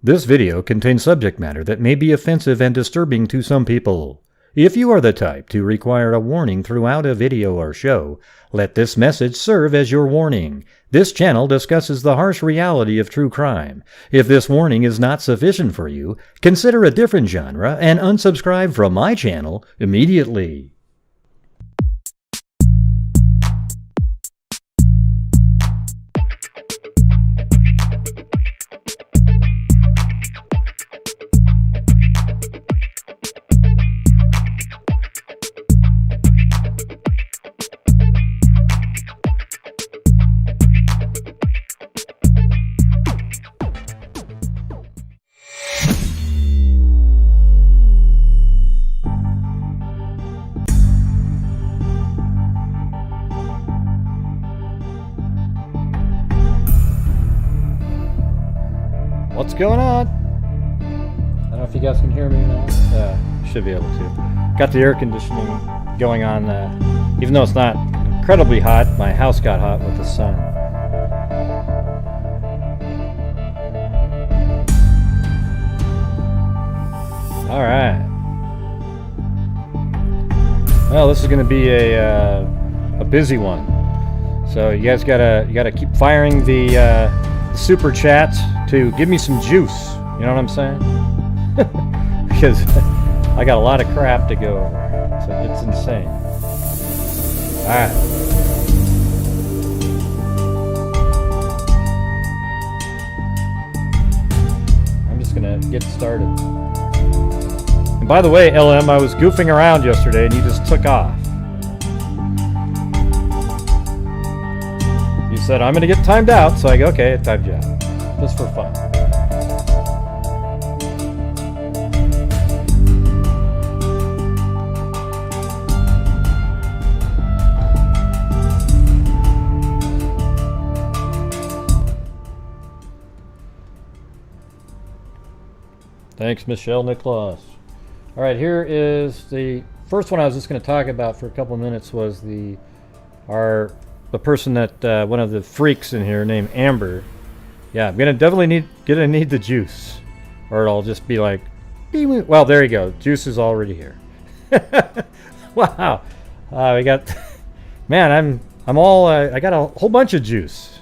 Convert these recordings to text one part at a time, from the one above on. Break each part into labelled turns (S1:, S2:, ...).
S1: This video contains subject matter that may be offensive and disturbing to some people. If you are the type to require a warning throughout a video or show, let this message serve as your warning. This channel discusses the harsh reality of true crime. If this warning is not sufficient for you, consider a different genre and unsubscribe from my channel immediately. What's going on? I don't know if you guys can hear me now. Should be able to. Got the air conditioning going on. Even though it's not incredibly hot, my house got hot with the sun. All right. Well, this is going to be a busy one. So you guys gotta keep firing the super chats to give me some juice. You know what I'm saying? Because I got a lot of crap to go over. So it's insane. Alright. I'm just gonna get started. And by the way, LM, I was goofing around yesterday and you just took off. You said, I'm gonna get timed out, so I go, okay, I timed you out. Just for fun. Thanks, Michelle Nicholas. All right, here is the first one I was just going to talk about for a couple of minutes was the person that one of the freaks in here named Amber. Yeah, I'm gonna definitely need the juice, or it'll just be like, well, there you go. Juice is already here. Wow, we got, man, I'm all, I got a whole bunch of juice.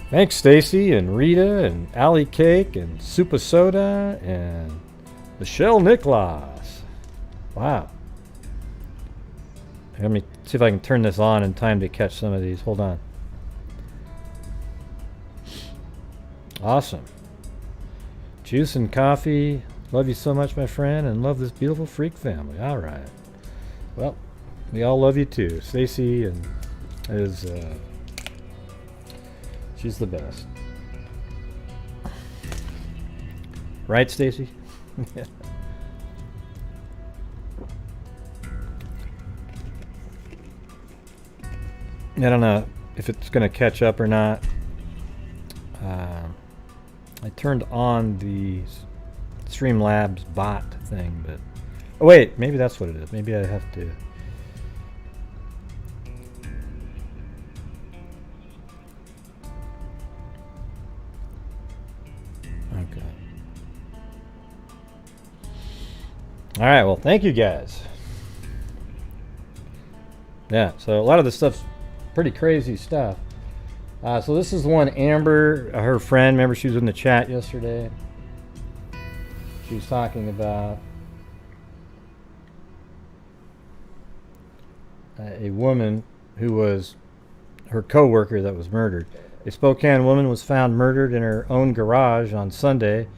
S1: Thanks, Stacy and Rita and Allie Cake and Supa Soda and Michelle Nicholas. Wow. Let me see if I can turn this on in time to catch some of these. Hold on. Awesome. Juice and coffee. Love you so much, my friend, and love this beautiful freak family. All right. Well, we all love you too. Stacy is she's the best. Right, Stacy? I don't know if it's going to catch up or not. I turned on the Streamlabs bot thing, but oh wait, maybe that's what it is. Maybe I have to. Okay. All right. Well, thank you guys. Yeah. So a lot of this stuff's pretty crazy stuff. So this is the one Amber, her friend, remember she was in the chat yesterday. She was talking about a woman who was her co-worker that was murdered. A Spokane woman was found murdered in her own garage on Sunday,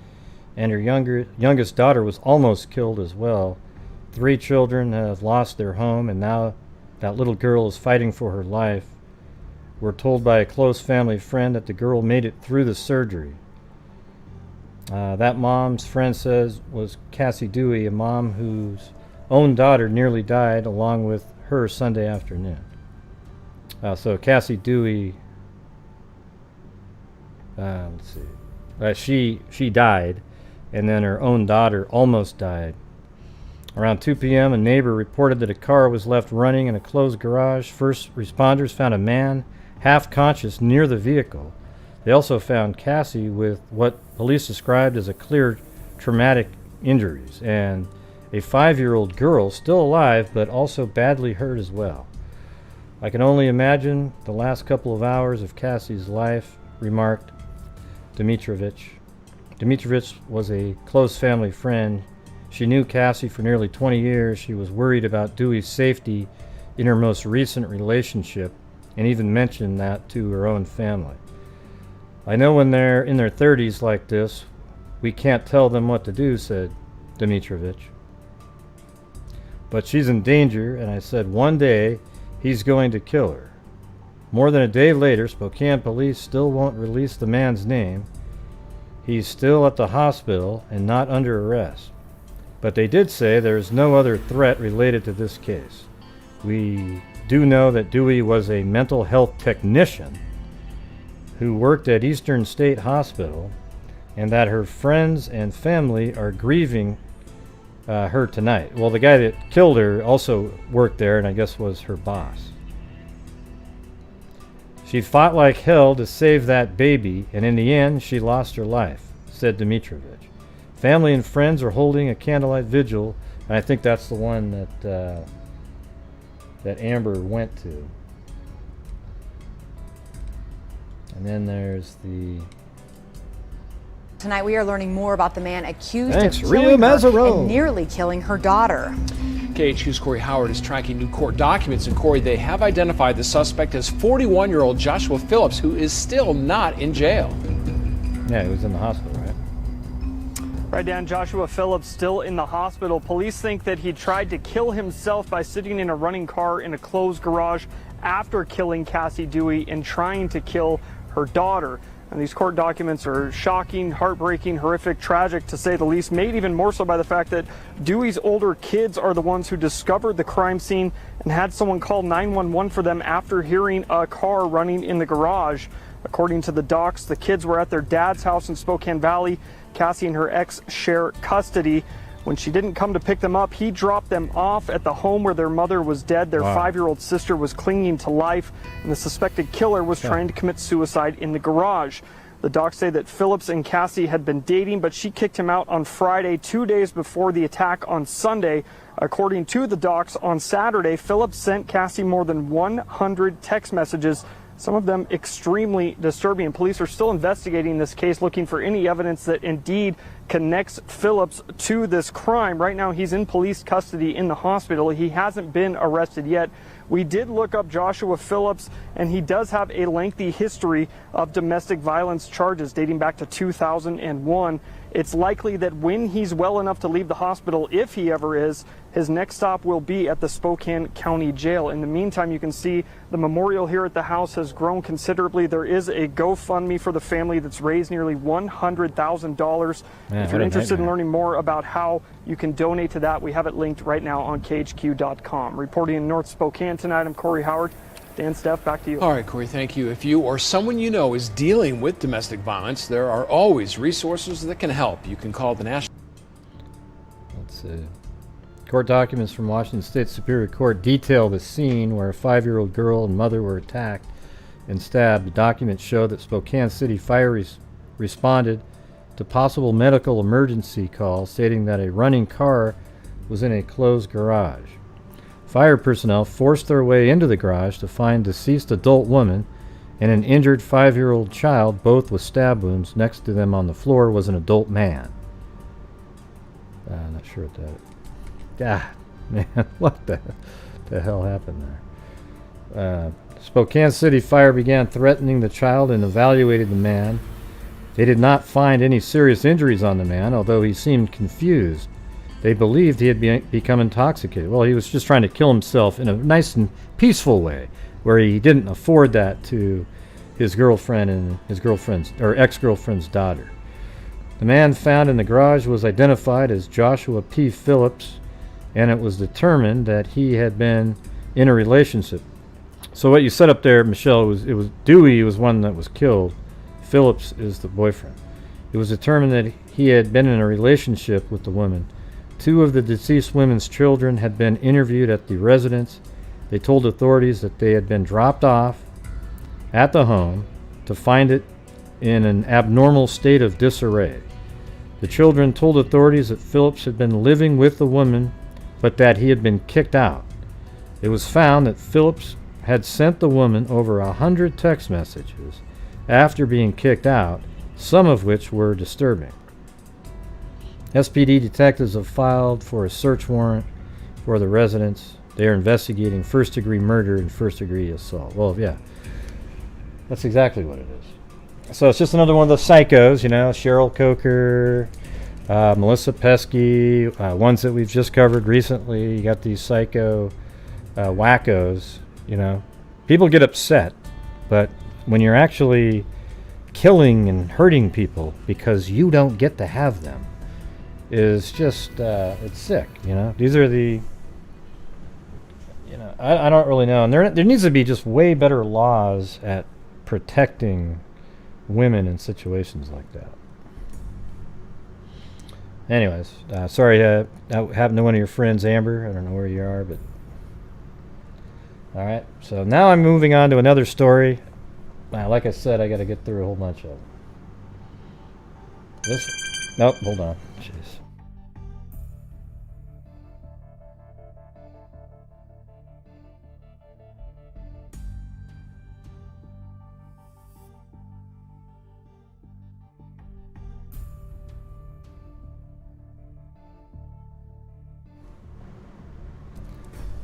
S1: and her youngest daughter was almost killed as well. 3 children have lost their home, and now that little girl is fighting for her life. We're told by a close family friend that the girl made it through the surgery. That mom's friend says was Cassie Dewey, a mom whose own daughter nearly died along with her Sunday afternoon. So Cassie Dewey, let's see, she died, and then her own daughter almost died. Around 2 p.m., a neighbor reported that a car was left running in a closed garage. First responders found a man half conscious near the vehicle. They also found Cassie with what police described as a clear traumatic injuries, and a 5-year-old girl still alive but also badly hurt as well. I can only imagine the last couple of hours of Cassie's life, remarked Dimitrovich. Dimitrovich was a close family friend. She knew Cassie for nearly 20 years. She was worried about Dewey's safety in her most recent relationship and even mentioned that to her own family. I know when they're in their 30s like this, we can't tell them what to do, said Dimitrovich. But she's in danger, and I said one day he's going to kill her. More than a day later, Spokane police still won't release the man's name. He's still at the hospital and not under arrest. But they did say there is no other threat related to this case. We do know that Dewey was a mental health technician who worked at Eastern State Hospital, and that her friends and family are grieving her tonight. Well, the guy that killed her also worked there, and I guess was her boss. She fought like hell to save that baby, and in the end, she lost her life, said Dimitrovich. Family and friends are holding a candlelight vigil, and I think that's the one that Amber went to. And then there's the...
S2: Tonight we are learning more about the man accused
S1: Thanks,
S2: of killing
S1: Rio
S2: her
S1: Mazzaro.
S2: and nearly killing her daughter.
S3: KHQ's Corey Howard is tracking new court documents, and Corey, they have identified the suspect as 41-year-old Joshua Phillips, who is still not in jail.
S1: Yeah, he was in the hospital, right?
S4: Right, Dan. Joshua Phillips still in the hospital. Police think that he tried to kill himself by sitting in a running car in a closed garage after killing Cassie Dewey and trying to kill her daughter. And these court documents are shocking, heartbreaking, horrific, tragic to say the least, made even more so by the fact that Dewey's older kids are the ones who discovered the crime scene and had someone call 911 for them after hearing a car running in the garage. According to the docs, the kids were at their dad's house in Spokane Valley. Cassie and her ex share custody. When she didn't come to pick them up, he dropped them off at the home where their mother was dead. Their 5-year-old sister was clinging to life, and the suspected killer was trying to commit suicide in the garage. The docs say that Phillips and Cassie had been dating, but she kicked him out on Friday, 2 days before the attack on Sunday. According to the docs, on Saturday, Phillips sent Cassie more than 100 text messages, some of them extremely disturbing. Police are still investigating this case, looking for any evidence that indeed connects Phillips to this crime. Right now, he's in police custody in the hospital. He hasn't been arrested yet. We did look up Joshua Phillips, and he does have a lengthy history of domestic violence charges dating back to 2001. It's likely that when he's well enough to leave the hospital, if he ever is, his next stop will be at the Spokane County Jail. In the meantime, you can see the memorial here at the house has grown considerably. There is a GoFundMe for the family that's raised nearly $100,000. If you're interested in learning more about how you can donate to that, we have it linked right now on KHQ.com. Reporting in North Spokane tonight, I'm Corey Howard. Dan, Steph, back to you.
S3: All right, Corey, thank you. If you or someone you know is dealing with domestic violence, there are always resources that can help. You can call the National...
S1: Let's see. Court documents from Washington State Superior Court detail the scene where a 5-year-old girl and mother were attacked and stabbed. The documents show that Spokane City Fire responded to possible medical emergency calls, stating that a running car was in a closed garage. Fire personnel forced their way into the garage to find deceased adult woman and an injured 5-year-old child, both with stab wounds. Next to them on the floor was an adult man. I'm not sure what that... man, what the hell happened there? Spokane City Fire began threatening the child and evaluated the man. They did not find any serious injuries on the man, although he seemed confused. They believed he had become intoxicated. Well, he was just trying to kill himself in a nice and peaceful way, where he didn't afford that to his girlfriend and his girlfriend's or ex-girlfriend's daughter. The man found in the garage was identified as Joshua P. Phillips, and it was determined that he had been in a relationship. So what you set up there, Michelle, was Dewey was one that was killed. Phillips is the boyfriend. It was determined that he had been in a relationship with the woman. 2 of the deceased women's children had been interviewed at the residence. They told authorities that they had been dropped off at the home to find it in an abnormal state of disarray. The children told authorities that Phillips had been living with the woman, but that he had been kicked out. It was found that Phillips had sent the woman over 100 text messages after being kicked out, some of which were disturbing. SPD detectives have filed for a search warrant for the residence. They are investigating first-degree murder and first-degree assault. Well, yeah, that's exactly what it is. So it's just another one of those psychos, you know, Cheryl Coker, Melissa Pesky, ones that we've just covered recently. You got these psycho wackos, you know. People get upset, but when you're actually killing and hurting people because you don't get to have them, is just, it's sick, you know. These are the, you know, I don't really know. And there needs to be just way better laws at protecting women in situations like that. Anyways, sorry that happened to one of your friends, Amber. I don't know where you are, but... Alright, so now I'm moving on to another story. Like I said, I got to get through a whole bunch of them. Nope, hold on. Jeez.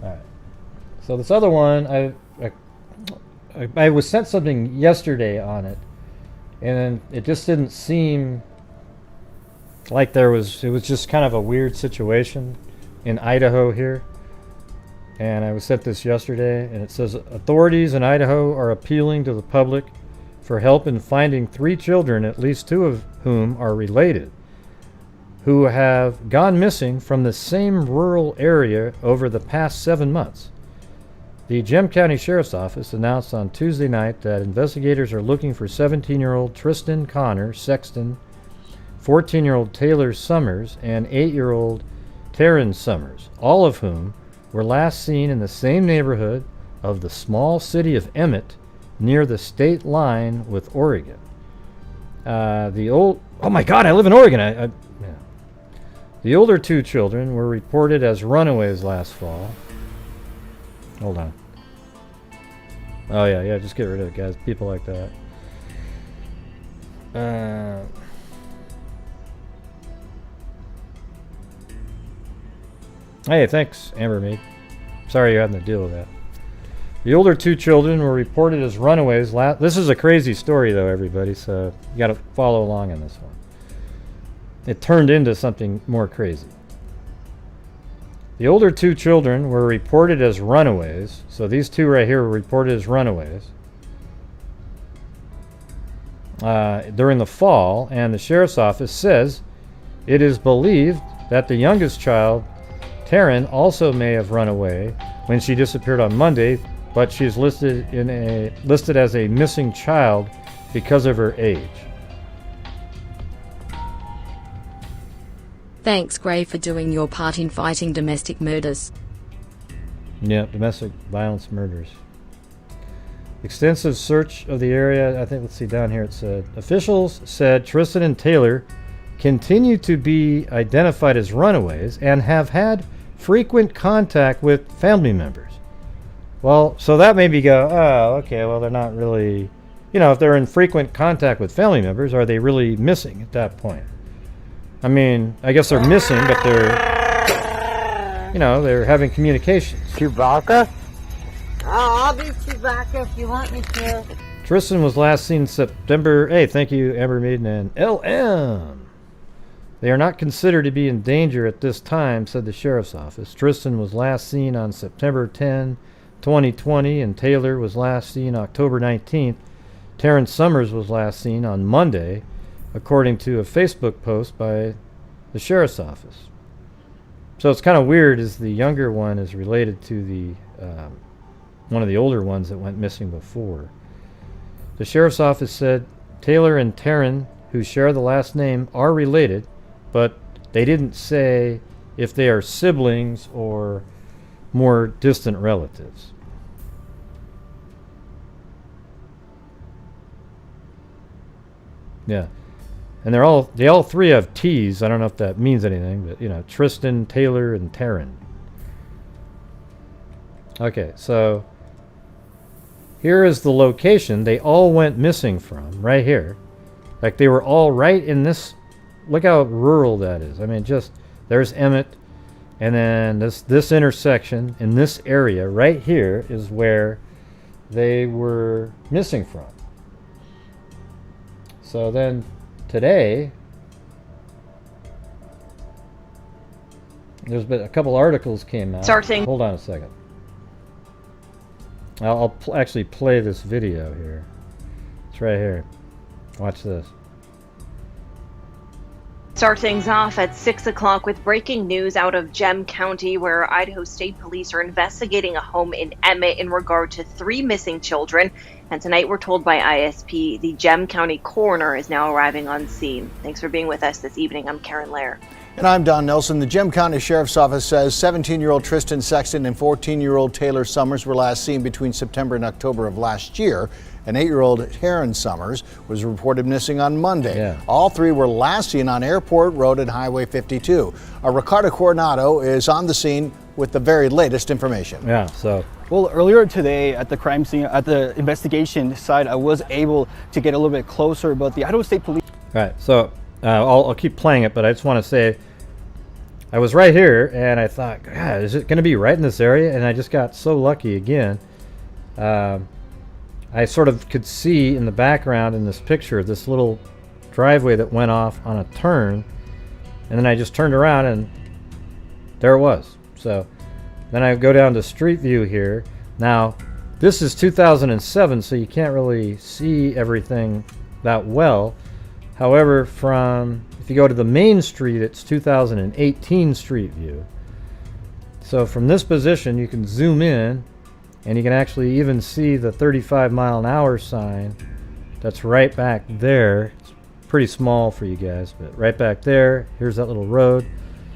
S1: Alright. So this other one, I was sent something yesterday on it, and it just didn't seem like it was just kind of a weird situation in Idaho here. And I was sent this yesterday, and it says authorities in Idaho are appealing to the public for help in finding 3 children, at least 2 of whom are related, who have gone missing from the same rural area over the past 7 months. The Gem County Sheriff's Office announced on Tuesday night that investigators are looking for 17-year-old Tristan Connor Sexton, 14-year-old Taylor Summers, and 8-year-old Taryn Summers, all of whom were last seen in the same neighborhood of the small city of Emmett near the state line with Oregon. Oh my God, I live in Oregon. Yeah. The older 2 children were reported as runaways last fall. Hold on. Oh yeah, just get rid of it, guys. People like that. Hey, thanks, Amber Mead. Sorry you're having to deal with that. The older 2 children were reported as runaways This is a crazy story, though, everybody, so you got to follow along on this one. It turned into something more crazy. The older 2 children were reported as runaways. So these 2 right here were reported as runaways during the fall, and the sheriff's office says it is believed that the youngest child, Taryn, also may have run away when she disappeared on Monday, but she's listed as a missing child because of her age.
S5: Thanks, Gray, for doing your part in fighting domestic murders.
S1: Yeah, domestic violence murders. Extensive search of the area. I think, let's see, down here it said, officials said Tristan and Taylor continue to be identified as runaways and have had frequent contact with family members. Well, so that made me go, oh, okay, well, they're not really, you know, if they're in frequent contact with family members, are they really missing at that point? I mean, I guess they're missing, but they're, you know, they're having communications.
S6: Chewbacca? Oh, I'll be Chewbacca if you want me to.
S1: Tristan was last seen September 8th. Thank you, Amber Maiden and LM. They are not considered to be in danger at this time, said the sheriff's office. Tristan was last seen on September 10, 2020, and Taylor was last seen October 19th. Taryn Summers was last seen on Monday, according to a Facebook post by the sheriff's office. So it's kind of weird, as the younger one is related to the one of the older ones that went missing before. The sheriff's office said Taylor and Taryn, who share the last name, are related, but they didn't say if they are siblings or more distant relatives. Yeah. And they all three have T's. I don't know if that means anything, but, you know, Tristan, Taylor, and Taryn. Okay, so here is the location they all went missing from, right here. Like, they were all right in this. Look how rural that is. I mean, just, there's Emmett, and then this intersection in this area right here is where they were missing from. So then today, there's been a couple articles came out. Hold on a second. I'll actually play this video here. It's right here. Watch this.
S7: Start things off at 6 o'clock with breaking news out of Gem County, where Idaho State Police are investigating a home in Emmett in regard to 3 missing children. And tonight we're told by ISP the Gem County coroner is now arriving on scene. Thanks for being with us this evening. I'm Karen Lair.
S8: And I'm Don Nelson. The Gem County Sheriff's Office says 17-year-old Tristan Sexton and 14-year-old Taylor Summers were last seen between September and October of last year. An 8-year-old Taryn Summers was reported missing on Monday.
S1: Yeah.
S8: All 3 were last seen on Airport Road and Highway 52. Ricardo Coronado is on the scene with the very latest information.
S1: Yeah, so.
S9: Well, earlier today at the crime scene, at the investigation side, I was able to get a little bit closer, but the Idaho State Police.
S1: Right, so I'll keep playing it, but I just want to say I was right here and I thought, God, is it going to be right in this area? And I just got so lucky again. I sort of could see in the background in this picture this little driveway that went off on a turn, and then I just turned around and there it was. So then I go down to Street View here. Now this is 2007, so you can't really see everything that well. However, if you go to the main street, it's 2018 Street View. So from this position you can zoom in and you can actually even see the 35-mile-an-hour sign that's right back there. It's pretty small for you guys, but right back there, here's that little road.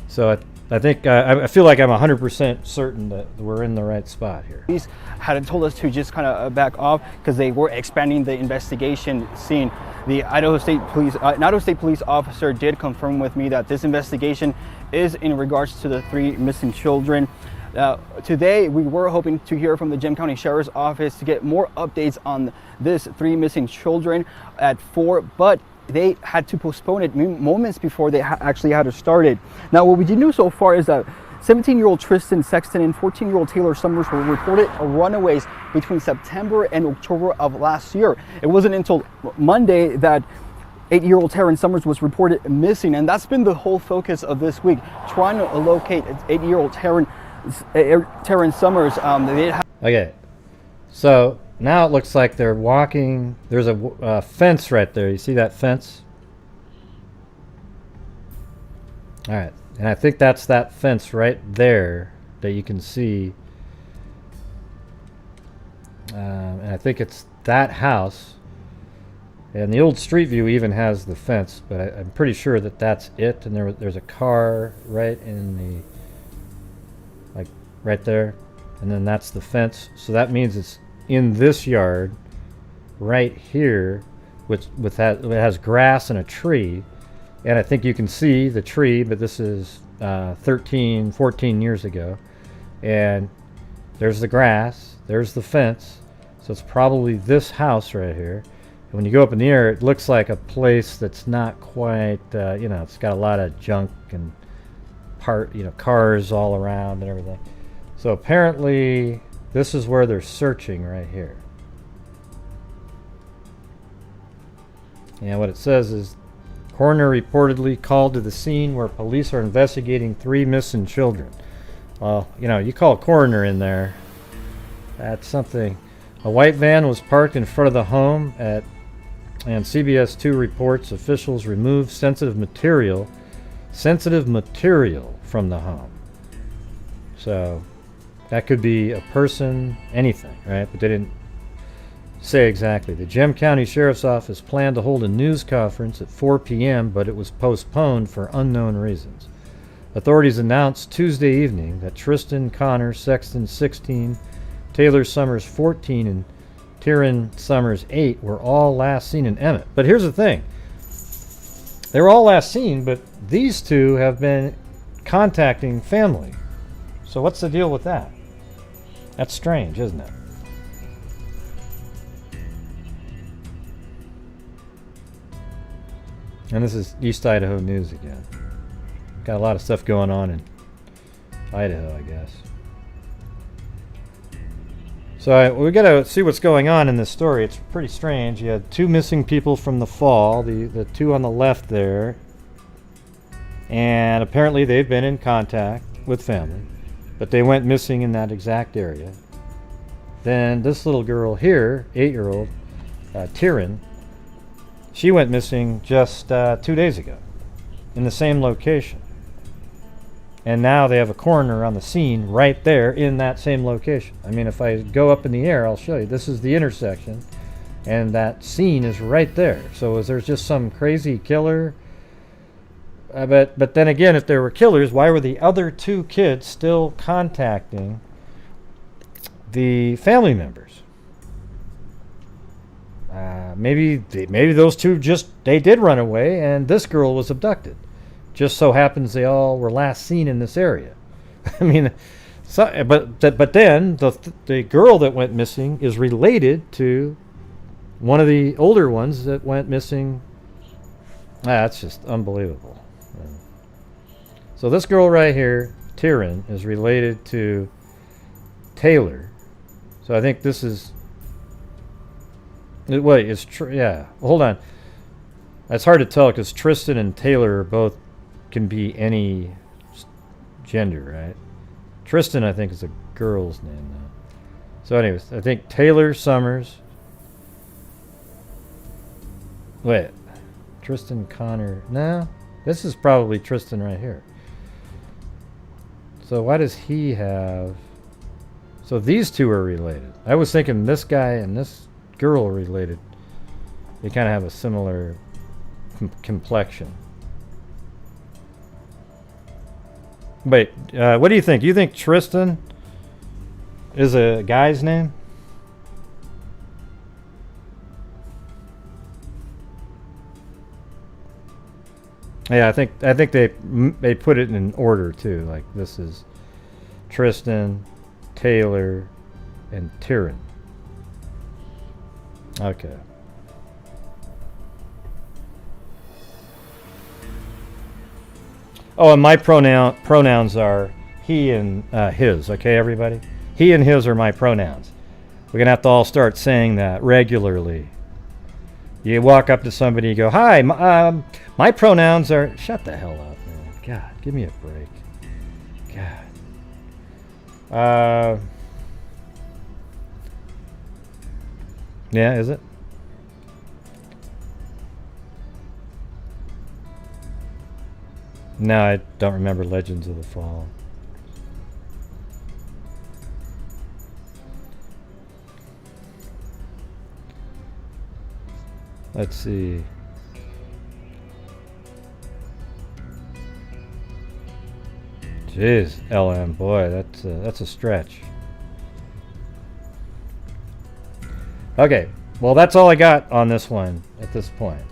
S1: So I think I feel like I'm 100% certain that we're in the right spot here.
S9: Police had told us to just kind of back off because they were expanding the investigation scene. The Idaho State Police officer did confirm with me that this investigation is in regards to the 3 missing children. Today we were hoping to hear from the Gem County Sheriff's Office to get more updates on this 3 missing children at 4, but they had to postpone it moments before they actually had to start it. Now, what we did know so far is that 17-year-old Tristan Sexton and 14-year-old Taylor Summers were reported runaways between September and October of last year. It wasn't until Monday that 8-year-old Taryn Summers was reported missing, and that's been the whole focus of this week, trying to locate 8-year-old Taryn Summers.
S1: Okay, so now it looks like they're walking. There's a fence right there. You see that fence? All right, and I think that's that fence right there that you can see. And I think it's that house. And the old Street View even has the fence, but I'm pretty sure that that's it. And there's a car right in the, like right there, and then that's the fence. So that means it's in this yard right here, which it has grass and a tree. And I think you can see the tree, but this is 13, 14 years ago. And there's the grass, there's the fence. So it's probably this house right here. And when you go up in the air, it looks like a place that's not quite, it's got a lot of junk and cars all around and everything. So apparently this is where they're searching right here. And what it says is, coroner reportedly called to the scene where police are investigating 3 missing children. Well, you call a coroner in there, that's something. A white van was parked in front of the home and CBS 2 reports officials removed sensitive material from the home. So that could be a person, anything, right? But they didn't say exactly. The Gem County Sheriff's Office planned to hold a news conference at 4 p.m., but it was postponed for unknown reasons. Authorities announced Tuesday evening that Tristan Connor Sexton, 16, Taylor Summers, 14, and Taryn Summers, 8, were all last seen in Emmett. But here's the thing. They were all last seen, but these two have been contacting family. So what's the deal with that? That's strange, isn't it? And this is East Idaho News again. Got a lot of stuff going on in Idaho, I guess. So we got to see what's going on in this story. It's pretty strange. You had two missing people from the fall, the two on the left there. And apparently they've been in contact with family, but they went missing in that exact area. Then this little girl here, 8-year-old, Tyrin, she went missing just 2 days ago in the same location. And now they have a coroner on the scene right there in that same location. I mean, if I go up in the air, I'll show you. This is the intersection, and that scene is right there. So is there just some crazy killer? But then again, if there were killers, why were the other two kids still contacting the family members? Maybe those two they did run away, and this girl was abducted. Just so happens they all were last seen in this area. I mean, but then the girl that went missing is related to one of the older ones that went missing. That's just unbelievable. So this girl right here, Tyrin, is related to Taylor. So I think this is. Wait, it's yeah. Hold on. That's hard to tell because Tristan and Taylor both can be any gender, right? Tristan, I think, is a girl's name now. So anyways, I think Taylor Summers. Wait. Tristan Connor. No. This is probably Tristan right here. So why does he have... So these two are related. I was thinking this guy and this girl are related. They kind of have a similar complexion. Wait, what do you think? You think Tristan is a guy's name? Yeah, I think they put it in order too. Like this is Tristan, Taylor, and Tyrin. Okay. Oh, and my pronouns are he and his. Okay, everybody? He and his are my pronouns. We're going to have to all start saying that regularly. You walk up to somebody, you go, hi, my pronouns are... Shut the hell up, man. God, give me a break. God. Yeah, is it? No, I don't remember Legends of the Fall. Let's see. Jeez, LM, boy, that's a stretch. Okay, well, that's all I got on this one at this point.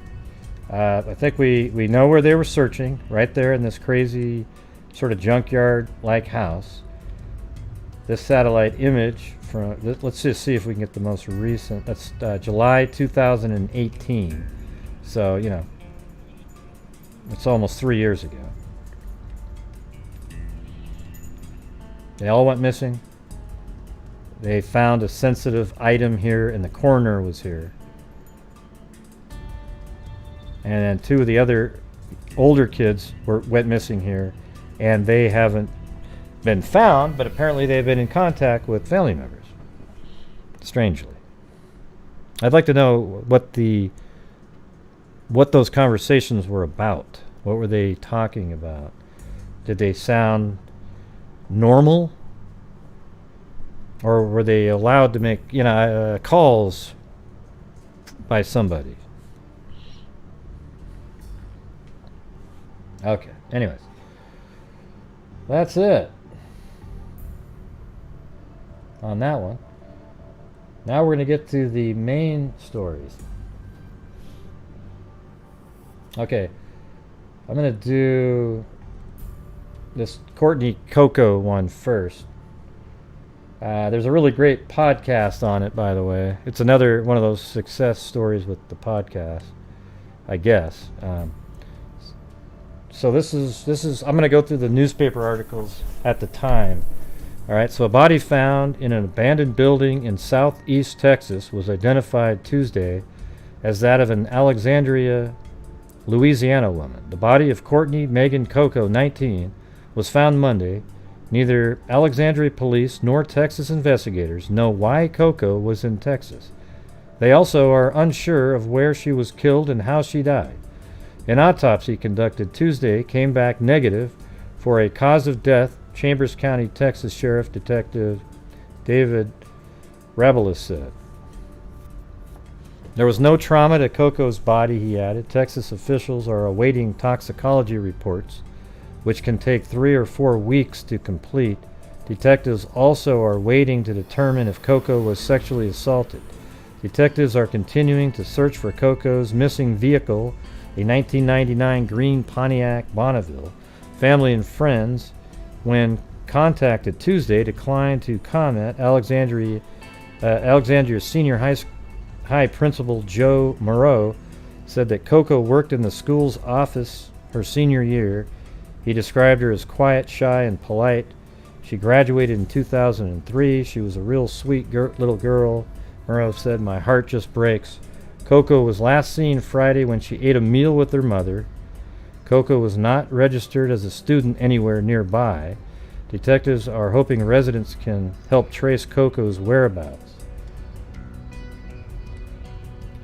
S1: I think we know where they were searching, right there in this crazy sort of junkyard-like house. This satellite image from, let's just see if we can get the most recent. That's July 2018. So, you know, it's almost 3 years ago. They all went missing. They found a sensitive item here, and the coroner was here. And then two of the other older kids went missing here, and they haven't been found, but apparently they've been in contact with family members. Strangely. I'd like to know what those conversations were about. What were they talking about? Did they sound normal? Or were they allowed to make, calls by somebody? Okay, anyways. That's it on that one. Now we're going to get to the main stories. Okay, I'm going to do this Courtney Coco one first. There's a really great podcast on it, by the way. It's another one of those success stories with the podcast, I guess. So this is I'm going to go through the newspaper articles at the time. All right, so a body found in an abandoned building in southeast Texas was identified Tuesday as that of an Alexandria, Louisiana woman. The body of Courtney Megan Coco, 19, was found Monday. Neither Alexandria police nor Texas investigators know why Coco was in Texas. They also are unsure of where she was killed and how she died. An autopsy conducted Tuesday came back negative for a cause of death, Chambers County, Texas Sheriff Detective David Rabelis said. There was no trauma to Coco's body, he added. Texas officials are awaiting toxicology reports, which can take 3 or 4 weeks to complete. Detectives also are waiting to determine if Coco was sexually assaulted. Detectives are continuing to search for Coco's missing vehicle, a 1999 green Pontiac Bonneville. Family and friends, when contacted Tuesday, declined to comment. Alexandria Senior High Principal Joe Moreau said that Coco worked in the school's office her senior year. He described her as quiet, shy, and polite. She graduated in 2003. She was a real sweet little girl. Moreau said, "My heart just breaks." Coco was last seen Friday when she ate a meal with her mother. Coco was not registered as a student anywhere nearby. Detectives are hoping residents can help trace Coco's whereabouts.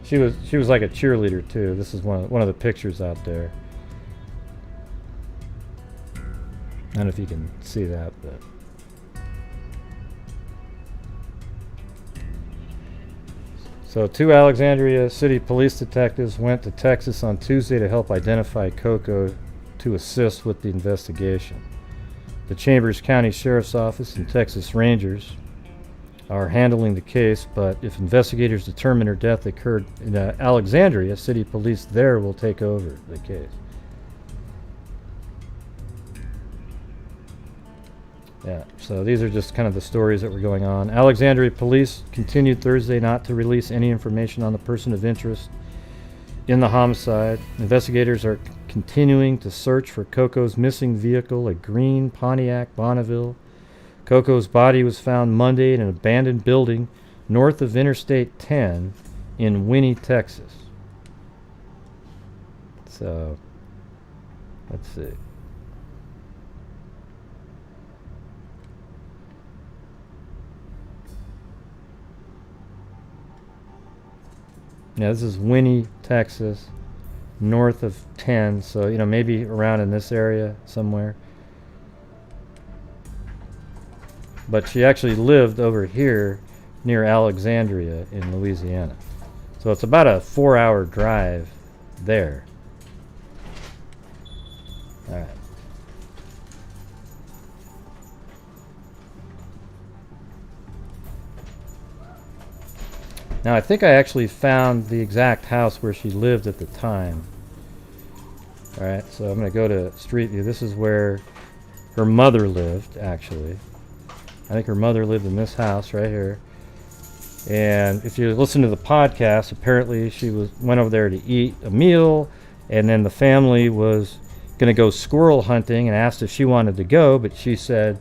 S1: She was like a cheerleader too. This is one of the pictures out there. I don't know if you can see that, but so 2 Alexandria City police detectives went to Texas on Tuesday to help identify Coco to assist with the investigation. The Chambers County Sheriff's Office and Texas Rangers are handling the case, but if investigators determine her death occurred in Alexandria, city police there will take over the case. Yeah, so these are just kind of the stories that were going on. Alexandria police continued Thursday not to release any information on the person of interest in the homicide. Investigators are continuing to search for Coco's missing vehicle, a green Pontiac Bonneville. Coco's body was found Monday in an abandoned building north of Interstate 10 in Winnie, Texas. So, let's see. Yeah, this is Winnie, Texas, north of 10, so, maybe around in this area somewhere. But she actually lived over here near Alexandria in Louisiana. So it's about a 4-hour drive there. All right. Now I think I actually found the exact house where she lived at the time. Alright, so I'm going to go to Street View. This is where her mother lived, actually. I think her mother lived in this house right here. And if you listen to the podcast, apparently she went over there to eat a meal, and then the family was going to go squirrel hunting and asked if she wanted to go, but she said,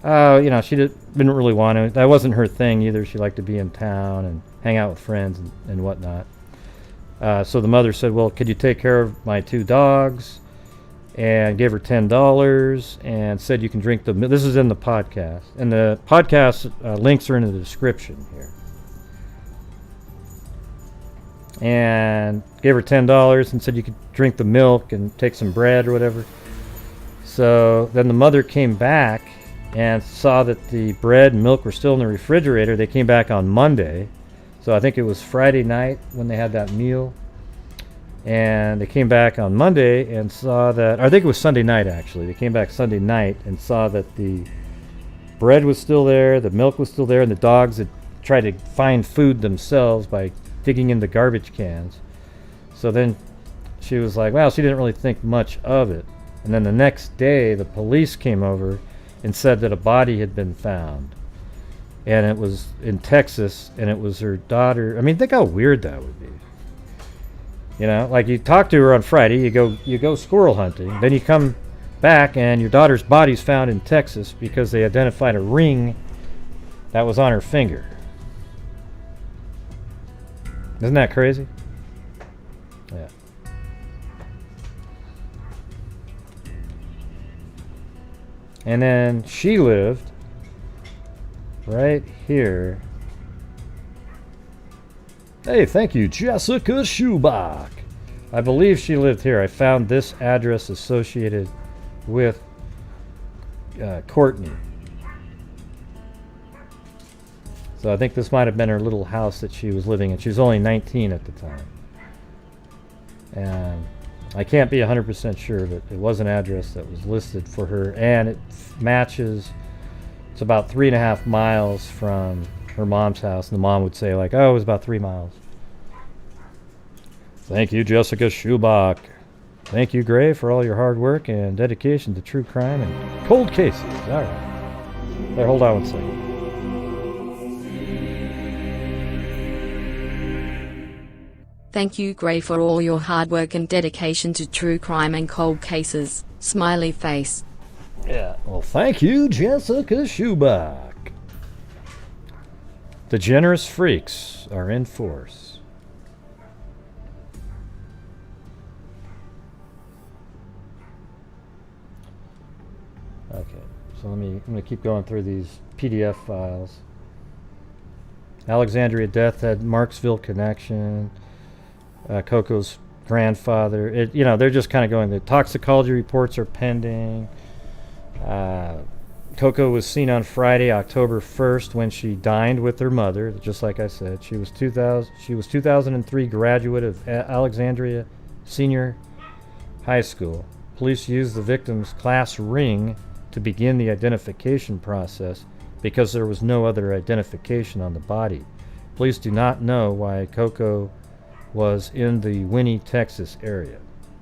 S1: she didn't really want to. That wasn't her thing either. She liked to be in town and hang out with friends and whatnot. So the mother said, well, could you take care of my 2 dogs? And gave her $10 and said you can drink the milk. This is in the podcast. And the podcast links are in the description here. And gave her $10 and said you could drink the milk and take some bread or whatever. So then the mother came back and saw that the bread and milk were still in the refrigerator. They came back on Monday. So I think it was Friday night when they had that meal. And they came back on Monday and saw that, I think it was Sunday night actually. They came back Sunday night and saw that the bread was still there, the milk was still there, and the dogs had tried to find food themselves by digging in the garbage cans. So then she was like, well, she didn't really think much of it. And then the next day, the police came over and said that a body had been found. And it was in Texas, and it was her daughter. I mean, think how weird that would be. You know, like you talk to her on Friday, you go squirrel hunting, then you come back and your daughter's body's found in Texas because they identified a ring that was on her finger. Isn't that crazy? Yeah. And then she lived right here. Hey, thank you, Jessica Schubach. I believe she lived here. I found this address associated with Courtney. So I think this might have been her little house that she was living in. She was only 19 at the time. And I can't be 100% sure, but it was an address that was listed for her. And it matches, it's about 3.5 miles from her mom's house. And the mom would say like, oh, it was about 3 miles. Thank you, Jessica Schubach. Thank you, Gray, for all your hard work and dedication to true crime and cold cases. All right. There, hold on one second.
S5: Thank you, Gray, for all your hard work and dedication to true crime and cold cases. Smiley face.
S1: Yeah, well, thank you, Jessica Schubach. The generous freaks are in force. Okay, so I'm going to keep going through these PDF files. Alexandria death had Marksville connection. Coco's grandfather. They're just kind of going. The toxicology reports are pending. Coco was seen on Friday, October 1st, when she dined with her mother. Just like I said, she was 2003 graduate of Alexandria Senior High School. Police used the victim's class ring to begin the identification process because there was no other identification on the body. Police do not know why Coco was in the Winnie, Texas area.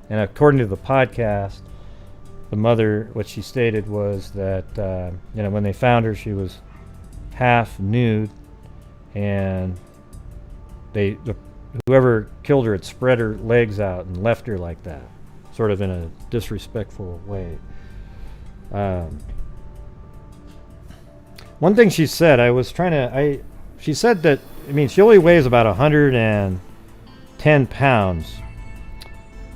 S1: And according to the podcast, the mother, what she stated was that, when they found her, she was half nude, and whoever killed her had spread her legs out and left her like that, sort of in a disrespectful way. One thing she said, she said that, she only weighs about 110 pounds,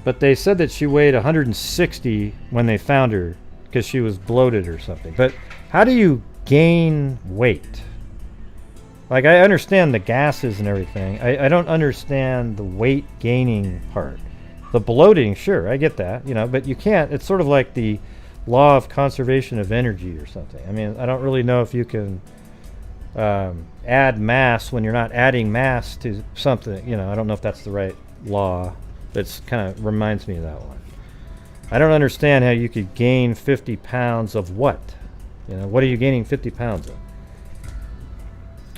S1: but they said that she weighed 160 when they found her because she was bloated or something. But how do you gain weight? Like, I understand the gases and everything. I don't understand the weight gaining part. The bloating, sure, I get that, but you can't. It's sort of like the law of conservation of energy or something. I don't really know if you can add mass when you're not adding mass to something. I don't know if that's the right law. It kind of reminds me of that one. I don't understand how you could gain 50 pounds of what? What are you gaining 50 pounds of?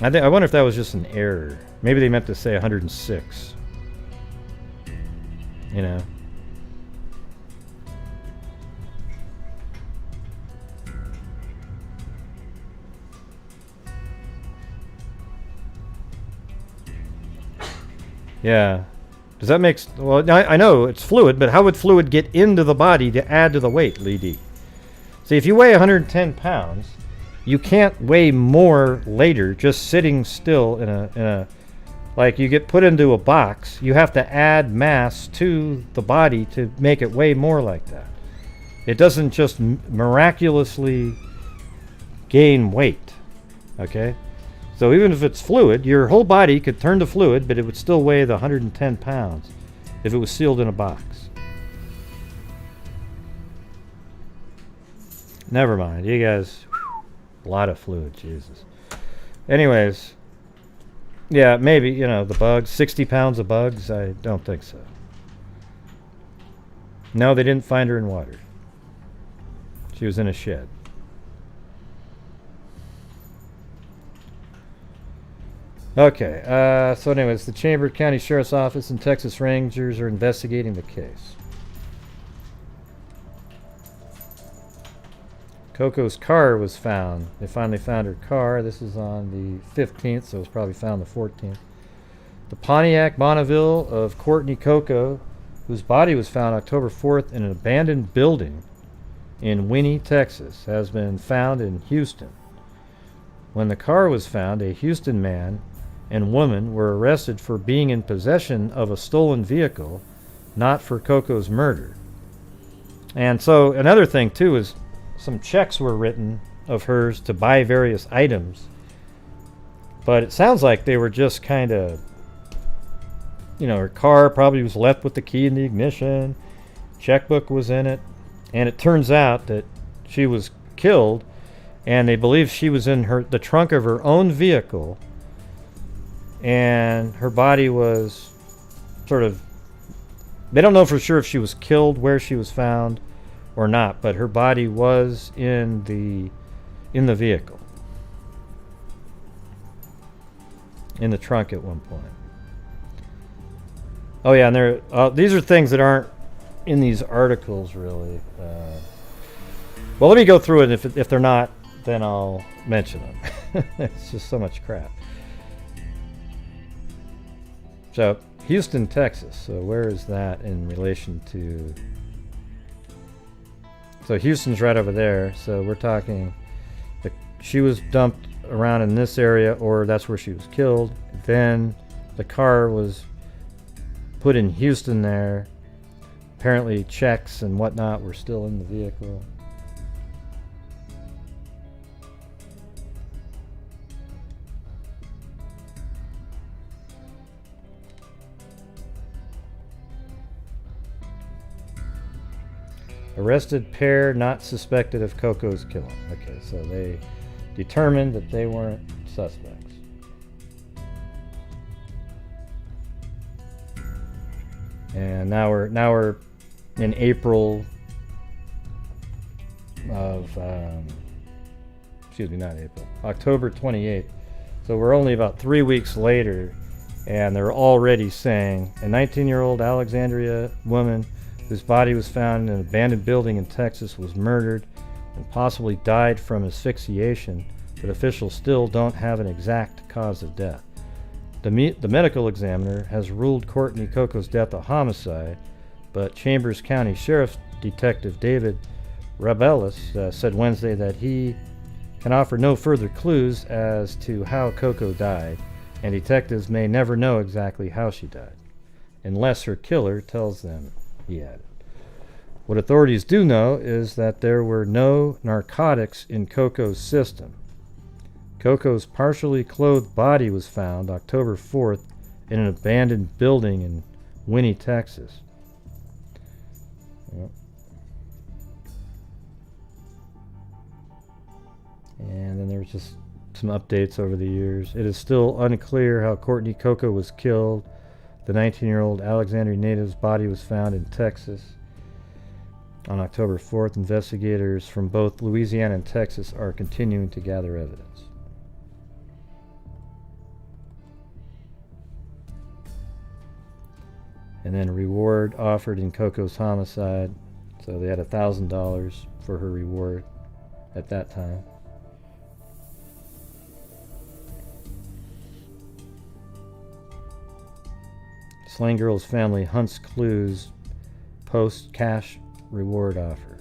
S1: I wonder if that was just an error. Maybe they meant to say 106. Yeah. Does that make... Well, I know it's fluid, but how would fluid get into the body to add to the weight, Lee D? See, if you weigh 110 pounds, you can't weigh more later just sitting still in a... Like, you get put into a box, you have to add mass to the body to make it weigh more like that. It doesn't just miraculously gain weight, okay? So even if it's fluid, your whole body could turn to fluid, but it would still weigh the 110 pounds if it was sealed in a box. Never mind. You guys, a lot of fluid, Jesus. Anyways, yeah, maybe, the bugs, 60 pounds of bugs, I don't think so. No, they didn't find her in water. She was in a shed. Okay, so anyways, the Chambers County Sheriff's Office and Texas Rangers are investigating the case. Coco's car was found. They finally found her car. This is on the 15th, so it was probably found the 14th. The Pontiac Bonneville of Courtney Coco, whose body was found October 4th in an abandoned building in Winnie, Texas, has been found in Houston. When the car was found, a Houston man and woman were arrested for being in possession of a stolen vehicle, not for Coco's murder. And so another thing too is some checks were written of hers to buy various items, but it sounds like they were just kind of, her car probably was left with the key in the ignition, checkbook was in it, and it turns out that she was killed, and they believe she was in the trunk of her own vehicle, and her body was they don't know for sure if she was killed where she was found or not, but her body was in the vehicle, in the trunk at one point. Oh yeah, and these are things that aren't in these articles really. Well, let me go through it. If they're not, then I'll mention them. It's just so much crap. So, Houston, Texas. So where is that in relation to... So Houston's right over there. So we're talking... She was dumped around in this area, or that's where she was killed. Then the car was put in Houston there. Apparently checks and whatnot were still in the vehicle. Arrested pair not suspected of Coco's killing. Okay, so they determined that they weren't suspects. And now we're in April of October 28th. So we're only about 3 weeks later, and they're already saying a 19-year-old Alexandria woman whose body was found in an abandoned building in Texas was murdered and possibly died from asphyxiation, but officials still don't have an exact cause of death. The medical examiner has ruled Courtney Coco's death a homicide, but Chambers County Sheriff Detective David Rabelis said Wednesday that he can offer no further clues as to how Coco died, and detectives may never know exactly how she died, unless her killer tells them, he added. What authorities do know is that there were no narcotics in Coco's system. Coco's partially clothed body was found October 4th in an abandoned building in Winnie, Texas. Yep. And then there's just some updates over the years. It is still unclear how Courtney Coco was killed. The 19-year-old Alexandria native's body was found in Texas on October 4th. Investigators from both Louisiana and Texas are continuing to gather evidence. And then reward offered in Coco's homicide. So they had $1,000 for her reward at that time. Slain girl's family hunts clues post cash reward offer.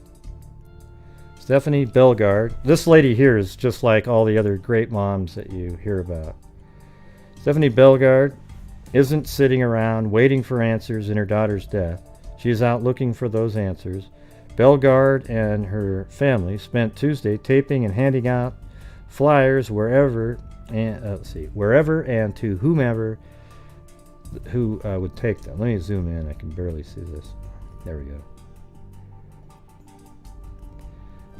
S1: Stephanie Bellegarde. This lady here is just like all the other great moms that you hear about. Stephanie Bellegarde isn't sitting around waiting for answers in her daughter's death. She is out looking for those answers. Bellegarde and her family spent Tuesday taping and handing out flyers wherever and to whomever who would take them. Let me zoom in. I can barely see this. There we go.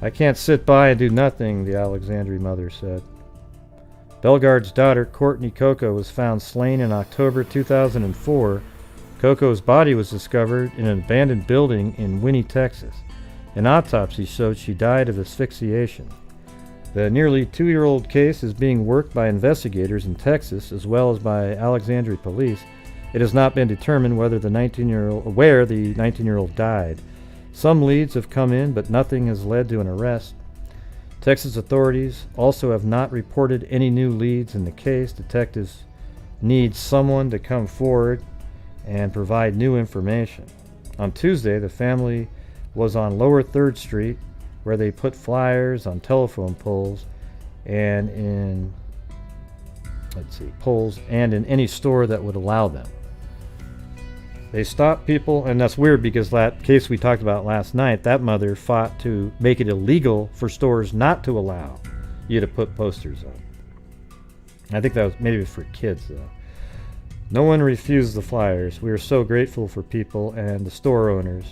S1: I can't sit by and do nothing, the Alexandria mother said. Bellegarde's daughter, Courtney Coco, was found slain in October 2004. Coco's body was discovered in an abandoned building in Winnie, Texas. An autopsy showed she died of asphyxiation. The nearly 2-year-old case is being worked by investigators in Texas as well as by Alexandria police. It has not been determined where the 19-year-old died. Some leads have come in, but nothing has led to an arrest. Texas authorities also have not reported any new leads in the case. Detectives need someone to come forward and provide new information. On Tuesday, the family was on Lower 3rd Street, where they put flyers on telephone poles and in any store that would allow them. They stopped people, and that's weird because that case we talked about last night, that mother fought to make it illegal for stores not to allow you to put posters on. I think that was maybe for kids, though. No one refused the flyers. We are so grateful for people and the store owners.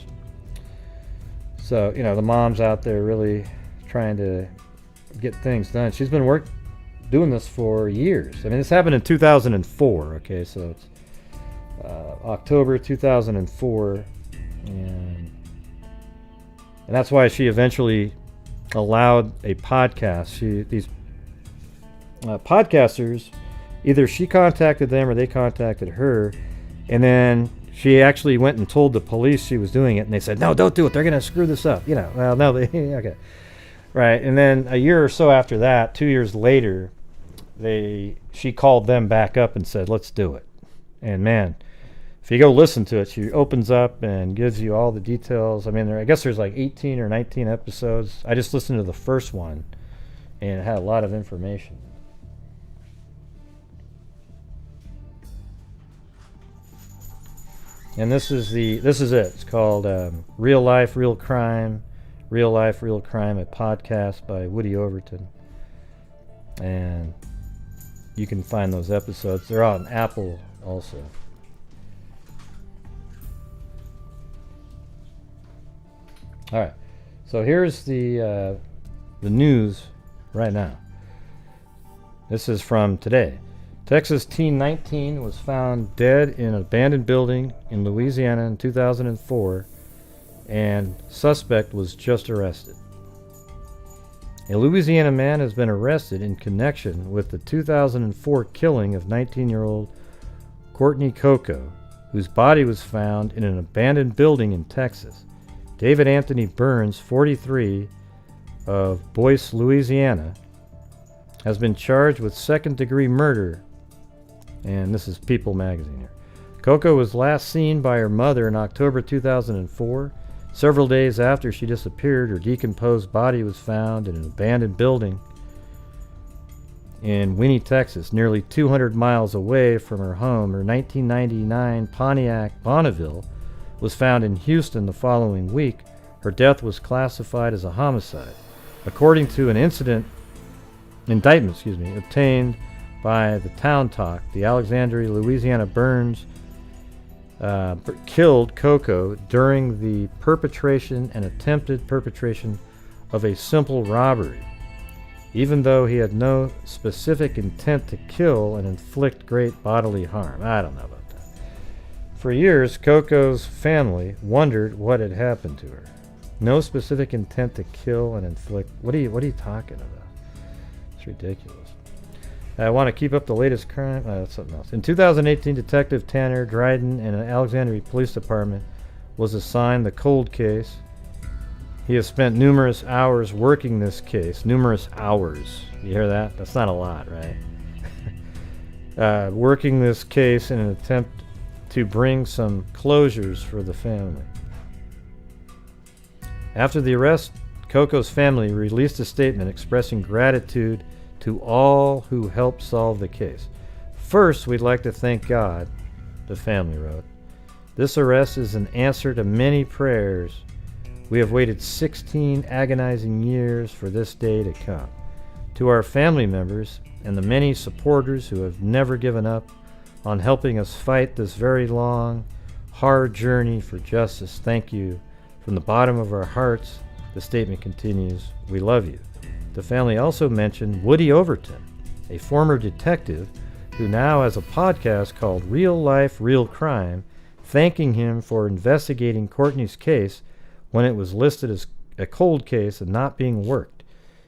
S1: So, the mom's out there really trying to get things done. She's been doing this for years. I mean, this happened in 2004, okay, so it's October 2004, and that's why she eventually allowed a podcast. These podcasters, either she contacted them or they contacted her, and then she actually went and told the police she was doing it, and they said, "No, don't do it. They're going to screw this up." Well, no, okay, right. And then a year or so after that, 2 years later, she called them back up and said, "Let's do it." And man, if you go listen to it, she opens up and gives you all the details. I mean, I guess there's like 18 or 19 episodes. I just listened to the first one, and it had a lot of information. And this is it. It's called Real Life, Real Crime. Real Life, Real Crime, a podcast by Woody Overton. And you can find those episodes. They're on Apple also. All right. So here's the news right now. This is from today. Texas teen 19 was found dead in an abandoned building in Louisiana in 2004, and suspect was just arrested. A Louisiana man has been arrested in connection with the 2004 killing of 19-year-old Courtney Coco, whose body was found in an abandoned building in Texas. David Anthony Burns, 43, of Boyce, Louisiana, has been charged with second-degree murder. And this is People magazine here. Coco was last seen by her mother in October 2004. Several days after she disappeared, her decomposed body was found in an abandoned building in Winnie, Texas, nearly 200 miles away from her home. Her 1999 Pontiac Bonneville was found in Houston the following week. Her death was classified as a homicide. According to an indictment obtained by the Town Talk, the Alexandria, Louisiana Burns killed Coco during the perpetration and attempted perpetration of a simple robbery, even though he had no specific intent to kill and inflict great bodily harm. I don't know about that. For years, Coco's family wondered what had happened to her. No specific intent to kill and inflict. What are you talking about? It's ridiculous. I want to keep up the latest crime. That's something else. In 2018, Detective Tanner Dryden in the Alexandria Police Department was assigned the cold case. He has spent numerous hours working this case. Numerous hours. You hear that? That's not a lot, right? Working this case in an attempt to bring some closures for the family. After the arrest, Coco's family released a statement expressing gratitude to all who helped solve the case. First, we'd like to thank God, the family wrote. This arrest is an answer to many prayers. We have waited 16 agonizing years for this day to come. To our family members and the many supporters who have never given up on helping us fight this very long, hard journey for justice, thank you. From the bottom of our hearts, the statement continues, we love you. The family also mentioned Woody Overton, a former detective who now has a podcast called Real Life, Real Crime, thanking him for investigating Courtney's case when it was listed as a cold case and not being worked.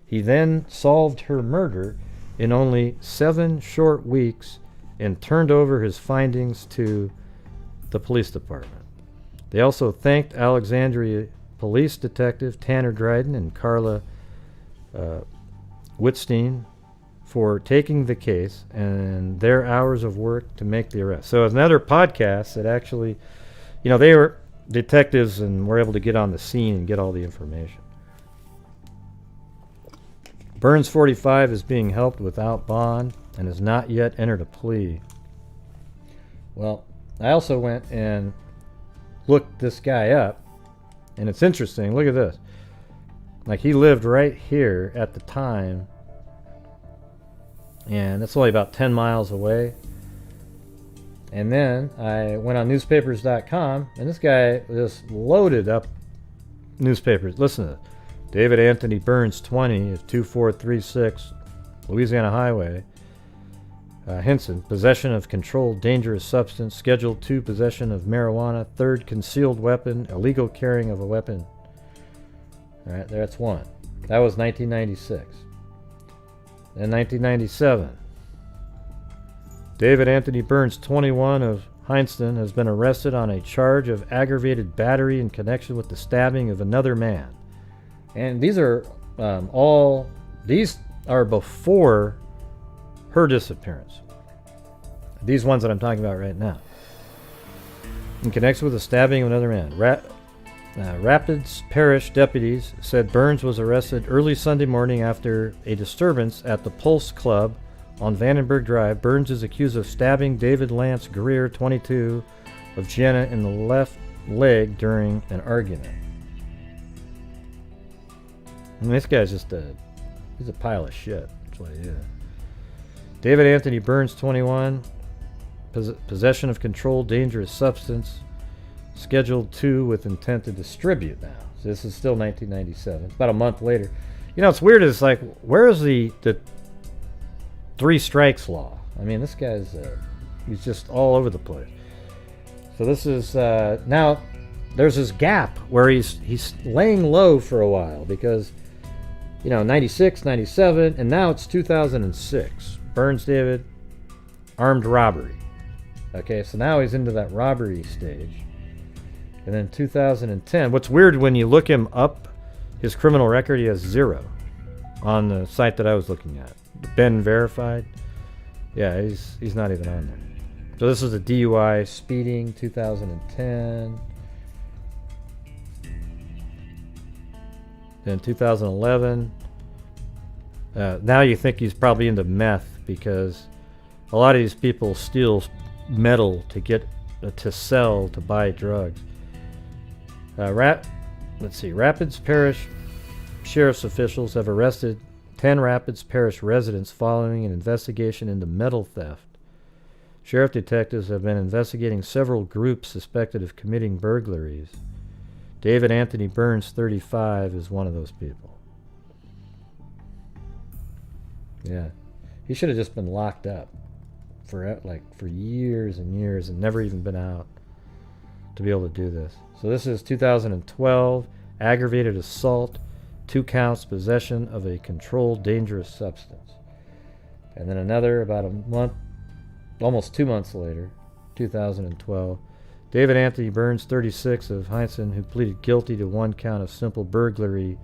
S1: He then solved her murder in only 7 short weeks and turned over his findings to the police department. They also thanked Alexandria police detective Tanner Dryden and Carla Whitstein for taking the case and their hours of work to make the arrest. So it's another podcast that actually, they were detectives and were able to get on the scene and get all the information. Burns, 45, is being helped without bond and has not yet entered a plea. Well, I also went and looked this guy up, and it's interesting. Look at this. Like, he lived right here at the time, and it's only about 10 miles away. And then I went on newspapers.com, and this guy just loaded up newspapers. Listen to this. David Anthony Burns, 20, of 2436 Louisiana Highway, Henson, possession of controlled dangerous substance, Schedule 2, possession of marijuana, 3rd, concealed weapon, illegal carrying of a weapon. All right, that's one. That was 1996. Then 1997. David Anthony Burns, 21, of Hineston, has been arrested on a charge of aggravated battery in connection with the stabbing of another man. And these are these are before her disappearance. These ones that I'm talking about right now. In connection with the stabbing of another man. Rapids Parish deputies said Burns was arrested early Sunday morning after a disturbance at the Pulse Club on Vandenberg Drive. Burns is accused of stabbing David Lance Greer, 22, of Jenna in the left leg during an argument. I mean, this guy's just he's a pile of shit. That's what he is. David Anthony Burns, 21, possession of controlled dangerous substance, Schedule 2 with intent to distribute now. So this is still 1997. It's about a month later. It's weird. It's like, where is the 3 strikes law? I mean, this guy's, he's just all over the place. So this is, now, there's this gap where he's laying low for a while because, 96, 97, and now it's 2006. Burns David, armed robbery. Okay, so now he's into that robbery stage. And then 2010. What's weird, when you look him up, his criminal record, he has 0 on the site that I was looking at. Ben Verified. Yeah, he's not even on there. So this is a DUI speeding, 2010. Then 2011. Now you think he's probably into meth because a lot of these people steal metal to get to sell to buy drugs. Let's see. Rapids Parish Sheriff's officials have arrested 10 Rapids Parish residents following an investigation into metal theft. Sheriff detectives have been investigating several groups suspected of committing burglaries. David Anthony Burns, 35, is one of those people. Yeah. He should have just been locked up for years and years and never even been out to be able to do this. So this is 2012, aggravated assault, 2 counts, possession of a controlled dangerous substance. And then another about a month, almost 2 months later, 2012, David Anthony Burns, 36, of Heinsohn, who pleaded guilty to 1 count of simple burglary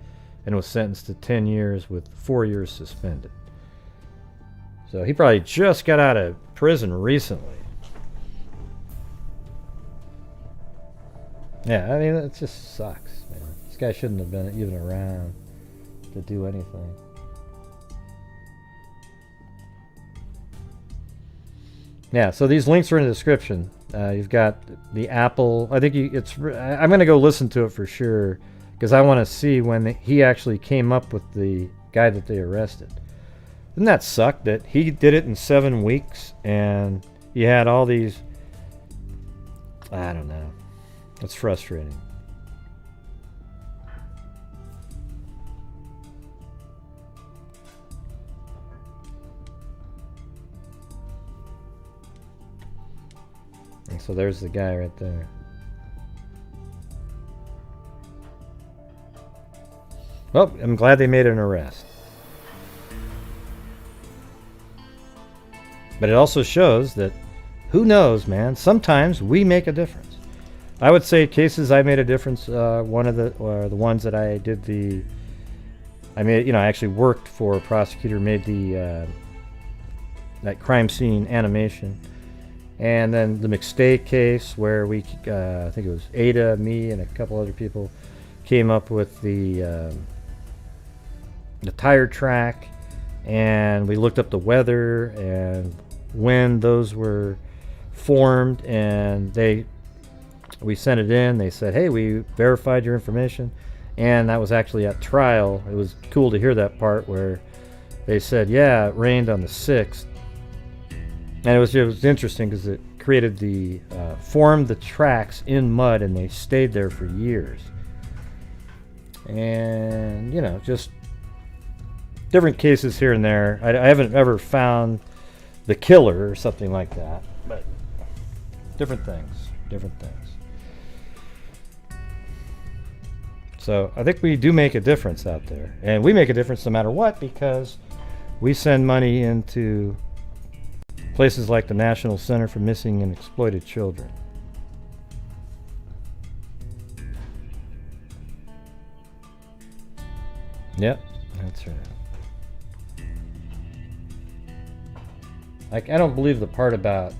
S1: and was sentenced to 10 years with 4 years suspended. So he probably just got out of prison recently. Yeah, I mean, it just sucks, man. This guy shouldn't have been even around to do anything. Yeah, so these links are in the description. You've got the Apple. I think I'm going to go listen to it for sure because I want to see when he actually came up with the guy that they arrested. Doesn't that suck that he did it in 7 weeks and he had all these... I don't know. It's frustrating. And so there's the guy right there. Well, I'm glad they made an arrest. But it also shows that, who knows, man, sometimes we make a difference. I would say cases I made a difference, one of the ones that I did I actually worked for a prosecutor, made that crime scene animation. And then the McStay case where we, I think it was Ada, me, and a couple other people came up with the tire track, and we looked up the weather and when those were formed, and we sent it in. They said, hey, we verified your information, and that was actually at trial. It was cool to hear that part where they said, yeah, it rained on the 6th. And it was interesting because it created formed the tracks in mud, and they stayed there for years. And, just different cases here and there. I haven't ever found the killer or something like that, but different things. So I think we do make a difference out there. And we make a difference no matter what, because we send money into places like the National Center for Missing and Exploited Children. Yep, that's right. I don't believe the part about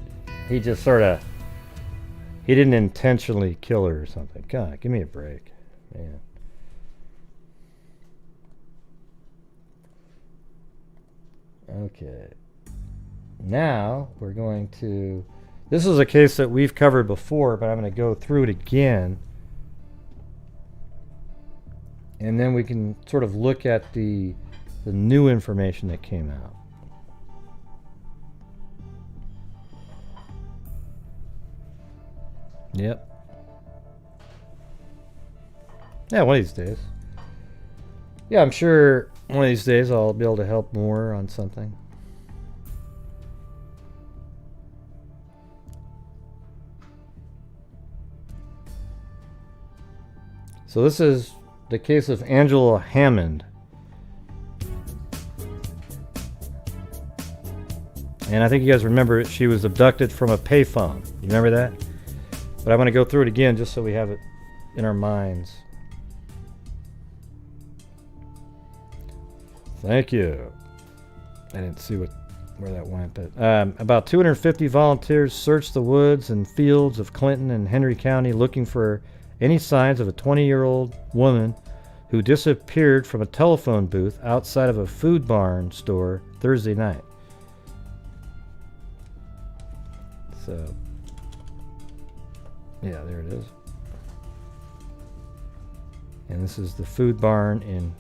S1: he just he didn't intentionally kill her or something. God, give me a break, man. Okay. Now we're going to, this is a case that we've covered before, but I'm going to go through it again, and then we can sort of look at the new information that came out. Yep. Yeah, one of these days. Yeah, I'm sure one of these days I'll be able to help more on something. So this is the case of Angela Hammond. And I think you guys remember it. She was abducted from a payphone. You remember that? But I'm going to go through it again just so we have it in our minds. Thank you. I didn't see where that went, but about 250 volunteers searched the woods and fields of Clinton and Henry County looking for any signs of a 20-year-old woman who disappeared from a telephone booth outside of a food barn store Thursday night. So, yeah, there it is. And this is the food barn in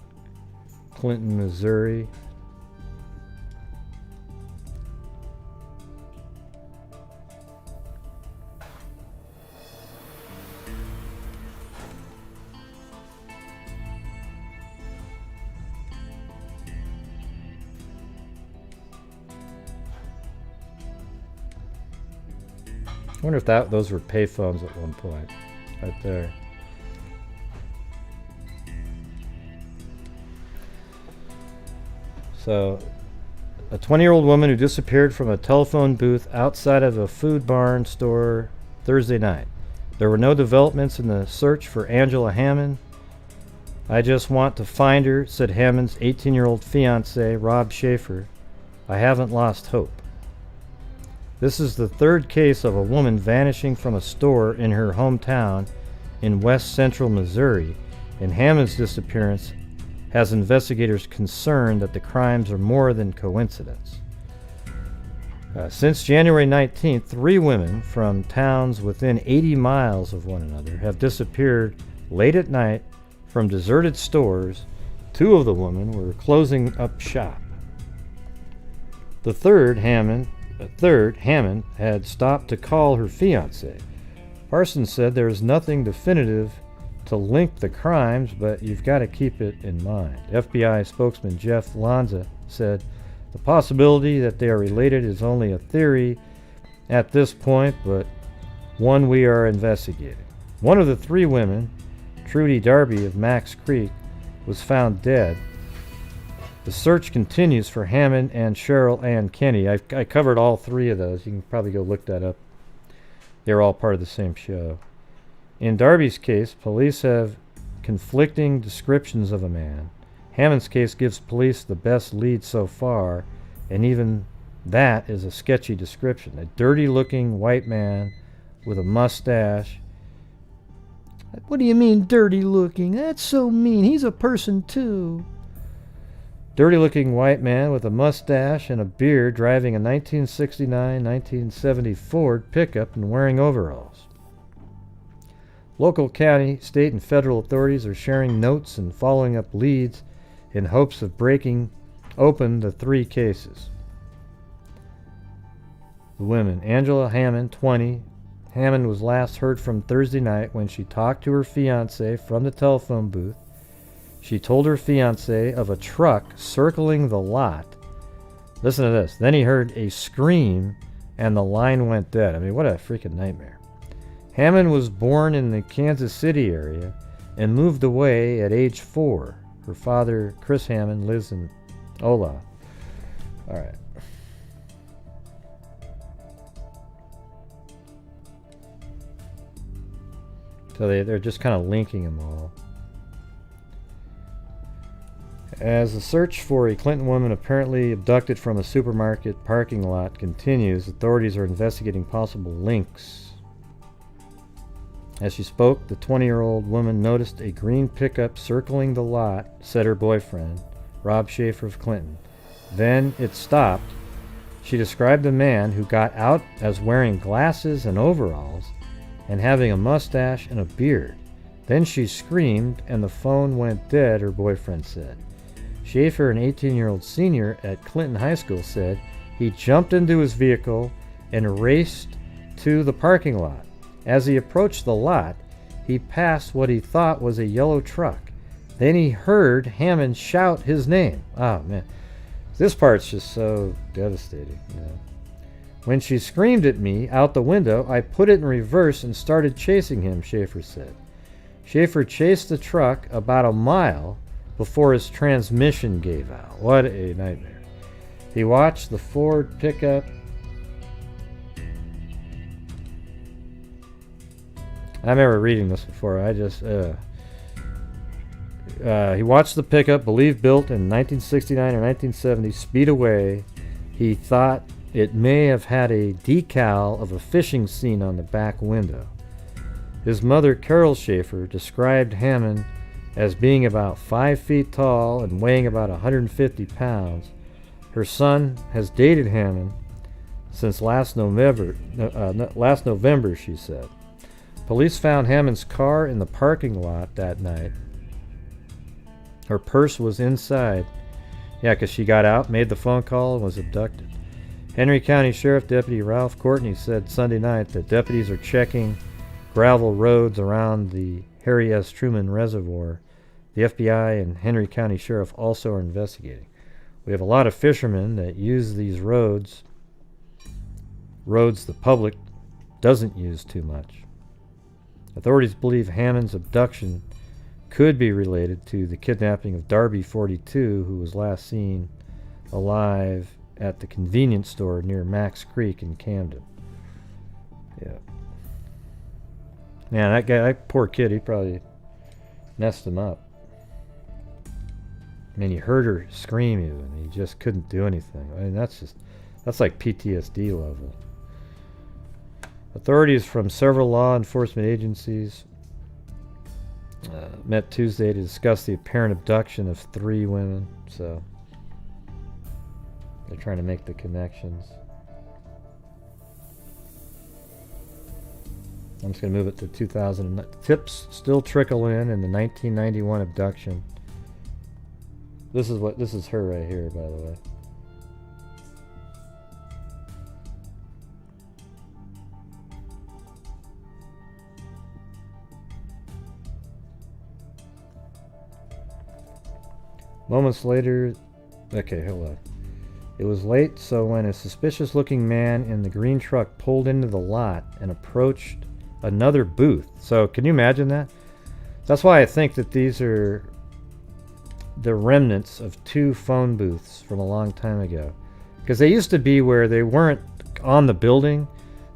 S1: Clinton, Missouri. I wonder if those were payphones at one point, right there. So, a 20-year-old woman who disappeared from a telephone booth outside of a food barn store Thursday night. There were no developments in the search for Angela Hammond. I just want to find her, said Hammond's 18-year-old fiancé, Rob Schaefer. I haven't lost hope. This is the third case of a woman vanishing from a store in her hometown in west central Missouri, and Hammond's disappearance has investigators concerned that the crimes are more than coincidence. Since January 19th, 3 women from towns within 80 miles of one another have disappeared late at night from deserted stores. 2 of the women were closing up shop. The third, Hammond had stopped to call her fiancé. Parsons said there is nothing definitive to link the crimes, but you've got to keep it in mind. FBI spokesman Jeff Lanza said the possibility that they are related is only a theory at this point, but one we are investigating. One of the 3 women, Trudy Darby of Max Creek, was found dead The search continues for Hammond and Cheryl Ann Kenny. I covered all three of those. You can probably go look that up. They're all part of the same show. In Darby's case, police have conflicting descriptions of a man. Hammond's case gives police the best lead so far, and even that is a sketchy description. A dirty-looking white man with a mustache. What do you mean, dirty-looking? That's so mean. He's a person, too. Dirty-looking white man with a mustache and a beard driving a 1969-1970 Ford pickup and wearing overalls. Local, county, state, and federal authorities are sharing notes and following up leads in hopes of breaking open the three cases. The women. Angela Hammond, 20. Hammond was last heard from Thursday night when she talked to her fiancé from the telephone booth. She told her fiancé of a truck circling the lot. Listen to this. Then he heard a scream and the line went dead. I mean, what a freaking nightmare. Hammond was born in the Kansas City area and moved away at age 4. Her father, Chris Hammond, lives in Ola. All right. So they're just kind of linking them all. As the search for a Clinton woman apparently abducted from a supermarket parking lot continues, authorities are investigating possible links. As she spoke, the 20-year-old woman noticed a green pickup circling the lot, said her boyfriend, Rob Schaefer of Clinton. Then it stopped. She described the man who got out as wearing glasses and overalls and having a mustache and a beard. Then she screamed and the phone went dead, her boyfriend said. Schaefer, an 18-year-old senior at Clinton High School, said he jumped into his vehicle and raced to the parking lot. As he approached the lot, he passed what he thought was a yellow truck. Then he heard Hammond shout his name. Oh, man. This part's just so devastating. You know. When she screamed at me out the window, I put it in reverse and started chasing him, Schaefer said. Schaefer chased the truck about a mile before his transmission gave out. What a nightmare. He watched the Ford pickup. I remember reading this before. He watched the pickup, believed built in 1969 or 1970, speed away. He thought it may have had a decal of a fishing scene on the back window. His mother, Carol Schaefer, described Hammond as being about 5 feet tall and weighing about 150 pounds. Her son has dated Hammond since last November, she said. Police found Hammond's car in the parking lot that night. Her purse was inside. Yeah, because she got out, made the phone call, and was abducted. Henry County Sheriff Deputy Ralph Courtney said Sunday night that deputies are checking gravel roads around the Harry S. Truman Reservoir. The FBI and Henry County Sheriff also are investigating. We have a lot of fishermen that use these roads the public doesn't use too much. Authorities believe Hammond's abduction could be related to the kidnapping of Darby, 42, who was last seen alive at the convenience store near Max Creek in Camden. Yeah. Man, that poor kid, he probably messed him up. I mean, he heard her scream even. He just couldn't do anything. I mean, that's like PTSD level. Authorities from several law enforcement agencies met Tuesday to discuss the apparent abduction of 3 women. So they're trying to make the connections. I'm just going to move it to 2000. Tips still trickle in the 1991 abduction. This is her right here, by the way. Moments later, okay, hold on. It was late, so when a suspicious-looking man in the green truck pulled into the lot and approached another booth. So can you imagine that? That's why I think that these are the remnants of 2 phone booths from a long time ago. Because they used to be where they weren't on the building.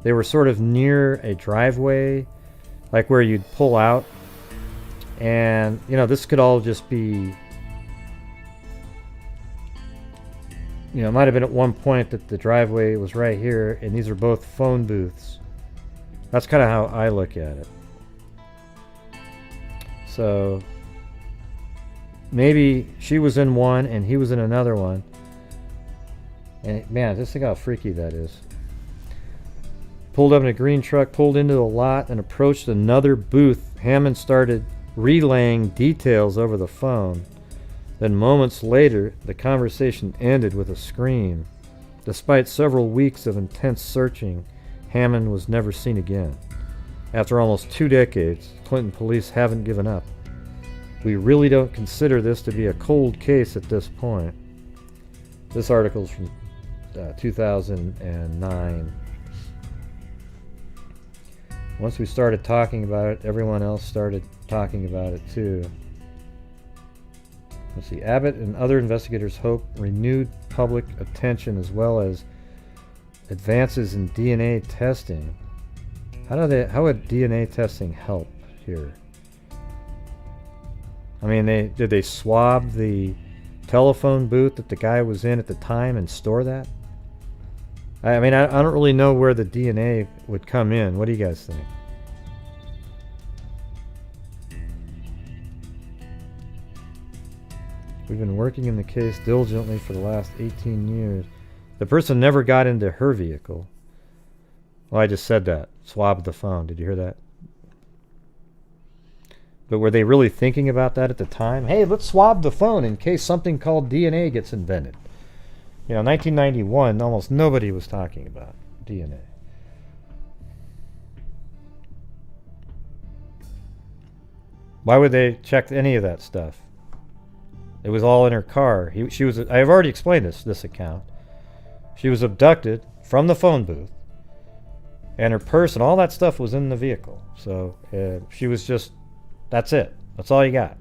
S1: They were sort of near a driveway, like where you'd pull out. And, you know, this could all just be, you know, it might have been at one point that the driveway was right here, and these are both phone booths. That's kind of how I look at it. So maybe she was in one and he was in another one. And man, just think how freaky that is. Pulled up in a green truck, pulled into the lot, and approached another booth. Hammond started relaying details over the phone. Then moments later, the conversation ended with a scream. Despite several weeks of intense searching, Hammond was never seen again. After almost 2 decades, Clinton police haven't given up. We really don't consider this to be a cold case at this point. This article is from 2009. Once we started talking about it, everyone else started talking about it too. Let's see. Abbott and other investigators hope renewed public attention as well as advances in DNA testing. How would DNA testing help here? I mean, did they swab the telephone booth that the guy was in at the time and store that? I mean, I don't really know where the DNA would come in. What do you guys think? We've been working in the case diligently for the last 18 years. The person never got into her vehicle. Well, I just said that. Swabbed the phone. Did you hear that? But were they really thinking about that at the time? Hey, let's swab the phone in case something called DNA gets invented. You know, 1991, almost nobody was talking about DNA. Why would they check any of that stuff? It was all in her car. I've already explained this account. She was abducted from the phone booth, and her purse and all that stuff was in the vehicle. So she was just, that's it. That's all you got.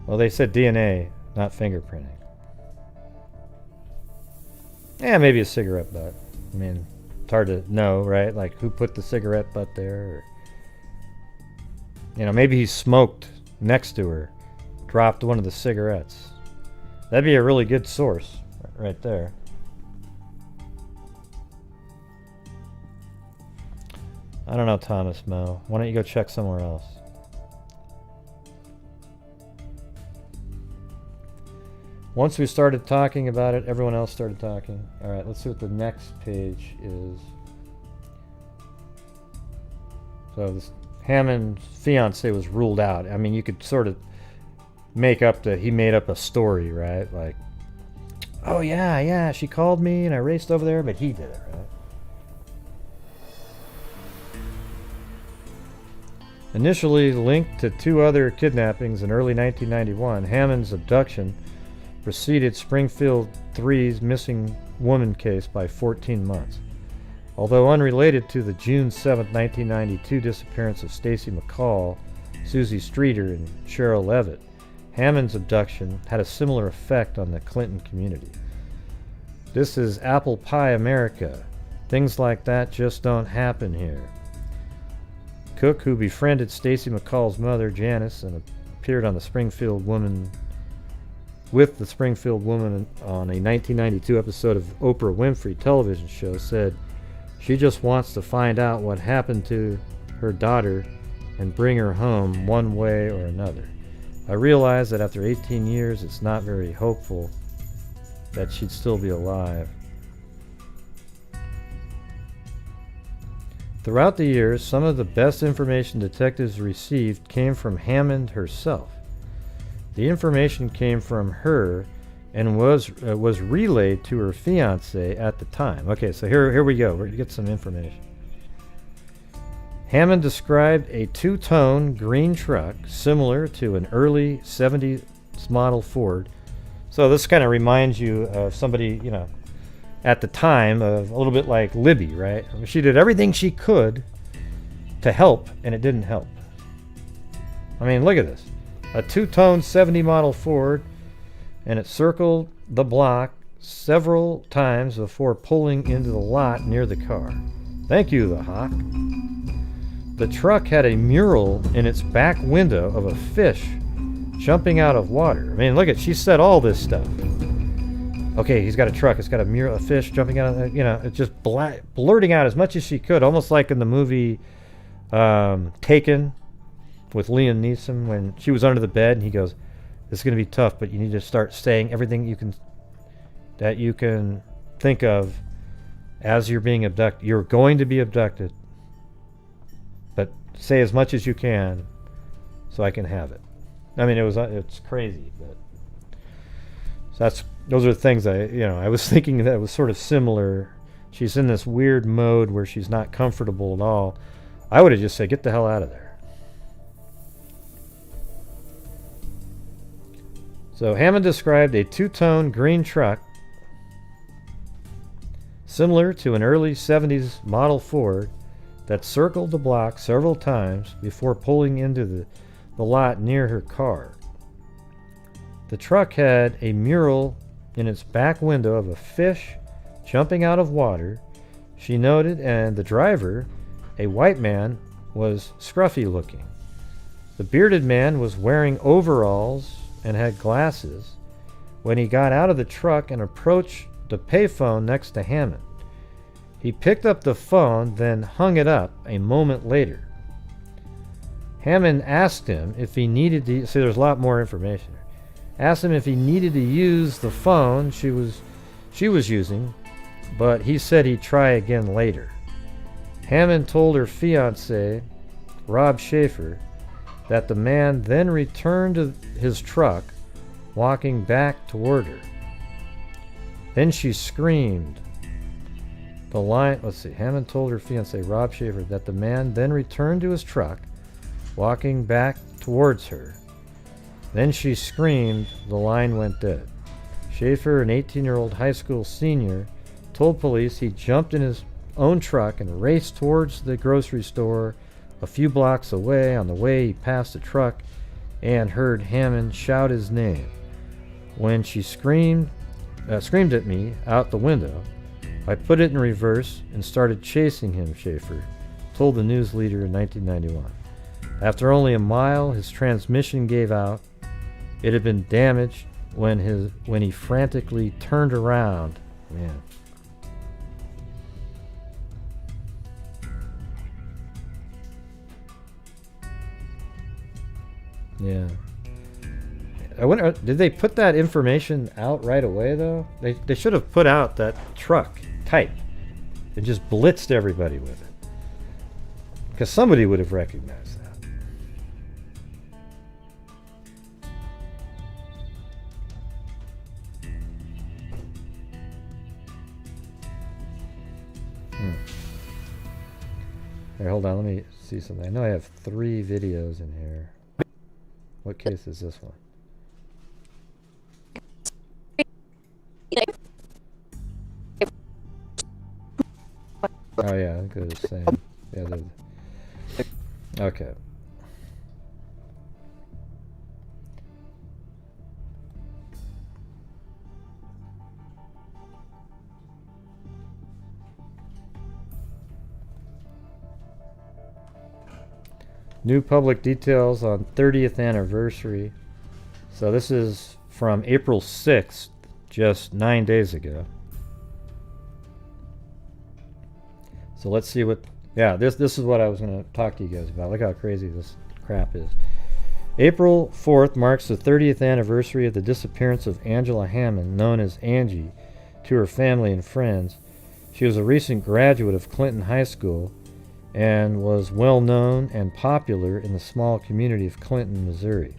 S1: Well, they said DNA, not fingerprinting. Yeah, maybe a cigarette butt. I mean, it's hard to know, right? Like, who put the cigarette butt there? Or, you know, maybe he smoked next to her, dropped one of the cigarettes. That'd be a really good source right there. I don't know, Thomas Mo. Why don't you go check somewhere else? Once we started talking about it, everyone else started talking. All right, let's see what the next page is. So this Hammond's fiance was ruled out. I mean, you could sort of make up he made up a story, right? Like, oh yeah, she called me and I raced over there, but he did it, right? Initially linked to 2 other kidnappings in early 1991, Hammond's abduction preceded Springfield 3's missing woman case by 14 months. Although unrelated to the June 7, 1992 disappearance of Stacy McCall, Susie Streeter, and Cheryl Levitt, Hammond's abduction had a similar effect on the Clinton community. This is apple pie America. Things like that just don't happen here. Cook, who befriended Stacy McCall's mother, Janice, and appeared on the Springfield Woman on a 1992 episode of Oprah Winfrey television show, said she just wants to find out what happened to her daughter and bring her home one way or another. I realize that after 18 years it's not very hopeful that she'd still be alive. Throughout the years, some of the best information detectives received came from Hammond herself. The information came from her and was relayed to her fiancé at the time. Okay, so here we go. We're going to get some information. Hammond described a 2-tone green truck similar to an early 70s model Ford. So this kind of reminds you of somebody, you know, at the time, of a little bit like Libby, right? I mean, she did everything she could to help, and it didn't help. I mean, look at this. A two-tone 70 model Ford, and it circled the block several times before pulling into the lot near the car. Thank you, the Hawk. The truck had a mural in its back window of a fish jumping out of water. I mean, look at, she said all this stuff. Okay, he's got a truck. It's got a mural, a fish jumping out of, you know, it's just blurting out as much as she could, almost like in the movie Taken with Liam Neeson when she was under the bed and he goes, "This is going to be tough, but you need to start saying everything that you can think of as you're being abducted. You're going to be abducted, but say as much as you can so I can have it." I mean, it's crazy, but so those are the things I was thinking that was sort of similar. She's in this weird mode where she's not comfortable at all. I would have just said, "Get the hell out of there." So Hammond described a two-tone green truck similar to an early 70s model Ford that circled the block several times before pulling into the lot near her car. The truck had a mural in its back window of a fish jumping out of water, she noted, and the driver, a white man, was scruffy looking. The bearded man was wearing overalls and had glasses when he got out of the truck and approached the payphone next to Hammond. He picked up the phone, then hung it up a moment later. Hammond asked him if he needed to, see there's a lot more information here. Asked him if he needed to use the phone she was using, but he said he'd try again later. Hammond told her fiancé, Rob Schaefer, that the man then returned to his truck, walking back toward her. Then she screamed. Hammond told her fiancé, Rob Schaefer, that the man then returned to his truck, walking back towards her. Then she screamed. The line went dead. Schaefer, an 18-year-old high school senior, told police he jumped in his own truck and raced towards the grocery store a few blocks away. On the way, he passed the truck and heard Hammond shout his name. When she screamed at me out the window, I put it in reverse and started chasing him, Schaefer told the news leader in 1991. After only a mile, his transmission gave out. It had been damaged when he frantically turned around. Man. Yeah. I wonder, did they put that information out right away though? They should have put out that truck type and just blitzed everybody with it, because somebody would have recognized that. Here, hold on, let me see something. I know I have 3 videos in here. What case is this one? Oh yeah, I think they're the same. Yeah, okay. New public details on 30th anniversary. So this is from April 6th, just 9 days ago. So let's see what, yeah, this is what I was going to talk to you guys about. Look how crazy this crap is. April 4th marks the 30th anniversary of the disappearance of Angela Hammond, known as Angie, to her family and friends. She was a recent graduate of Clinton High School and was well known and popular in the small community of Clinton, Missouri.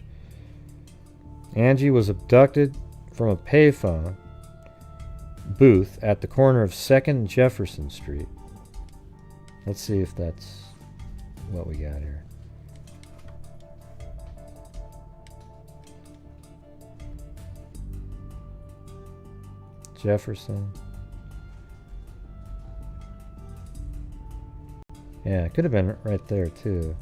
S1: Angie was abducted from a payphone booth at the corner of 2nd and Jefferson Street. Let's see if that's what we got here. Jefferson. Yeah, it could have been right there too.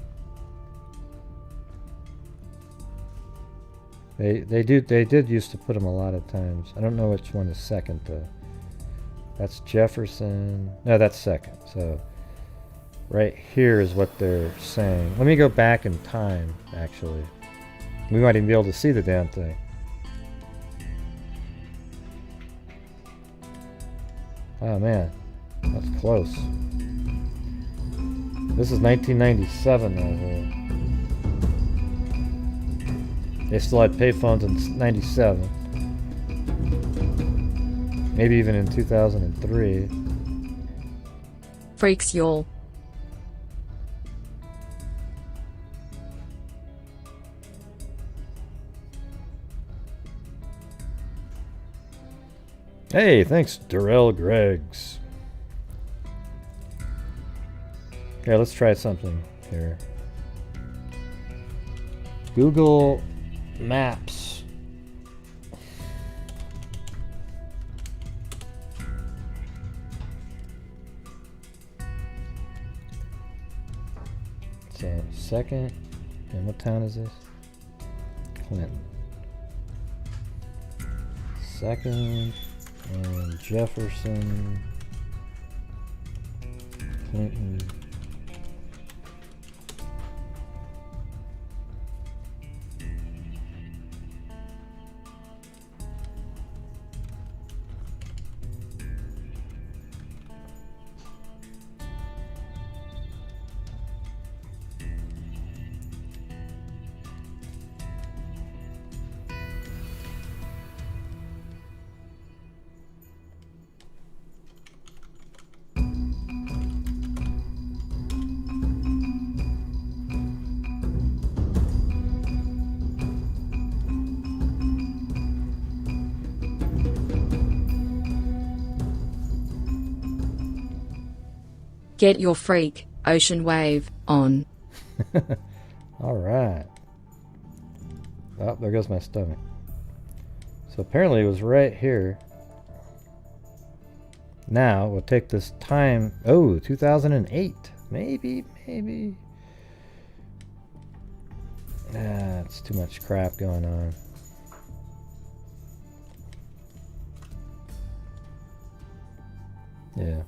S1: They did used to put them a lot of times. I don't know which one is second though. That's Jefferson. No, that's second. So right here is what they're saying. Let me go back in time, actually. We might even be able to see the damn thing. Oh man, that's close. This is 1997 right here. They still had payphones in 97. Maybe even in 2003.
S5: Freaks y'all.
S1: Hey, thanks, Darrell Greggs. Okay, let's try something here. Google Maps. So, second, and what town is this? Clinton. Second, and Jefferson, Clinton.
S5: Get your freak, ocean wave, on.
S1: Alright. Oh, there goes my stomach. So apparently it was right here. Now, we'll take this time. Oh, 2008. Maybe. It's too much crap going on. Yeah.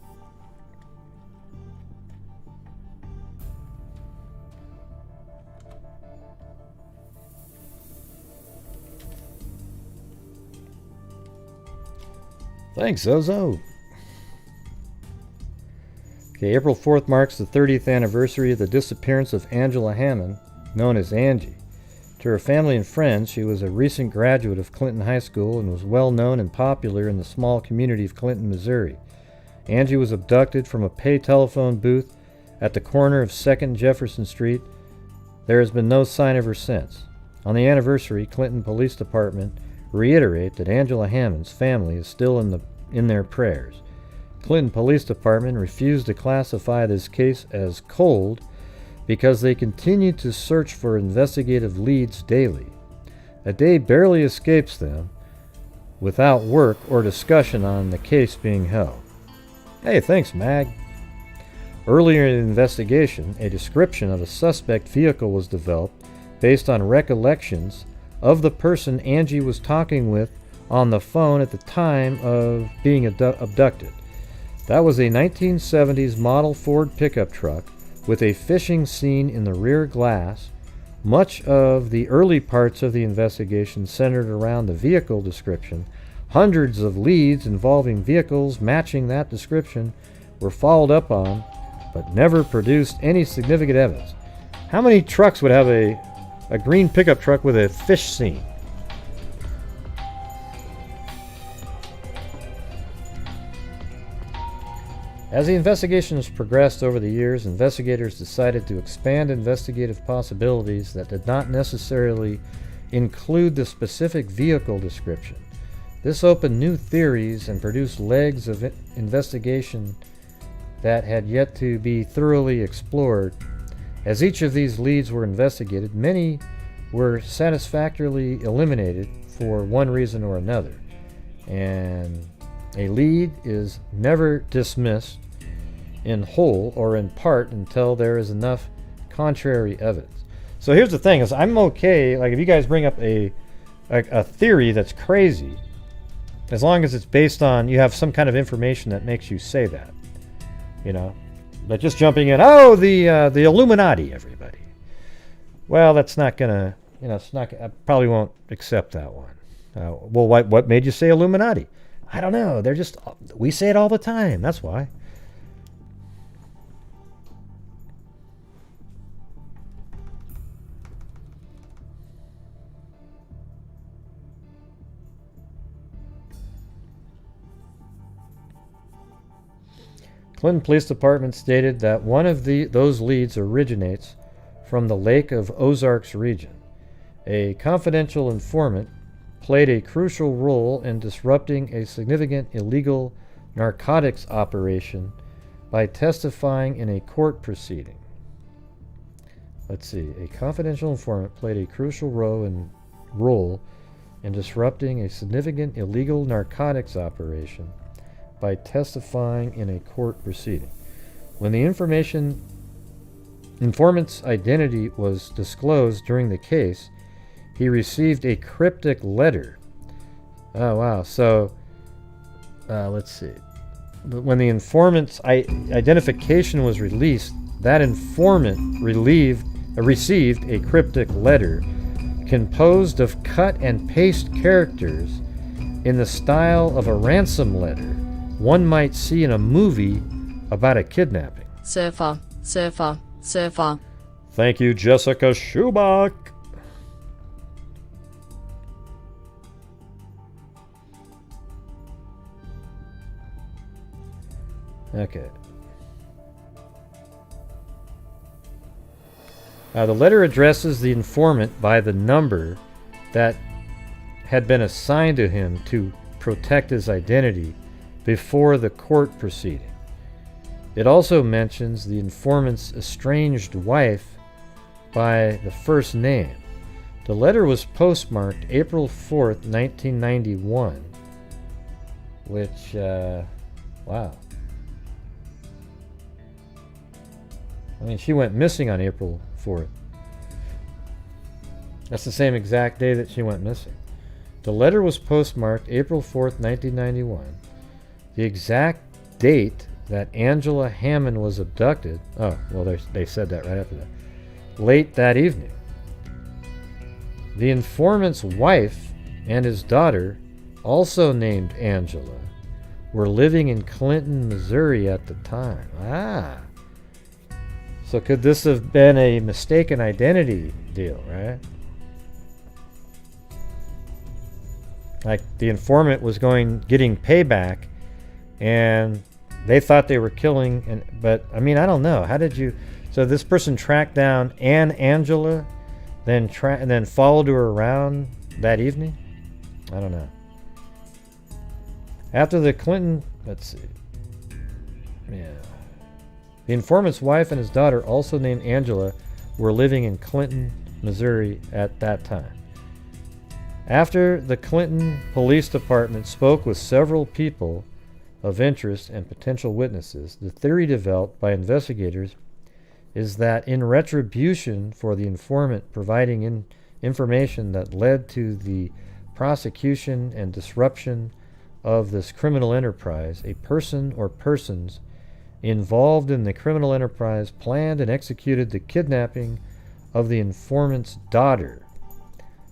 S1: Thanks, Zozo. Okay, April 4th marks the 30th anniversary of the disappearance of Angela Hammond, known as Angie. To her family and friends, she was a recent graduate of Clinton High School and was well known and popular in the small community of Clinton, Missouri. Angie was abducted from a pay telephone booth at the corner of 2nd and Jefferson Street. There has been no sign of her since. On the anniversary, Clinton Police Department reiterate that Angela Hammond's family is still in their prayers. Clinton Police Department refused to classify this case as cold because they continue to search for investigative leads daily. A day barely escapes them without work or discussion on the case being held. Hey, thanks, Mag. Earlier in the investigation, a description of a suspect vehicle was developed based on recollections of the person Angie was talking with on the phone at the time of being abducted. That was a 1970s model Ford pickup truck with a fishing scene in the rear glass. Much of the early parts of the investigation centered around the vehicle description. Hundreds of leads involving vehicles matching that description were followed up on, but never produced any significant evidence. How many trucks would have a green pickup truck with a fish scene? As the investigation has progressed over the years, investigators decided to expand investigative possibilities that did not necessarily include the specific vehicle description. This opened new theories and produced legs of investigation that had yet to be thoroughly explored. As each of these leads were investigated, many were satisfactorily eliminated for one reason or another. And a lead is never dismissed in whole or in part until there is enough contrary evidence. So here's the thing: is I'm okay. Like if you guys bring up a theory that's crazy, as long as it's based on you have some kind of information that makes you say that, you know. But just jumping in, oh, the Illuminati, everybody. Well, that's not gonna, you know, it's not. I probably won't accept that one. Well, what made you say Illuminati? I don't know. They're just, we say it all the time. That's why. Clinton Police Department stated that one of those leads originates from the Lake of Ozarks region. A confidential informant played a crucial role in disrupting a significant illegal narcotics operation by testifying in a court proceeding. Let's see. A confidential informant played a crucial role in disrupting a significant illegal narcotics operation by testifying in a court proceeding. When the informant's identity was disclosed during the case, he received a cryptic letter. Oh, wow. So, let's see. When the informant's identification was released, that informant received a cryptic letter composed of cut and paste characters in the style of a ransom letter one might see in a movie about a kidnapping.
S5: Surfer, surfer, surfer.
S1: Thank you, Jessica Schubach. Okay. The letter addresses the informant by the number that had been assigned to him to protect his identity before the court proceeding. It also mentions the informant's estranged wife by the first name. The letter was postmarked April 4th, 1991, which, wow. I mean, she went missing on April 4th. That's the same exact day that she went missing. The letter was postmarked April 4th, 1991. The exact date that Angela Hammond was abducted, oh, well, they said that right after that, late that evening. The informant's wife and his daughter, also named Angela, were living in Clinton, Missouri at the time. Ah. So could this have been a mistaken identity deal, right? Like the informant was getting payback, and they thought they were killing, but I mean, I don't know. How did you? So this person tracked down Angela, and then followed her around that evening? I don't know. After the Clinton, let's see. Yeah. The informant's wife and his daughter, also named Angela, were living in Clinton, Missouri at that time. After the Clinton Police Department spoke with several people of interest and potential witnesses, the theory developed by investigators is that in retribution for the informant providing information that led to the prosecution and disruption of this criminal enterprise, a person or persons involved in the criminal enterprise planned and executed the kidnapping of the informant's daughter.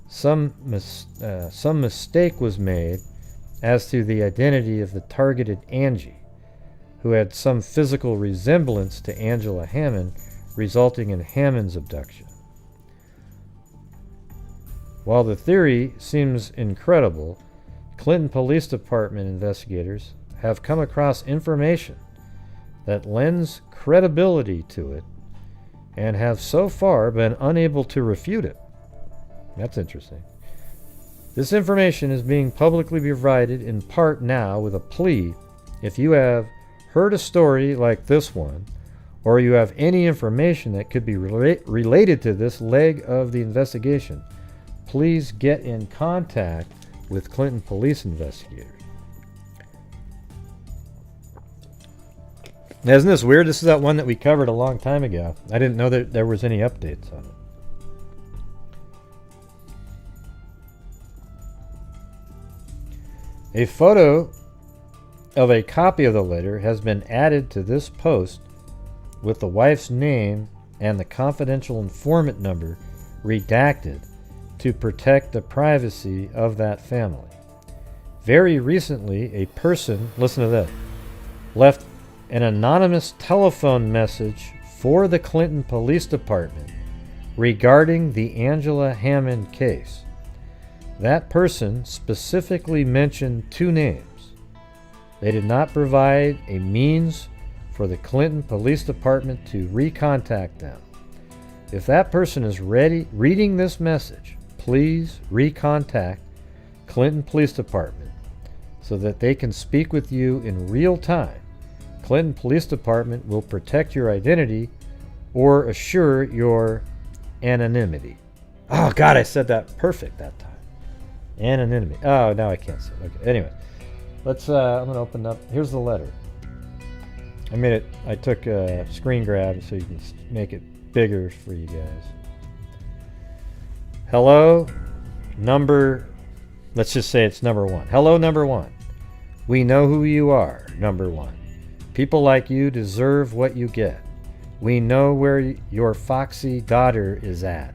S1: Some mistake was made as to the identity of the targeted Angie, who had some physical resemblance to Angela Hammond, resulting in Hammond's abduction. While the theory seems incredible, Clinton Police Department investigators have come across information that lends credibility to it and have so far been unable to refute it. That's interesting. This information is being publicly provided in part now with a plea. If you have heard a story like this one, or you have any information that could be related to this leg of the investigation, please get in contact with Clinton police investigators. Now, isn't this weird? This is that one that we covered a long time ago. I didn't know that there was any updates on it. A photo of a copy of the letter has been added to this post with the wife's name and the confidential informant number redacted to protect the privacy of that family. Very recently, a person, listen to this, left an anonymous telephone message for the Clinton Police Department regarding the Angela Hammond case. That person specifically mentioned two names. They did not provide a means for the Clinton Police Department to recontact them. If that person is reading this message, please recontact Clinton Police Department so that they can speak with you in real time. Clinton Police Department will protect your identity or assure your anonymity. Oh God, I said that perfect that time. Anonymity. Oh, now I can't say it. Okay. Anyway, let's. I'm gonna open up. Here's the letter. I made it. I took a screen grab so you can make it bigger for you guys. Hello, number. Let's just say it's number one. Hello, number one. We know who you are. Number one. People like you deserve what you get. We know where your foxy daughter is at.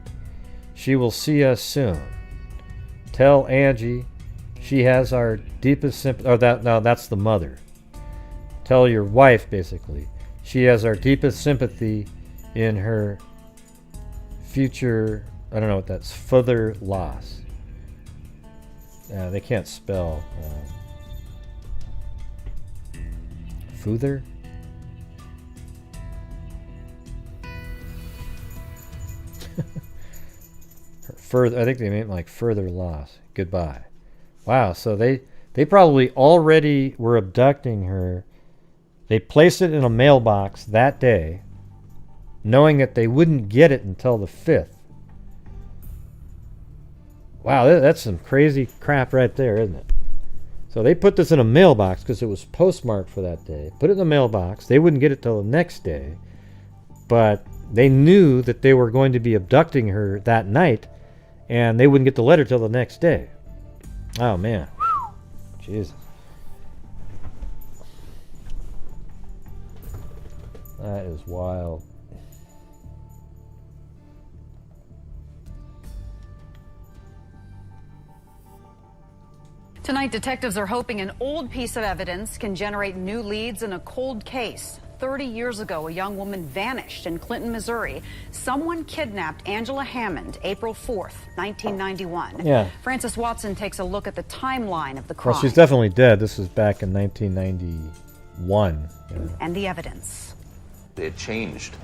S1: She will see us soon. Tell Angie she has our deepest sympathy. Oh, that's the mother. Tell your wife, basically. She has our deepest sympathy in her future. I don't know what that's. Further loss. They can't spell. Further? Further, I think they meant like further loss. Goodbye. Wow, so they probably already were abducting her. They placed it in a mailbox that day, knowing that they wouldn't get it until the 5th. Wow, that's some crazy crap right there, isn't it? So they put this in a mailbox because it was postmarked for that day. Put it in the mailbox. They wouldn't get it till the next day. But they knew that they were going to be abducting her that night, and they wouldn't get the letter till the next day. Oh, man. Jesus. That is wild.
S10: Tonight, detectives are hoping an old piece of evidence can generate new leads in a cold case. 30 years ago, a young woman vanished in Clinton, Missouri. Someone kidnapped Angela Hammond, April 4th, 1991.
S1: Yeah.
S10: Francis Watson takes a look at the timeline of the crime.
S1: Well, she's definitely dead. This is back in 1991.
S10: And the evidence.
S11: It changed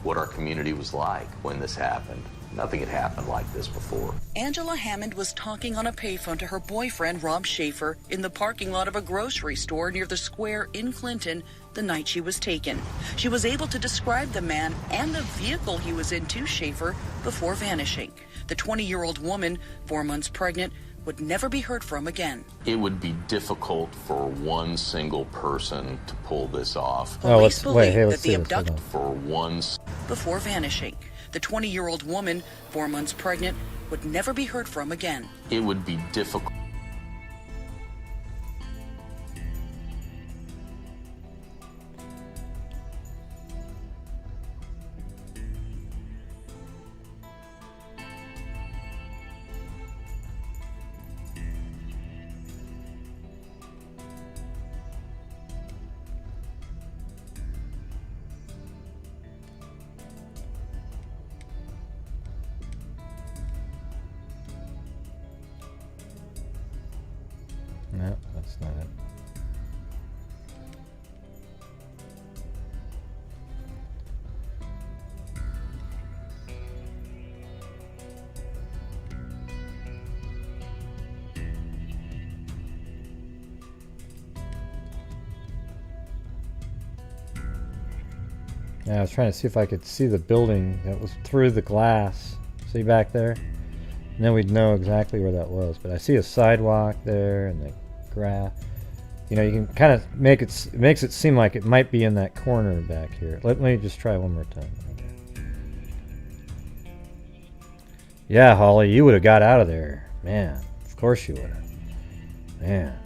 S11: what our community was like when this happened. Nothing had happened like this before.
S12: Angela Hammond was talking on a payphone to her boyfriend, Rob Schaefer, in the parking lot of a grocery store near the square in Clinton the night she was taken. She was able to describe the man and the vehicle he was in to Schaefer before vanishing. The 20-year-old woman, 4 months pregnant, would never be heard from again.
S11: It would be difficult for one single person to pull this off.
S12: Police believe that the
S11: abductor for one
S12: before vanishing. The 20-year-old woman, 4 months pregnant, would never be heard from again.
S11: It would be difficult.
S1: No, that's not it. Yeah, I was trying to see if I could see the building that was through the glass. See back there? And then we'd know exactly where that was. But I see a sidewalk there and the grass. you know, you can kind of make it makes it seem like it might be in that corner back here. Let me just try one more time. Yeah, Holly, you would have got out of there. Man, of course you would have. Man.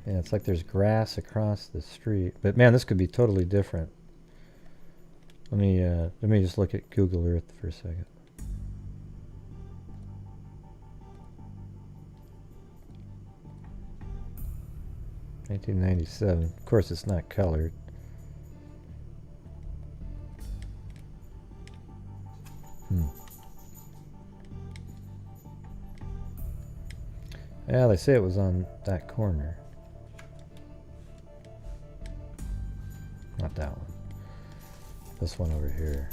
S1: Yeah, it's like there's grass across the street. But man, this could be totally different. Let me just look at Google Earth for a second. $1997. Of course, it's not colored. Yeah, they say it was on that corner. Not that one. This one over here.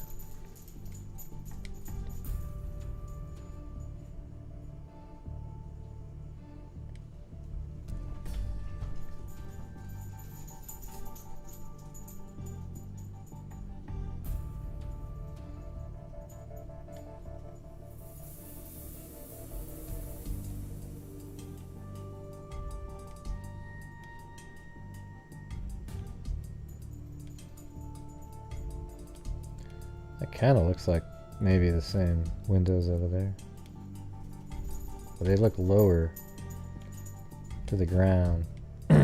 S1: That kind of looks like maybe the same windows over there. But they look lower to the ground.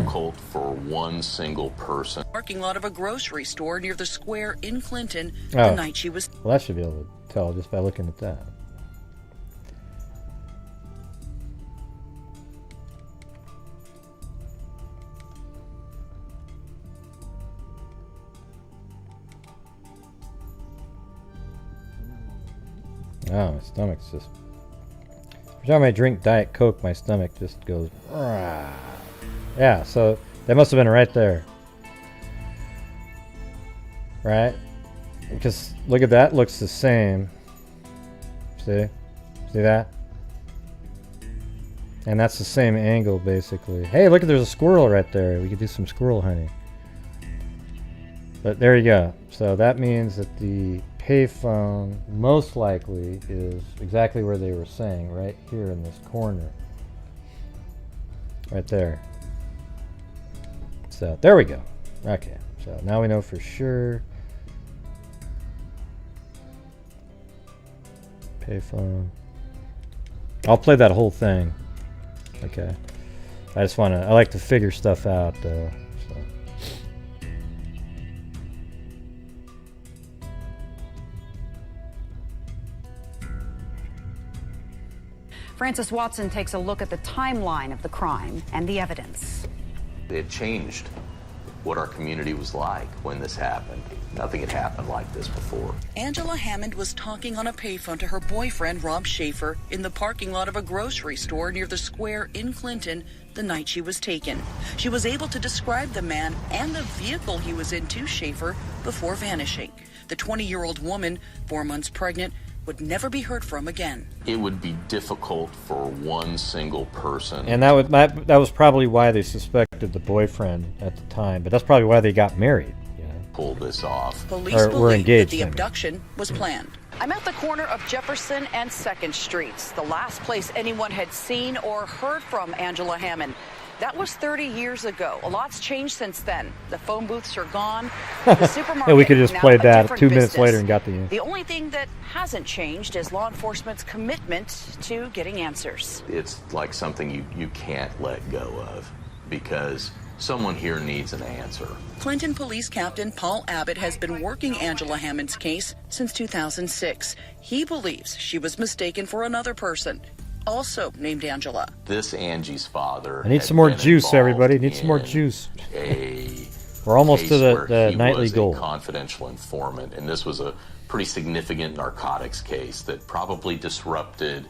S11: Colt for one single person.
S12: Parking lot of a grocery store near the square in Clinton
S1: Oh.
S12: the night she was.
S1: Well, I should be able to tell just by looking at that. Oh, my stomach's just... Every time I drink Diet Coke, my stomach just goes... Rah. Yeah, so they must have been right there. Right? Because look at that, looks the same. See? See that? And that's the same angle, basically. Hey, look, there's a squirrel right there. We could do some squirrel hunting. But there you go. So that means that the payphone most likely is exactly where they were saying, right here in this corner. Right there. So there we go. Okay, so now we know for sure. Payphone. I'll play that whole thing. Okay. I just want to, I like to figure stuff out though. So.
S10: Francis Watson takes a look at the timeline of the crime and the evidence.
S11: It changed what our community was like when this happened. Nothing had happened like this before.
S12: Angela Hammond was talking on a payphone to her boyfriend, Rob Schaefer, in the parking lot of a grocery store near the square in Clinton the night she was taken. She was able to describe the man and the vehicle he was in to Schaefer before vanishing. The 20-year-old woman, 4 months pregnant, would never be heard from again.
S11: It would be difficult for one single person.
S1: And that was probably why they suspected the boyfriend at the time, but that's probably why they got married.
S11: Pull this off.
S12: Police believe that the abduction was planned.
S13: I'm at the corner of Jefferson and 2nd Streets, the last place anyone had seen or heard from Angela Hammond. That was 30 years ago. A lot's changed since then. The phone booths are gone. The supermarket
S1: Yeah, we could just
S13: now
S1: play
S13: a
S1: that
S13: different
S1: 2 minutes
S13: business.
S1: later and got the answer.
S13: The only thing that hasn't changed is law enforcement's commitment to getting answers.
S11: It's like something you can't let go of because someone here needs an answer.
S12: Clinton Police Captain Paul Abbott has been working Angela Hammond's case since 2006. He believes she was mistaken for another person, also named Angela.
S11: This Angie's father.
S1: I need some more juice, everybody. Need some more juice. We're almost to the nightly goal.
S11: A confidential informant, and this was a pretty significant narcotics case that probably disrupted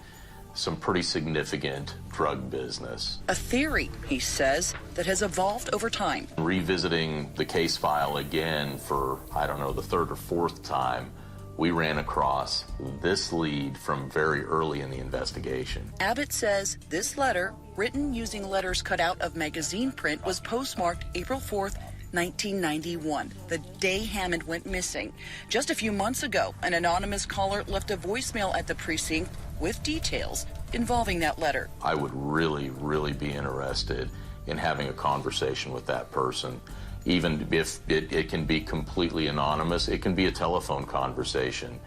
S11: some pretty significant drug business.
S12: A theory, he says, that has evolved over time.
S11: Revisiting the case file again for, I don't know, the 3rd or 4th time, we ran across this lead from very early in the investigation.
S12: Abbott says this letter, written using letters cut out of magazine print, was postmarked April 4th, 1991, the day Hammond went missing. Just a few months ago, an anonymous caller left a voicemail at the precinct with details involving that letter.
S11: I would really, really be interested in having a conversation with that person. Even if it can be completely anonymous, it can be a telephone conversation.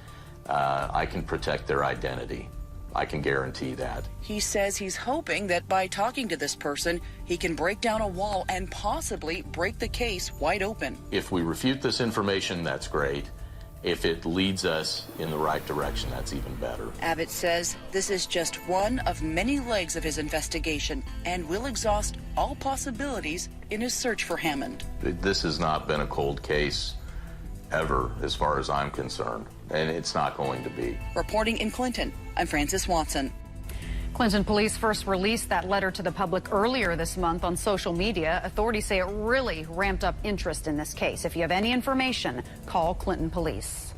S11: I can protect their identity. I can guarantee that.
S12: He says he's hoping that by talking to this person, he can break down a wall and possibly break the case wide open.
S11: If we refute this information, that's great. If it leads us in the right direction, that's even better.
S12: Abbott says this is just one of many legs of his investigation and will exhaust all possibilities in his search for Hammond.
S11: This has not been a cold case ever, as far as I'm concerned, and it's not going to be.
S12: Reporting in Clinton, I'm Frances Watson.
S10: Clinton police first released that letter to the public earlier this month on social media. Authorities say it really ramped up interest in this case. If you have any information, call Clinton police.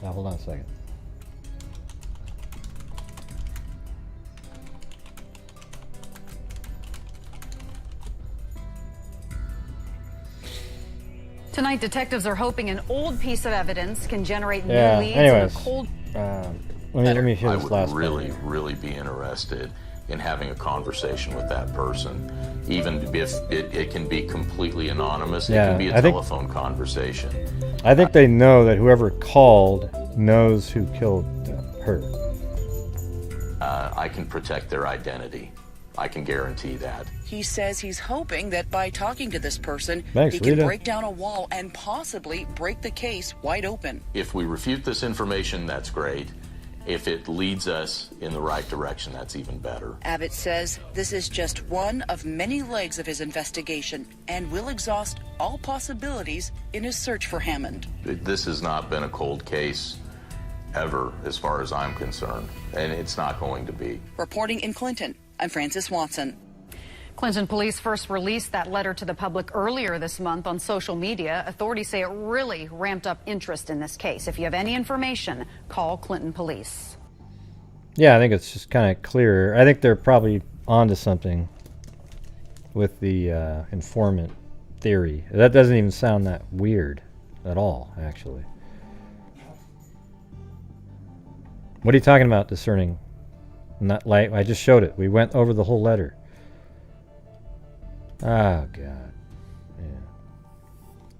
S1: Now, hold on a second.
S10: Tonight, detectives are hoping an old piece of evidence can generate new leads
S1: anyways,
S10: in a cold...
S1: let me hear
S11: I
S1: this
S11: would
S1: last
S11: really,
S1: part.
S11: really be interested in having a conversation with that person. Even if it can be completely anonymous, it can be a telephone conversation.
S1: I think they know that whoever called knows who killed her.
S11: I can protect their identity. I can guarantee that.
S12: He says he's hoping that by talking to this person,
S1: Thanks,
S12: he can
S1: Rita.
S12: break down a wall and possibly break the case wide open.
S11: If we refute this information, that's great. If it leads us in the right direction, that's even better.
S12: Abbott says this is just one of many legs of his investigation and will exhaust all possibilities in his search for Hammond.
S11: This has not been a cold case ever, as far as I'm concerned, and it's not going to be.
S12: Reporting in Clinton, I'm Frances Watson.
S10: Clinton police first released that letter to the public earlier this month on social media. Authorities say it really ramped up interest in this case. If you have any information, call Clinton police.
S1: Yeah, I think it's just kind of clearer. I think they're probably onto something with the informant theory. That doesn't even sound that weird at all, actually. What are you talking about discerning? Not like I just showed it. We went over the whole letter. Oh God, yeah.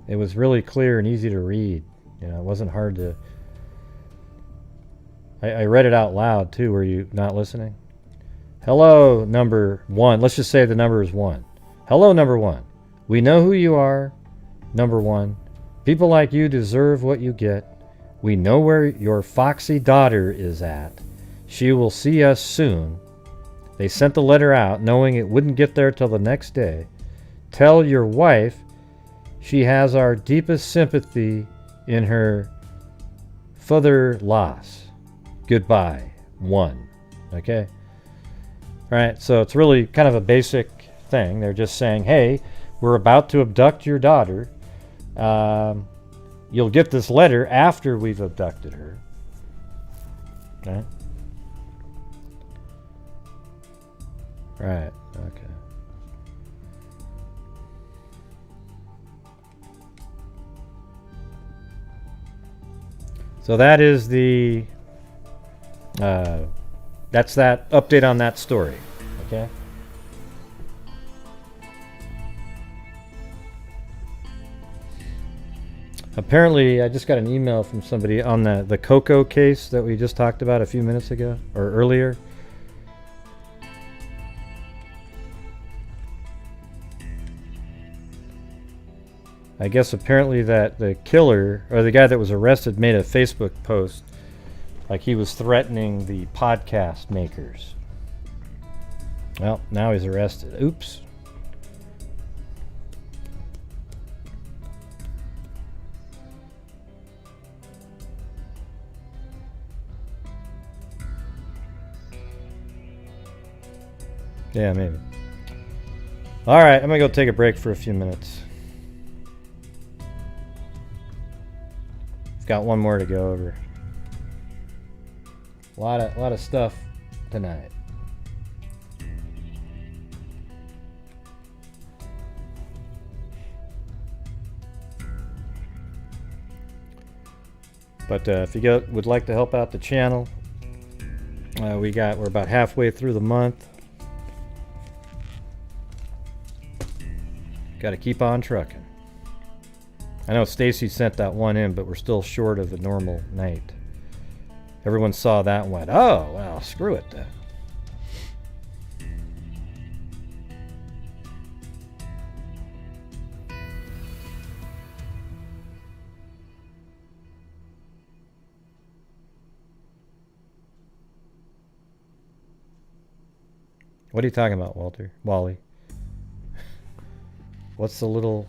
S1: It was really clear and easy to read. You know, it wasn't hard to. I read it out loud too. Were you not listening? Hello, number 1. Let's just say the number is 1. Hello, number 1. We know who you are. Number 1. People like you deserve what you get. We know where your foxy daughter is at. She will see us soon. They sent the letter out knowing it wouldn't get there till the next day. Tell your wife she has our deepest sympathy in her further loss. Goodbye. 1. Okay? Right, so it's really kind of a basic thing. They're just saying, hey, we're about to abduct your daughter. You'll get this letter after we've abducted her. Okay? Right, okay. So that is the that's that update on that story. Okay. Apparently, I just got an email from somebody on the Coco case that we just talked about a few minutes ago or earlier. I guess apparently that the killer, or the guy that was arrested, made a Facebook post like he was threatening the podcast makers. Well, now he's arrested. Oops. Yeah, maybe. All right, I'm going to go take a break for a few minutes. got one more to go over. A lot of stuff tonight. But if you would like to help out the channel, we're about halfway through the month. Got to keep on trucking. I know Stacy sent that one in, but we're still short of a normal night. Everyone saw that and went, oh, well, screw it then. What are you talking about, Wally? What's the little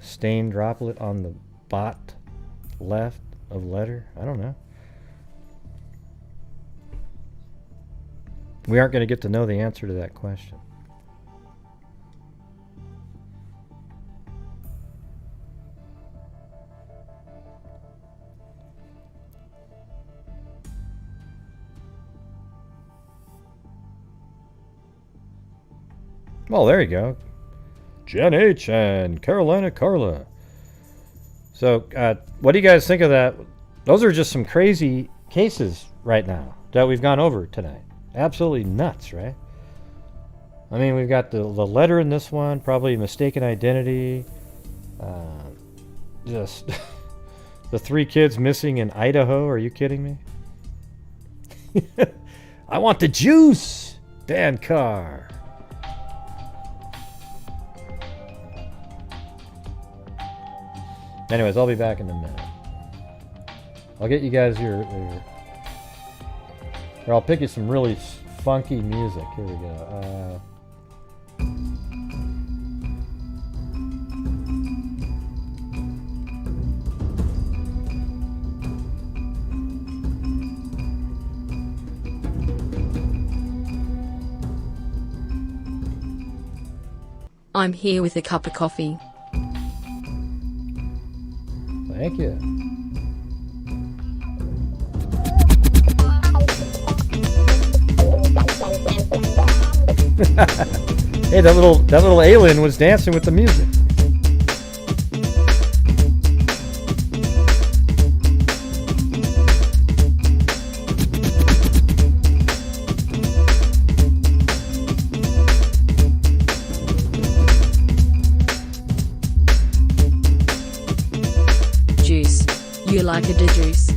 S1: stain droplet on the bot left of letter? I don't know. We aren't going to get to know the answer to that question. Well, there you go. Jen H. and Carolina Carla. So, what do you guys think of that? Those are just some crazy cases right now that we've gone over tonight. Absolutely nuts, right? I mean, we've got the letter in this one, probably mistaken identity. Just the 3 kids missing in Idaho. Are you kidding me? I want the juice, Dan Carr. Anyways, I'll be back in a minute. I'll get you guys or I'll pick you some really funky music. Here we go.
S5: I'm here with a cup of coffee.
S1: Thank you. Hey, that little alien was dancing with the music.
S5: Juice. You like a juice?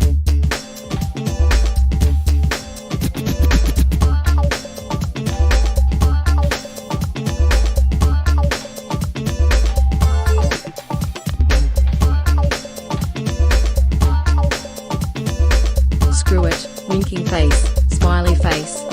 S5: Screw it, winking face, smiley face.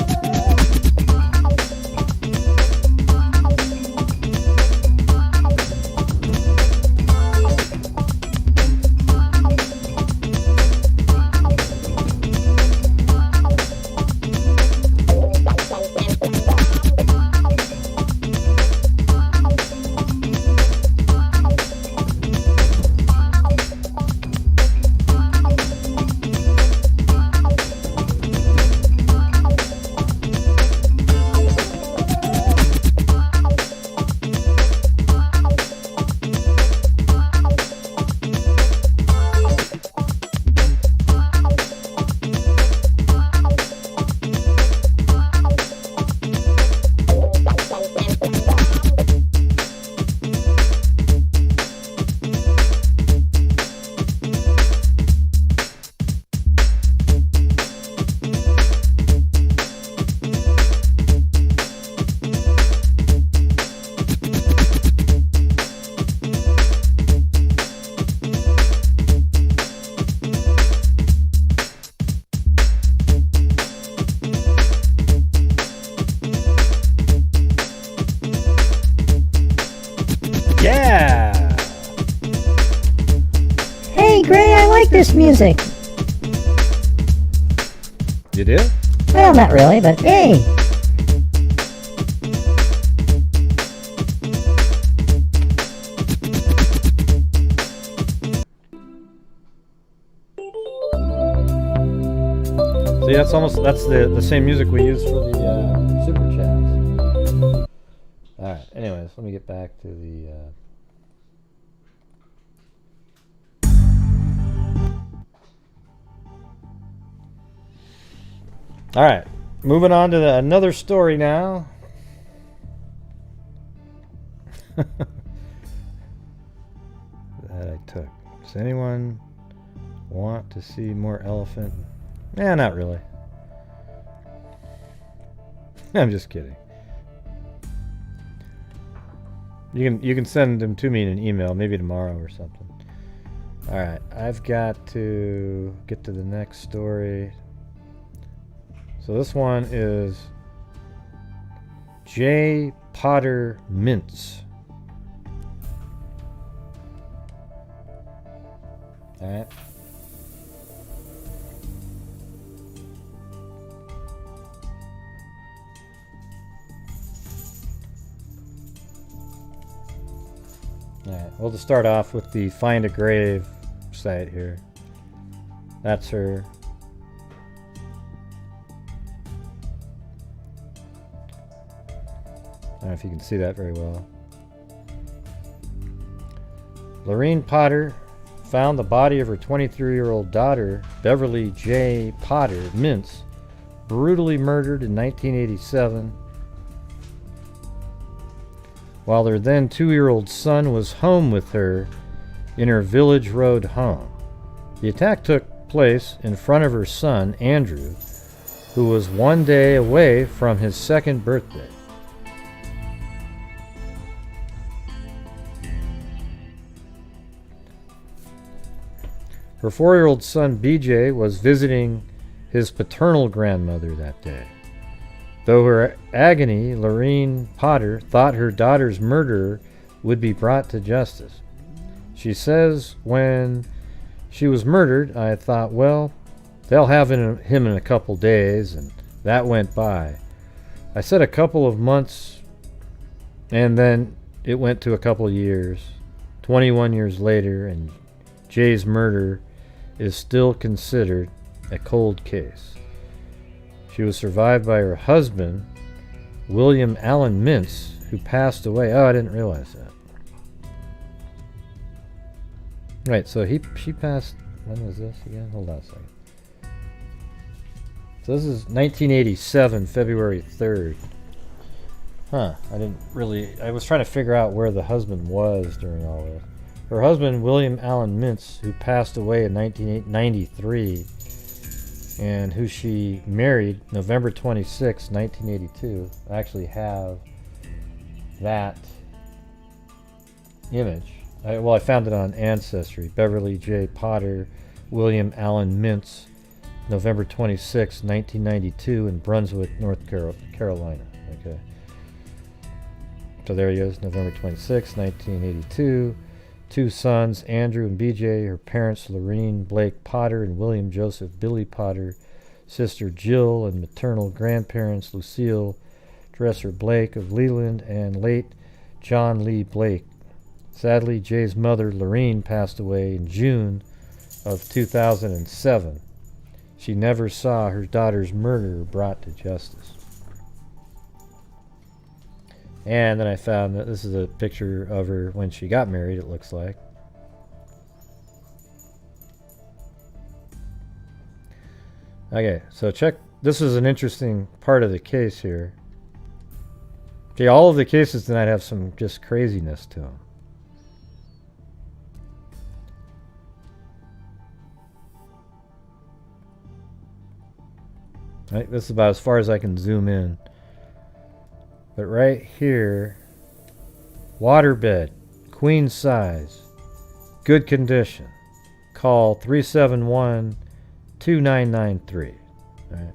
S14: This music.
S1: You do?
S14: Well, not really, but hey.
S1: See, that's the same music we use for the super chats. All right. Anyways, let me get back to the. All right, moving on to another story now. That I took. Does anyone want to see more elephant? Nah, not really. I'm just kidding. You can send them to me in an email, maybe tomorrow or something. All right, I've got to get to the next story. So this one is Jaye Potter-Mintz. All right. Alright, we'll just start off with the Find a Grave site here. That's her. I don't know if you can see that very well. Lorene Potter found the body of her 23-year-old daughter, Beverly Jaye Potter-Mintz, brutally murdered in 1987, while their then 2-year-old son was home with her in her Village Road home. The attack took place in front of her son, Andrew, who was 1 day away from his second birthday. Her 4-year-old son, BJ, was visiting his paternal grandmother that day. Though her agony, Lorene Potter thought her daughter's murderer would be brought to justice. She says, when she was murdered, I thought, well, they'll have him in a couple days, and that went by. I said a couple of months, and then it went to a couple of years. 21 years later, and Jay's murder is still considered a cold case. She was survived by her husband, William Allen Mintz, who passed away. Oh, I didn't realize that. Right, so she passed. When was this again? Hold on a second. So this is 1987, February 3rd. Huh, I was trying to figure out where the husband was during all this. Her husband, William Allen Mintz, who passed away in 1993, and who she married November 26, 1982. I actually have that image. I found it on Ancestry. Beverly J. Potter, William Allen Mintz, November 26, 1992, in Brunswick, North Carolina. Okay. So there he is, November 26, 1982. 2 sons, Andrew and BJ, her parents, Lorene Blake Potter and William Joseph Billy Potter, sister Jill, and maternal grandparents, Lucille Dresser Blake of Leland and late John Lee Blake. Sadly, Jay's mother, Lorene, passed away in June of 2007. She never saw her daughter's murderer brought to justice. And then I found that this is a picture of her when she got married, it looks like. Okay, so check. This is an interesting part of the case here. Okay, all of the cases tonight have some just craziness to them. Right, this is about as far as I can zoom in. But right here, waterbed, queen size, good condition. Call 371-2993. Right.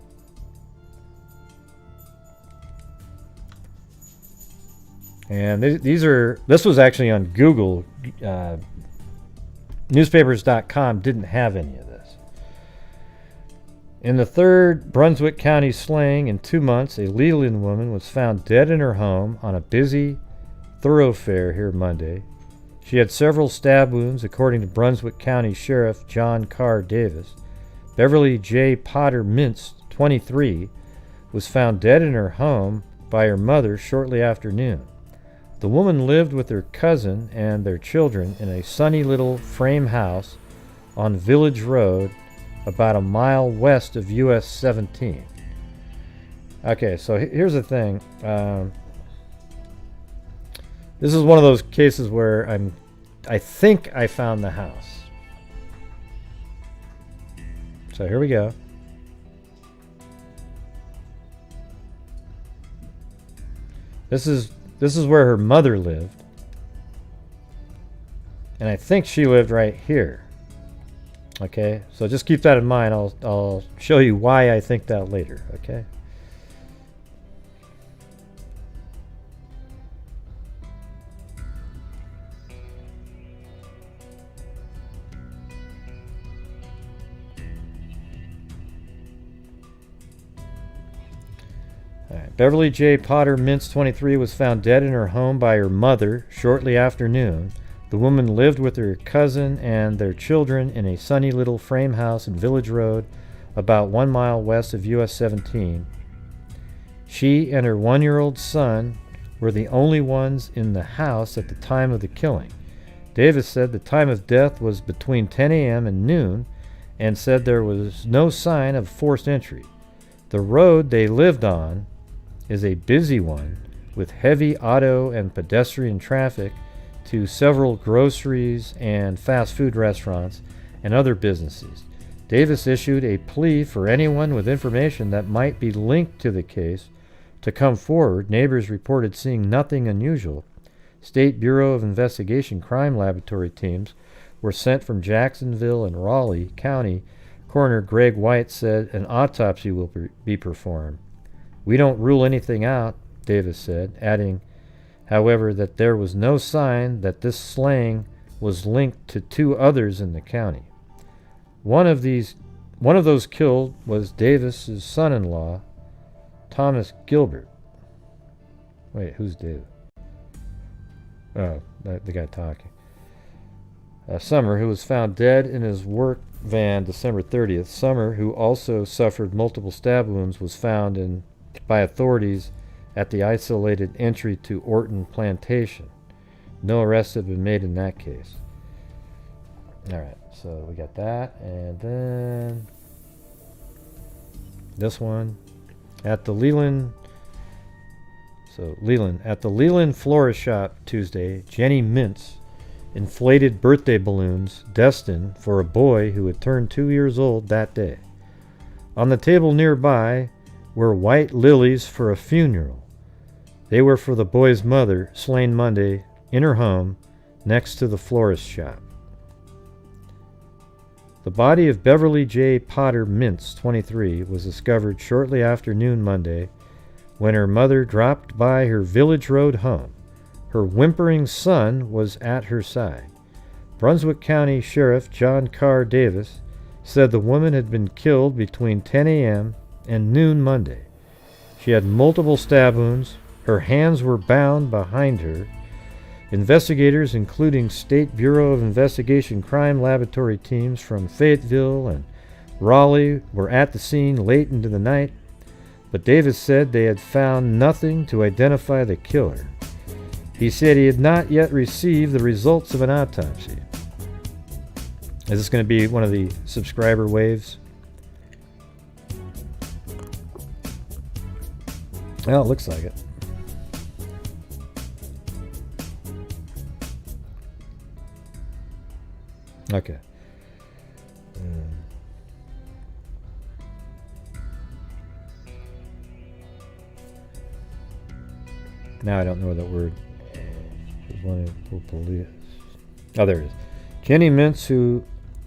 S1: And this was actually on Google. Newspapers.com didn't have any of this. In the 3rd Brunswick County slaying in 2 months, a Leland woman was found dead in her home on a busy thoroughfare here Monday. She had several stab wounds, according to Brunswick County Sheriff John Carr Davis. Beverly J. Potter-Mintz 23, was found dead in her home by her mother shortly after noon. The woman lived with her cousin and their children in a sunny little frame house on Village Road, about a mile west of US 17. Okay, so here's the thing. This is one of those cases where I think I found the house. So here we go. This is where her mother lived. And I think she lived right here. Okay, so just keep that in mind. I'll show you why I think that later, okay? Beverly J. Potter-Mintz, 23, was found dead in her home by her mother shortly after noon. The woman lived with her cousin and their children in a sunny little frame house in Village Road, about 1 mile west of US 17. She and her 1-year-old son were the only ones in the house at the time of the killing. Davis said the time of death was between 10 a.m. and noon, and said there was no sign of forced entry. The road they lived on is a busy one with heavy auto and pedestrian traffic to several groceries and fast food restaurants and other businesses. Davis issued a plea for anyone with information that might be linked to the case to come forward. Neighbors reported seeing nothing unusual. State Bureau of Investigation crime laboratory teams were sent from Jacksonville and Raleigh County. Coroner Greg White said an autopsy will be performed. "We don't rule anything out," Davis said, adding, however, that there was no sign that this slaying was linked to 2 others in the county. One of those killed was Davis's son-in-law, Thomas Gilbert. Wait, who's David? Oh, the guy talking. Summer, who was found dead in his work van December 30th. Summer, who also suffered multiple stab wounds, was found by authorities at the isolated entry to Orton Plantation. No arrests have been made in that case. Alright, so we got that, and then this one at the Leland Florist Shop Tuesday. Jenny Mintz inflated birthday balloons destined for a boy who had turned 2 years old that day. On the table nearby were white lilies for a funeral. They were for the boy's mother, slain Monday in her home next to the florist shop. The body of Beverly J. Potter-Mintz, 23, was discovered shortly after noon Monday when her mother dropped by her Village Road home. Her whimpering son was at her side. Brunswick County Sheriff John Carr Davis said the woman had been killed between 10 a.m. and noon Monday. She had multiple stab wounds. Her hands were bound behind her. Investigators, including State Bureau of Investigation crime laboratory teams from Fayetteville and Raleigh, were at the scene late into the night, but Davis said they had found nothing to identify the killer. He said he had not yet received the results of an autopsy. Is this going to be one of the subscriber waves? Well, it looks like it. Okay. Now I don't know where that word is. Oh, there it is. Jenny Mintz, who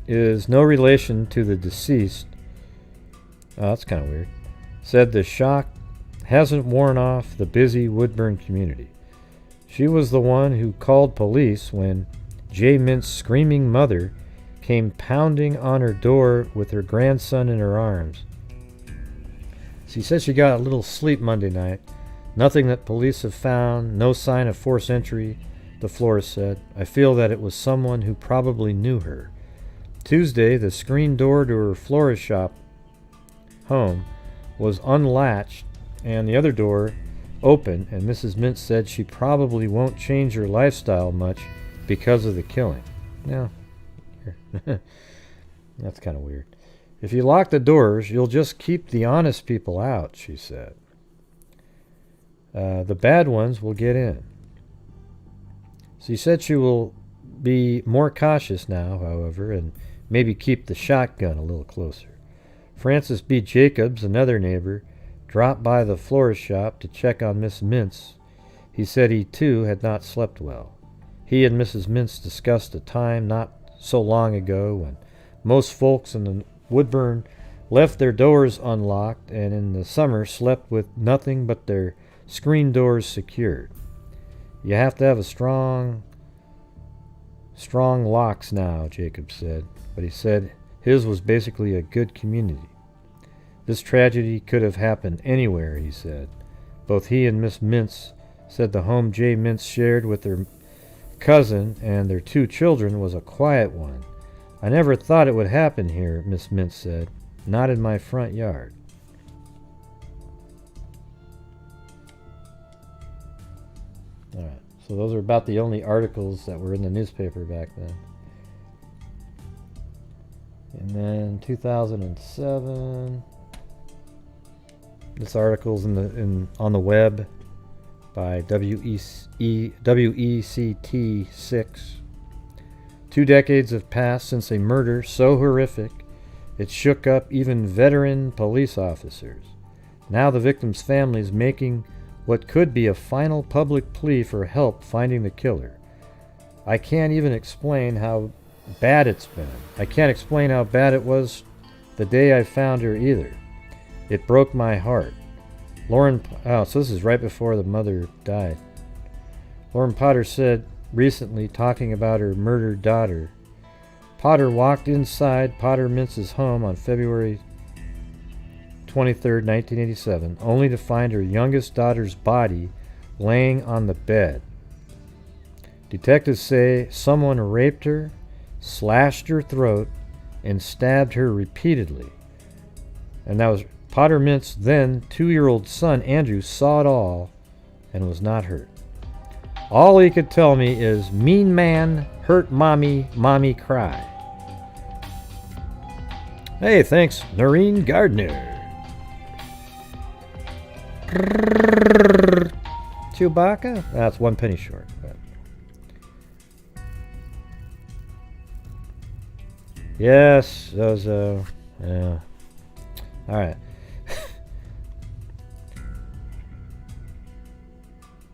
S1: is no relation to the deceased, oh, that's kind of weird, said the shock hasn't worn off the busy Woodburn community. She was the one who called police when Jaye Mintz's screaming mother came pounding on her door with her grandson in her arms. She said she got a little sleep Monday night. Nothing that police have found, no sign of forced entry, the florist said. I feel that it was someone who probably knew her. Tuesday, the screen door to her florist shop home was unlatched and the other door open, and Mrs. Mintz said she probably won't change her lifestyle much because of the killing. Now, that's kind of weird. If you lock the doors, you'll just keep the honest people out, she said. The bad ones will get in. She said she will be more cautious now, however, and maybe keep the shotgun a little closer. Francis B. Jacobs, another neighbor, dropped by the florist shop to check on Miss Mintz. He said he, too, had not slept well. He and Mrs. Mintz discussed a time not so long ago when most folks in the Woodburn left their doors unlocked and in the summer slept with nothing but their screen doors secured. You have to have a strong locks now, Jacob said, but he said his was basically a good community. This tragedy could have happened anywhere, he said. Both he and Miss Mintz said the home Jaye Mintz shared with their cousin and their 2 children was a quiet one. I never thought it would happen here, Miss Mintz said. Not in my front yard. All right, so those are about the only articles that were in the newspaper back then. And then 2007, this article's on the web by WECT6. 2 decades have passed since a murder so horrific it shook up even veteran police officers. Now the victim's family is making what could be a final public plea for help finding the killer. I can't even explain how bad it's been. I can't explain how bad it was the day I found her either. It broke my heart. So this is right before the mother died. Lauren Potter said recently, talking about her murdered daughter, Potter walked inside Potter-Mintz's home on February 23, 1987, only to find her youngest daughter's body laying on the bed. Detectives say someone raped her, slashed her throat, and stabbed her repeatedly. And that was Potter-Mintz's then 2-year-old son, Andrew, saw it all and was not hurt. All he could tell me is, mean man, hurt mommy, mommy cry. Hey, thanks, Noreen Gardner. Chewbacca? That's 1 penny short. But. Yes, those, yeah. All right.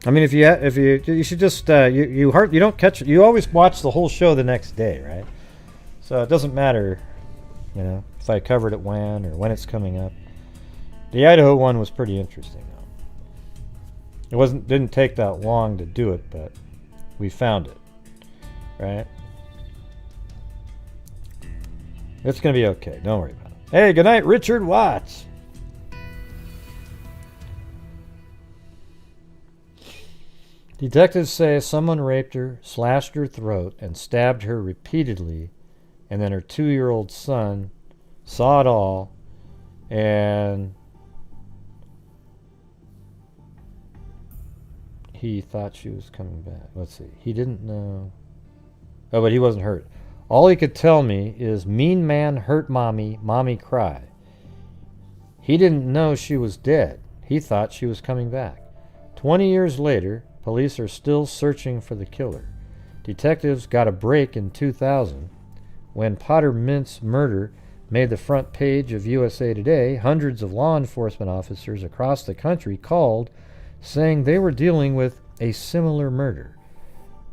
S1: I mean, if you should just you don't catch it. You always watch the whole show the next day, right? So it doesn't matter, if I covered it when or when it's coming up. The Idaho one was pretty interesting, though. It didn't take that long to do it, but we found it, right? It's gonna be okay. Don't worry about it. Hey, good night, Richard Watts. Detectives say someone raped her, slashed her throat, and stabbed her repeatedly, and then her 2-year-old son saw it all, and he thought she was coming back. Let's see. He didn't know. Oh, but he wasn't hurt. All he could tell me is, mean man hurt mommy, mommy cry. He didn't know she was dead. He thought she was coming back. 20 years later, police are still searching for the killer. Detectives got a break in 2000. When Potter-Mintz's murder made the front page of USA Today, hundreds of law enforcement officers across the country called, saying they were dealing with a similar murder.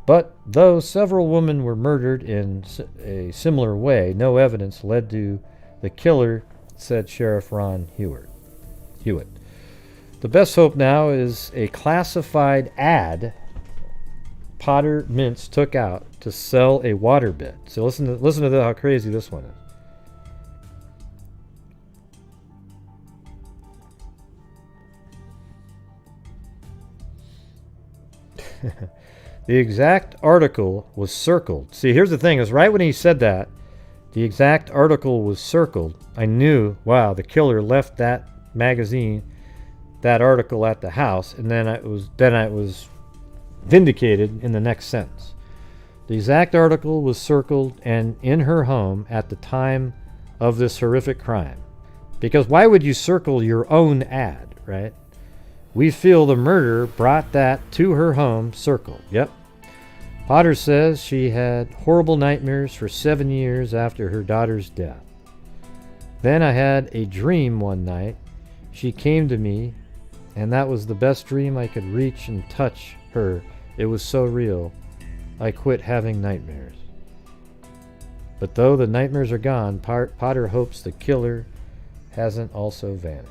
S1: But though several women were murdered in a similar way, no evidence led to the killer, said Sheriff Ron Hewitt. The best hope now is a classified ad Potter-Mintz took out to sell a waterbed. So listen to how crazy this one is. The exact article was circled. See, here's the thing, is right when he said that, the exact article was circled. I knew, wow, the killer left that magazine that article at the house, and then I was vindicated in the next sentence. The exact article was circled and in her home at the time of this horrific crime. Because why would you circle your own ad, right? We feel the murderer brought that to her home circled. Yep. Potter says she had horrible nightmares for 7 years after her daughter's death. Then I had a dream one night. She came to me, and that was the best dream. I could reach and touch her. It was so real. I quit having nightmares. But though the nightmares are gone, Potter hopes the killer hasn't also vanished.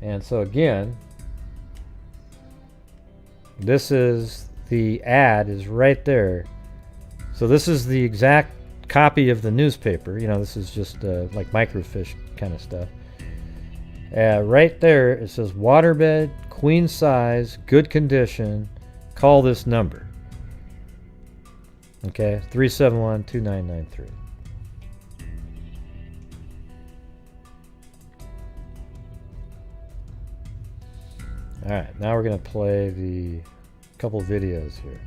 S1: And so again, this is the ad is right there. So this is the exact copy of the newspaper. You know, this is just like microfiche kind of stuff. Right there, it says waterbed, queen size, good condition. Call this number. Okay, 371-2993. All right, now we're going to play the couple videos here.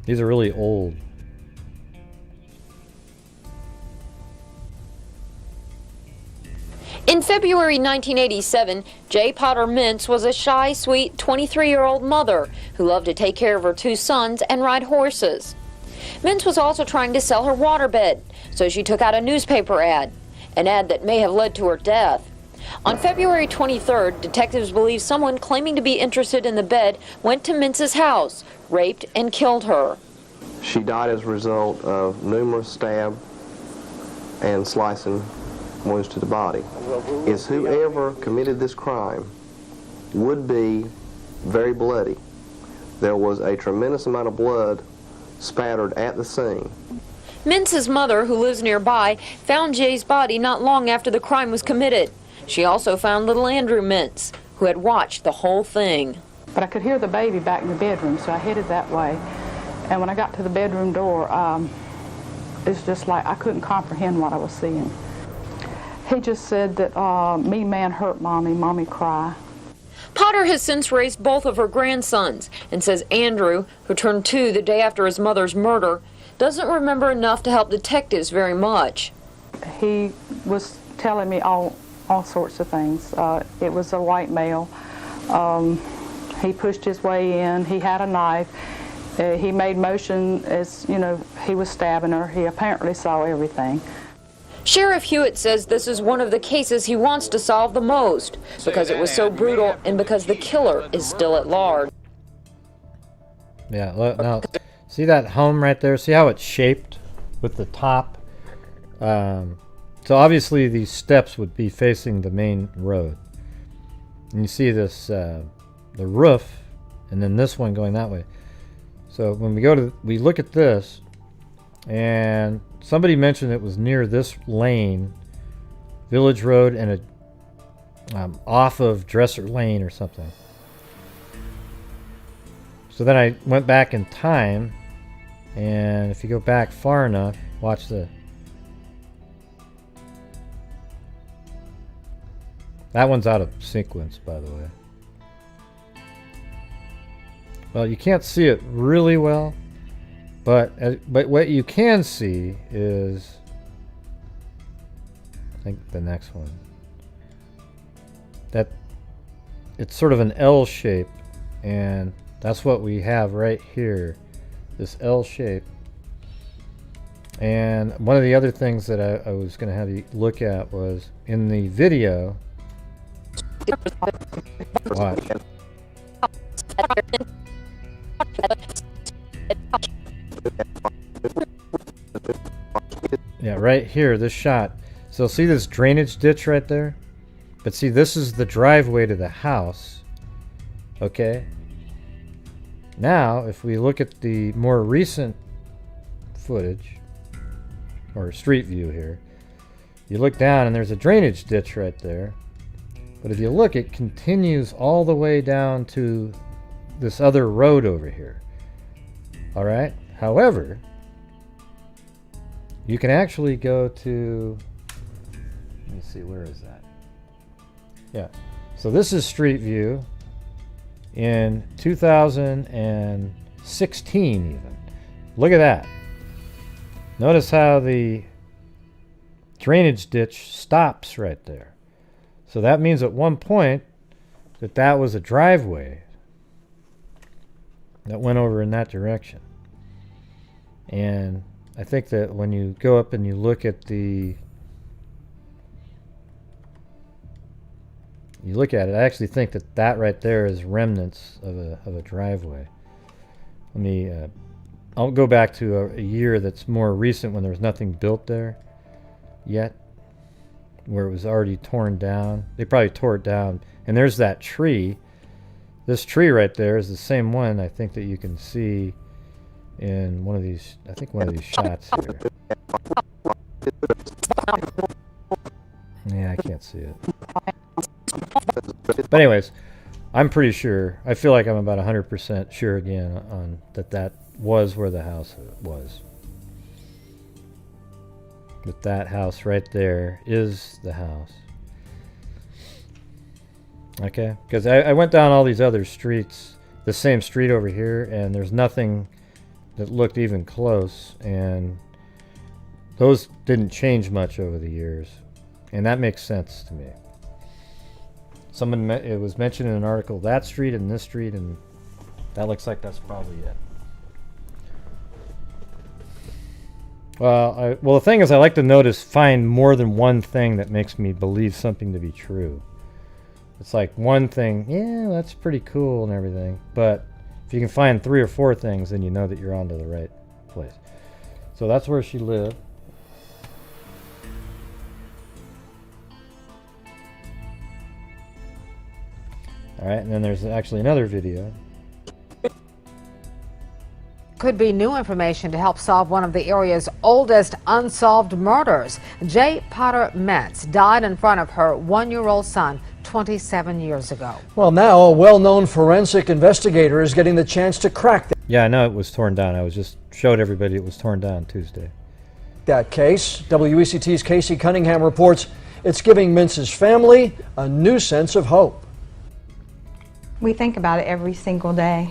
S1: These are really old.
S15: In February 1987, Jaye Potter-Mintz was a shy, sweet 23-year-old mother who loved to take care of her 2 sons and ride horses. Mintz was also trying to sell her waterbed, so she took out a newspaper ad, an ad that may have led to her death. On February 23rd, detectives believe someone claiming to be interested in the bed went to Mintz's house, raped, and killed her.
S16: She died as a result of numerous stab and slicing wounds to the body. Is whoever committed this crime would be very bloody. There was a tremendous amount of blood spattered at the scene.
S15: Mintz's mother, who lives nearby, found Jaye's body not long after the crime was committed. She also found little Andrew Mintz, who had watched the whole thing.
S17: But I could hear the baby back in the bedroom, so I headed that way. And when I got to the bedroom door, it's just like I couldn't comprehend what I was seeing. He just said that, me man hurt mommy, mommy cry.
S15: Potter has since raised both of her grandsons and says Andrew, who turned 2 the day after his mother's murder, doesn't remember enough to help detectives very much.
S17: He was telling me all sorts of things. It was a white male. He pushed his way in. He had a knife. He made motion as, you know, he was stabbing her. He apparently saw everything.
S15: Sheriff Hewitt says this is one of the cases he wants to solve the most because it was so brutal and because the killer is still at large.
S1: Yeah, now, see that home right there? See how it's shaped with the top? So obviously these steps would be facing the main road. And you see this, the roof, and then this one going that way. So when we look at this, and somebody mentioned it was near this lane, Village Road, and off of Dresser Lane or something. So then I went back in time, and if you go back far enough, watch the. That one's out of sequence, by the way. Well, you can't see it really well, but what you can see is, I think the next one, that it's sort of an L shape, and that's what we have right here, this L shape. And one of the other things that I was going to have you look at was in the video. Watch. Yeah, right here, this shot. So see this drainage ditch right there? But see, this is the driveway to the house. Okay? Now, if we look at the more recent footage, or street view here, you look down and there's a drainage ditch right there. But if you look, it continues all the way down to this other road over here. All right. However, you can actually go to, let me see, where is that? Yeah. So this is Street View in 2016 even. Look at that. Notice how the drainage ditch stops right there. So that means at one point that was a driveway that went over in that direction. And I think that when you go up and you look at it, I actually think that right there is remnants of a driveway. Let me, I'll go back to a year that's more recent when there was nothing built there yet, where it was already torn down. They probably tore it down. And there's that tree. This tree right there is the same one I think that you can see in one of these shots here. Yeah, I can't see it. But anyways, I'm pretty sure, I feel like I'm about 100% sure again on that was where the house was. That house right there is the house. Okay, because I went down all these other streets, the same street over here, and there's nothing that looked even close, and those didn't change much over the years, and that makes sense to me. It was mentioned in an article, that street and this street, and that looks like that's probably it. Well, the thing is, I like to find more than one thing that makes me believe something to be true. It's like one thing, yeah, that's pretty cool and everything, but if you can find 3 or 4 things, then you know that you're onto the right place. So that's where she lived. All right, and then there's actually another video.
S18: Could be new information to help solve one of the area's oldest unsolved murders. Jaye Potter-Mintz died in front of her 1-year-old son 27 years ago.
S19: Well, now a well-known forensic investigator is getting the chance to crack
S1: Yeah, I know it was torn down. I just showed everybody it was torn down Tuesday.
S19: that case. WECT's Casey Cunningham reports it's giving Mintz's family a new sense of hope.
S20: We think about it every single day.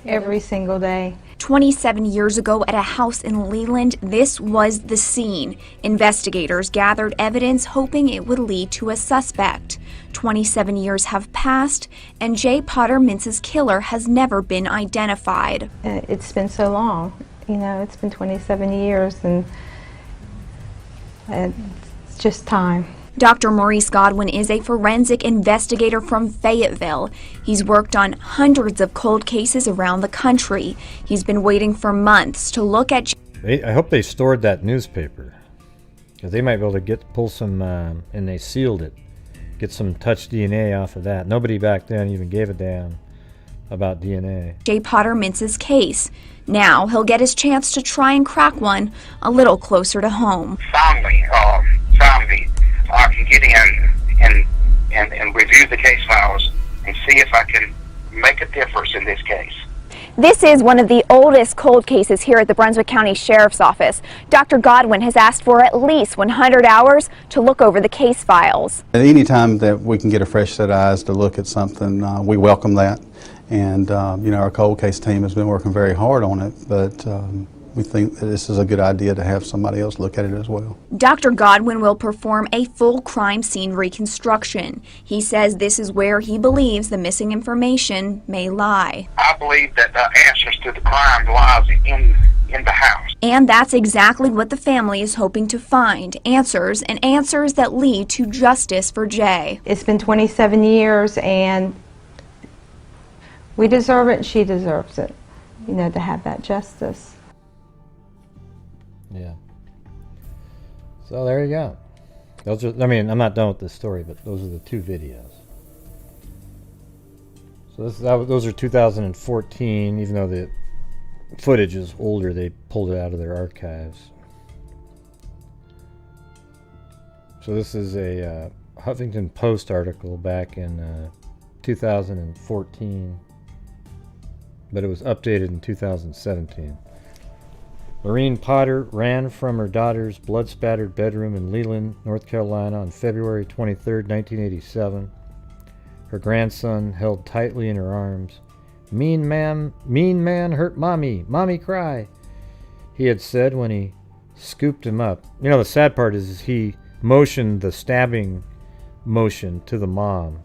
S20: Every single day.
S21: 27 years ago at a house in Leland, this was the scene. Investigators gathered evidence hoping it would lead to a suspect. 27 years have passed, and Jaye Potter-Mintz's killer has never been identified.
S20: It's been so long. You know, it's been 27 years, and it's just time.
S21: Dr. Maurice Godwin is a forensic investigator from Fayetteville. He's worked on hundreds of cold cases around the country. He's been waiting for months to look at...
S1: I hope they stored that newspaper, because they might be able to pull some, and they sealed it, get some touch DNA off of that. Nobody back then even gave a damn about DNA.
S21: Jaye Potter-Mintz's case. Now he'll get his chance to try and crack one a little closer to home.
S22: Finally, I can get in and review the case files and see if I can make a difference in this case.
S21: This is one of the oldest cold cases here at the Brunswick County Sheriff's Office. Dr. Godwin has asked for at least 100 hours to look over the case files.
S23: At any time that we can get a fresh set of eyes to look at something, we welcome that. And, you know, our cold case team has been working very hard on it, but we think that this is a good idea to have somebody else look at it as well.
S21: Dr. Godwin will perform a full crime scene reconstruction. He says this is where he believes the missing information may lie.
S22: I believe that the answers to the crime lies in the house.
S21: And that's exactly what the family is hoping to find. Answers, and answers that lead to justice for Jaye.
S20: It's been 27 years, and we deserve it, and she deserves it, you know, to have that justice.
S1: Yeah. So there you go. Those are, I mean, I'm not done with this story, but those are the 2 videos. So those are 2014, even though the footage is older, they pulled it out of their archives. So this is a Huffington Post article back in 2014. but it was updated in 2017. Lorene Potter ran from her daughter's blood-spattered bedroom in Leland, North Carolina on February 23, 1987. Her grandson held tightly in her arms. Mean man hurt mommy. Mommy cry," he had said when he scooped him up. You know, the sad part is he motioned the stabbing motion to the mom,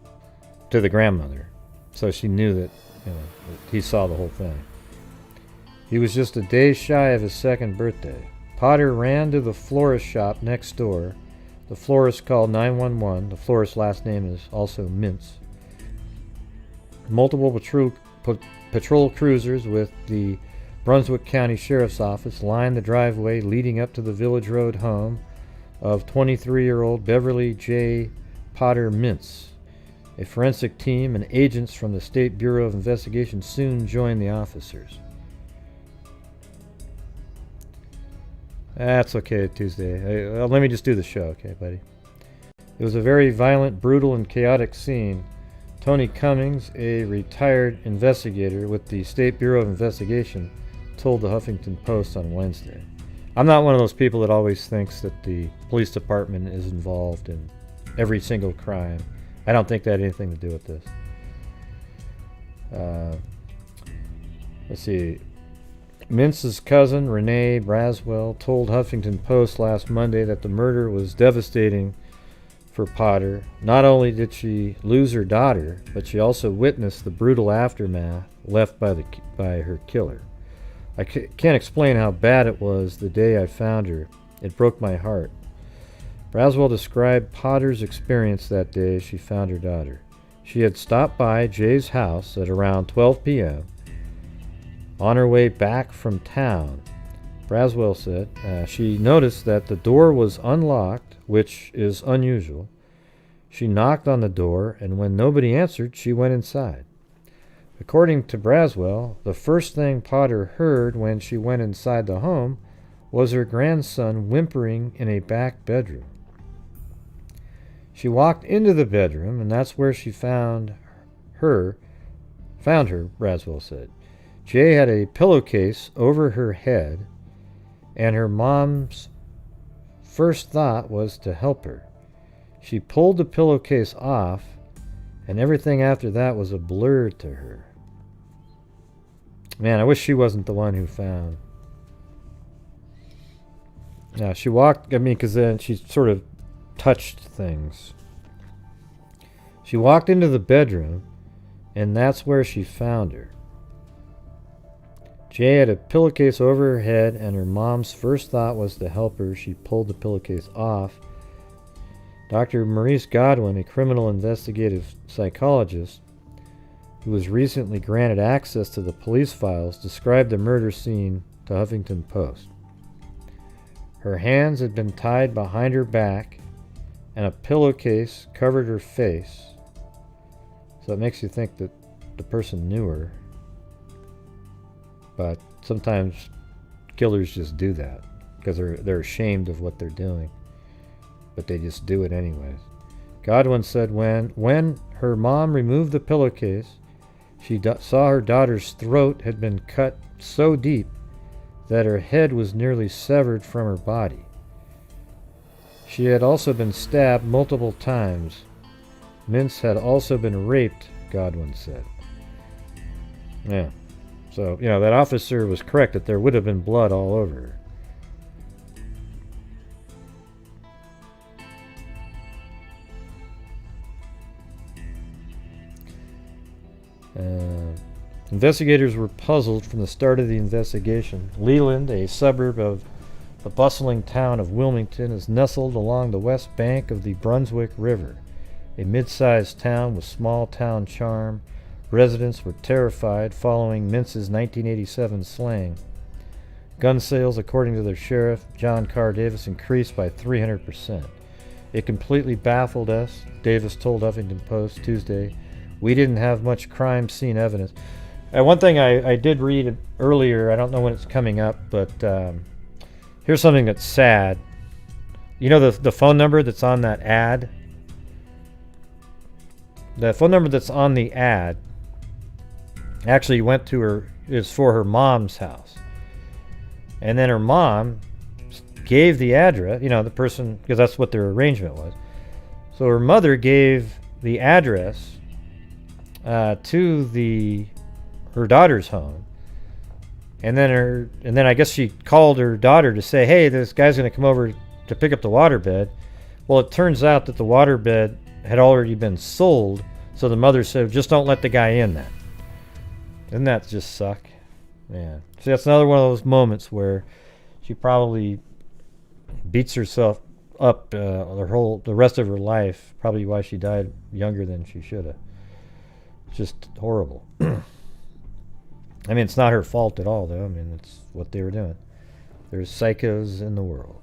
S1: to the grandmother. So she knew that, you know, that he saw the whole thing. He was just a day shy of his second birthday. Potter ran to the florist shop next door. The florist called 911. The florist's last name is also Mintz. Multiple patrol cruisers with the Brunswick County Sheriff's Office lined the driveway leading up to the Village Road home of 23-year-old Beverly Jaye Potter-Mintz. A forensic team and agents from the State Bureau of Investigation soon joined the officers. That's okay, Tuesday. Let me just do the show, okay, buddy? It was a very violent, brutal, and chaotic scene. Tony Cummings, a retired investigator with the State Bureau of Investigation, told the Huffington Post on Wednesday. I'm not one of those people that always thinks that the police department is involved in every single crime. I don't think that had anything to do with this. Let's see. Mintz's cousin, Renee Braswell, told Huffington Post last Monday that the murder was devastating for Potter. Not only did she lose her daughter, but she also witnessed the brutal aftermath left by her killer. I can't explain how bad it was the day I found her. It broke my heart. Braswell described Potter's experience that day she found her daughter. She had stopped by Jay's house at around 12 p.m. on her way back from town. Braswell said she noticed that the door was unlocked, which is unusual. She knocked on the door, and when nobody answered, she went inside. According to Braswell, the first thing Potter heard when she went inside the home was her grandson whimpering in a back bedroom. She walked into the bedroom, and that's where she found her, Braswell said. Jaye had a pillowcase over her head, and her mom's first thought was to help her. She pulled the pillowcase off, and everything after that was a blur to her. Man, I wish she wasn't the one who found. Yeah, she walked, because then she sort of touched things. She walked into the bedroom, and that's where she found her. Jaye had a pillowcase over her head, and her mom's first thought was to help her. She pulled the pillowcase off. Dr. Maurice Godwin, a criminal investigative psychologist who was recently granted access to the police files, described the murder scene to Huffington Post. Her hands had been tied behind her back, and a pillowcase covered her face. So it makes you think that the person knew her. But sometimes killers just do that because they're ashamed of what they're doing. But they just do it anyways. Godwin said when her mom removed the pillowcase, she saw her daughter's throat had been cut so deep that her head was nearly severed from her body. She had also been stabbed multiple times. Mintz had also been raped, Godwin said. Yeah. So, that officer was correct that there would have been blood all over her. Investigators were puzzled from the start of the investigation. Leland, a suburb of the bustling town of Wilmington, is nestled along the west bank of the Brunswick River, a mid-sized town with small-town charm. Residents were terrified following Mintz's 1987 slaying. Gun sales, according to their sheriff, John Carr Davis, increased by 300%. It completely baffled us, Davis told Huffington Post Tuesday. We didn't have much crime scene evidence. One thing I did read earlier, I don't know when it's coming up, but here's something that's sad. You know the phone number that's on that ad? The phone number that's on the ad actually went to her is for her mom's house. And then her mom gave the address, the person, because that's what their arrangement was. So her mother gave the address to her daughter's home. And then I guess she called her daughter to say, hey, this guy's going to come over to pick up the waterbed. Well, it turns out that the waterbed had already been sold, so the mother said, just don't let the guy in then. Doesn't that just suck? Man. See, that's another one of those moments where she probably beats herself up the rest of her life, probably why she died younger than she should have. It's just horrible. I mean, it's not her fault at all, though. I mean, it's what they were doing. There's psychos in the world.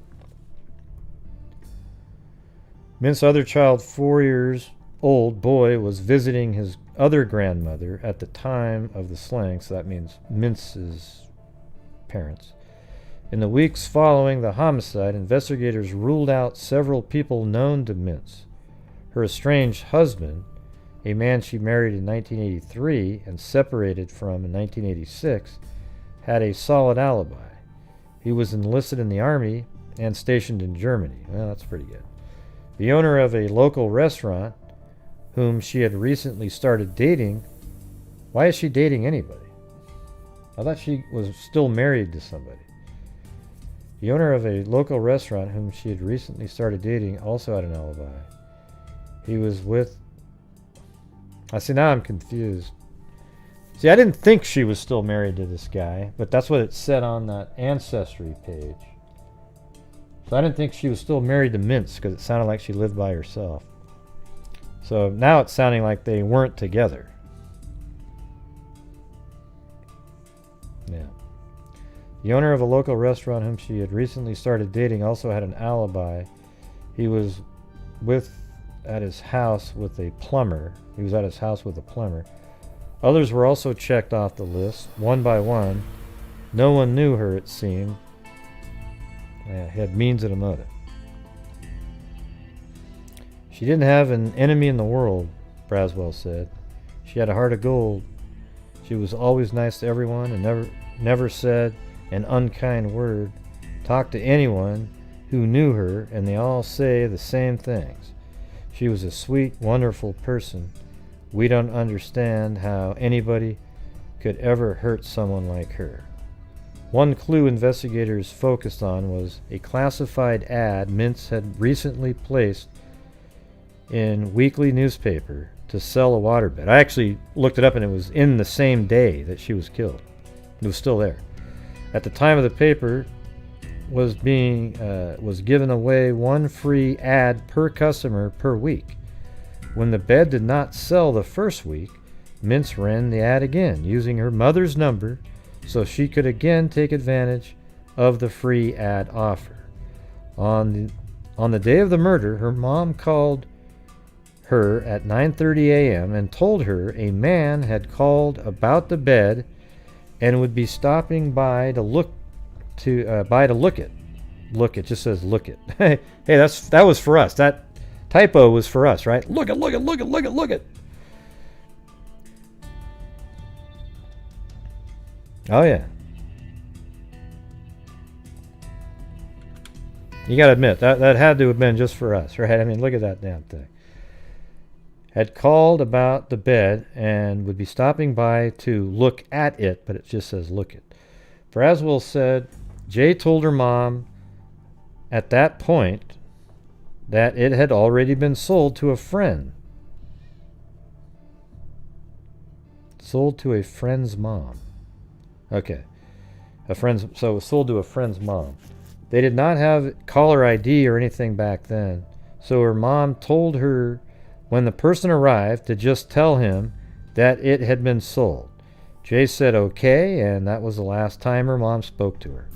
S1: Mintz's other child, 4 years old boy, was visiting his other grandmother at the time of the slaying, so that means Mintz's parents. In the weeks following the homicide, investigators ruled out several people known to Mintz. Her estranged husband, a man she married in 1983 and separated from in 1986, had a solid alibi. He was enlisted in the Army and stationed in Germany. Well, that's pretty good. The owner of a local restaurant, whom she had recently started dating. Why is she dating anybody? I thought she was still married to somebody. The owner of a local restaurant, whom she had recently started dating, also had an alibi. He was with... now I'm confused. See, I didn't think she was still married to this guy, but that's what it said on that Ancestry page. So I didn't think she was still married to Mintz because it sounded like she lived by herself. So now it's sounding like they weren't together. Yeah. The owner of a local restaurant whom she had recently started dating also had an alibi. He was at his house with a plumber. Others were also checked off the list, one by one. No one knew her, it seemed. Had means and a motive. She didn't have an enemy in the world, Braswell said. She had a heart of gold. She was always nice to everyone and never said an unkind word. Talked to anyone who knew her, and they all say the same things. She was a sweet, wonderful person. We don't understand how anybody could ever hurt someone like her. One clue investigators focused on was a classified ad Mintz had recently placed in weekly newspaper to sell a waterbed. I actually looked it up, and it was in the same day that she was killed. It was still there. At the time of the paper was given away one free ad per customer per week. When the bed did not sell the first week, Mintz ran the ad again, using her mother's number so she could again take advantage of the free ad offer. On the day of the murder, her mom called her at 9:30 a.m. and told her a man had called about the bed and would be stopping by to look it. Look, it just says look it. Hey, that was for us. That typo was for us, right? Look it. Oh yeah. You gotta admit, that had to have been just for us, right? I mean, look at that damn thing. Had called about the bed and would be stopping by to look at it, but it just says look it. Braswell said Jaye told her mom at that point that it had already been sold to a friend. Sold to a friend's mom. Okay. So it was sold to a friend's mom. They did not have caller ID or anything back then, so her mom told her when the person arrived to just tell him that it had been sold. Jaye said okay, and that was the last time her mom spoke to her.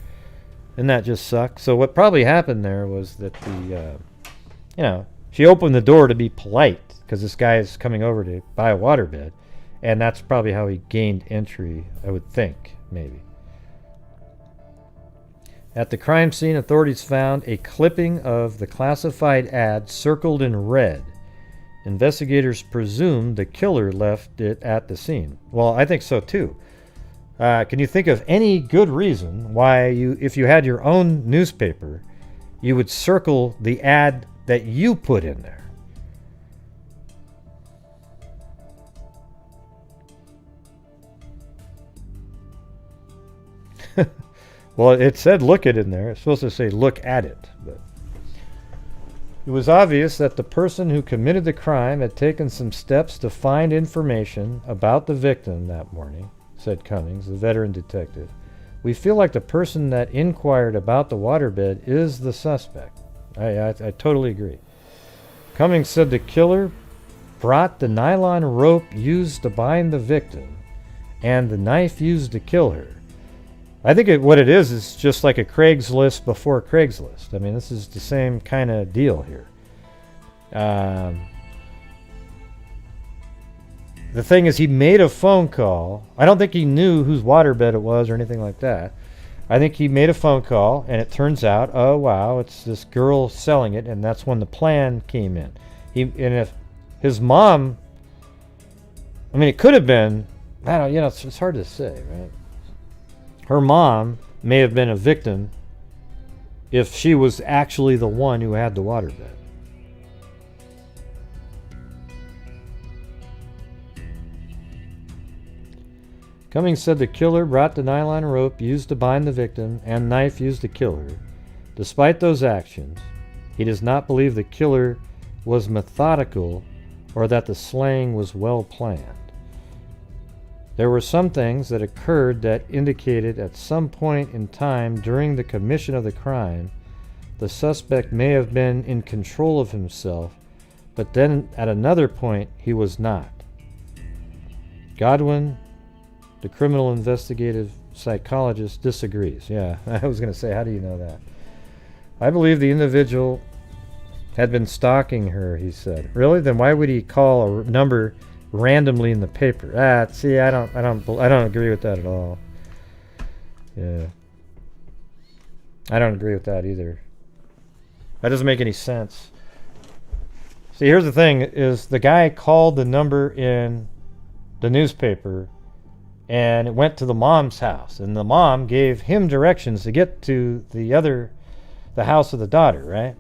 S1: And that just sucked. So what probably happened there was that she opened the door to be polite because this guy is coming over to buy a waterbed, and that's probably how he gained entry, I would think, maybe. At the crime scene, authorities found a clipping of the classified ad circled in red. Investigators presumed the killer left it at the scene. Well, I think so too. Can you think of any good reason why if you had your own newspaper, you would circle the ad that you put in there? Well, it said look it in there. It's supposed to say look at it. But it was obvious that the person who committed the crime had taken some steps to find information about the victim that morning, said Cummings, the veteran detective. We feel like the person that inquired about the waterbed is the suspect. I totally agree. Cummings said the killer brought the nylon rope used to bind the victim and the knife used to kill her. I think what it is just like a Craigslist before Craigslist. I mean, this is the same kind of deal here. The thing is, he made a phone call. I don't think he knew whose waterbed it was or anything like that. I think he made a phone call, and it turns out, oh wow, it's this girl selling it, and that's when the plan came in. And if his mom, I mean, it could have been, I don't, it's hard to say, right? Her mom may have been a victim if she was actually the one who had the waterbed. Cummings said the killer brought the nylon rope used to bind the victim and knife used to kill her. Despite those actions, he does not believe the killer was methodical or that the slaying was well planned. There were some things that occurred that indicated at some point in time during the commission of the crime, the suspect may have been in control of himself, but then at another point he was not. Godwin, the criminal investigative psychologist, disagrees. Yeah, I was going to say, how do you know that? I believe the individual had been stalking her, he said. Really? Then why would he call a number randomly in the paper? See, I don't agree with that at all. Yeah. I don't agree with that either. That doesn't make any sense. See, here's the thing, is the guy called the number in the newspaper and it went to the mom's house, and the mom gave him directions to get to the house of the daughter, right?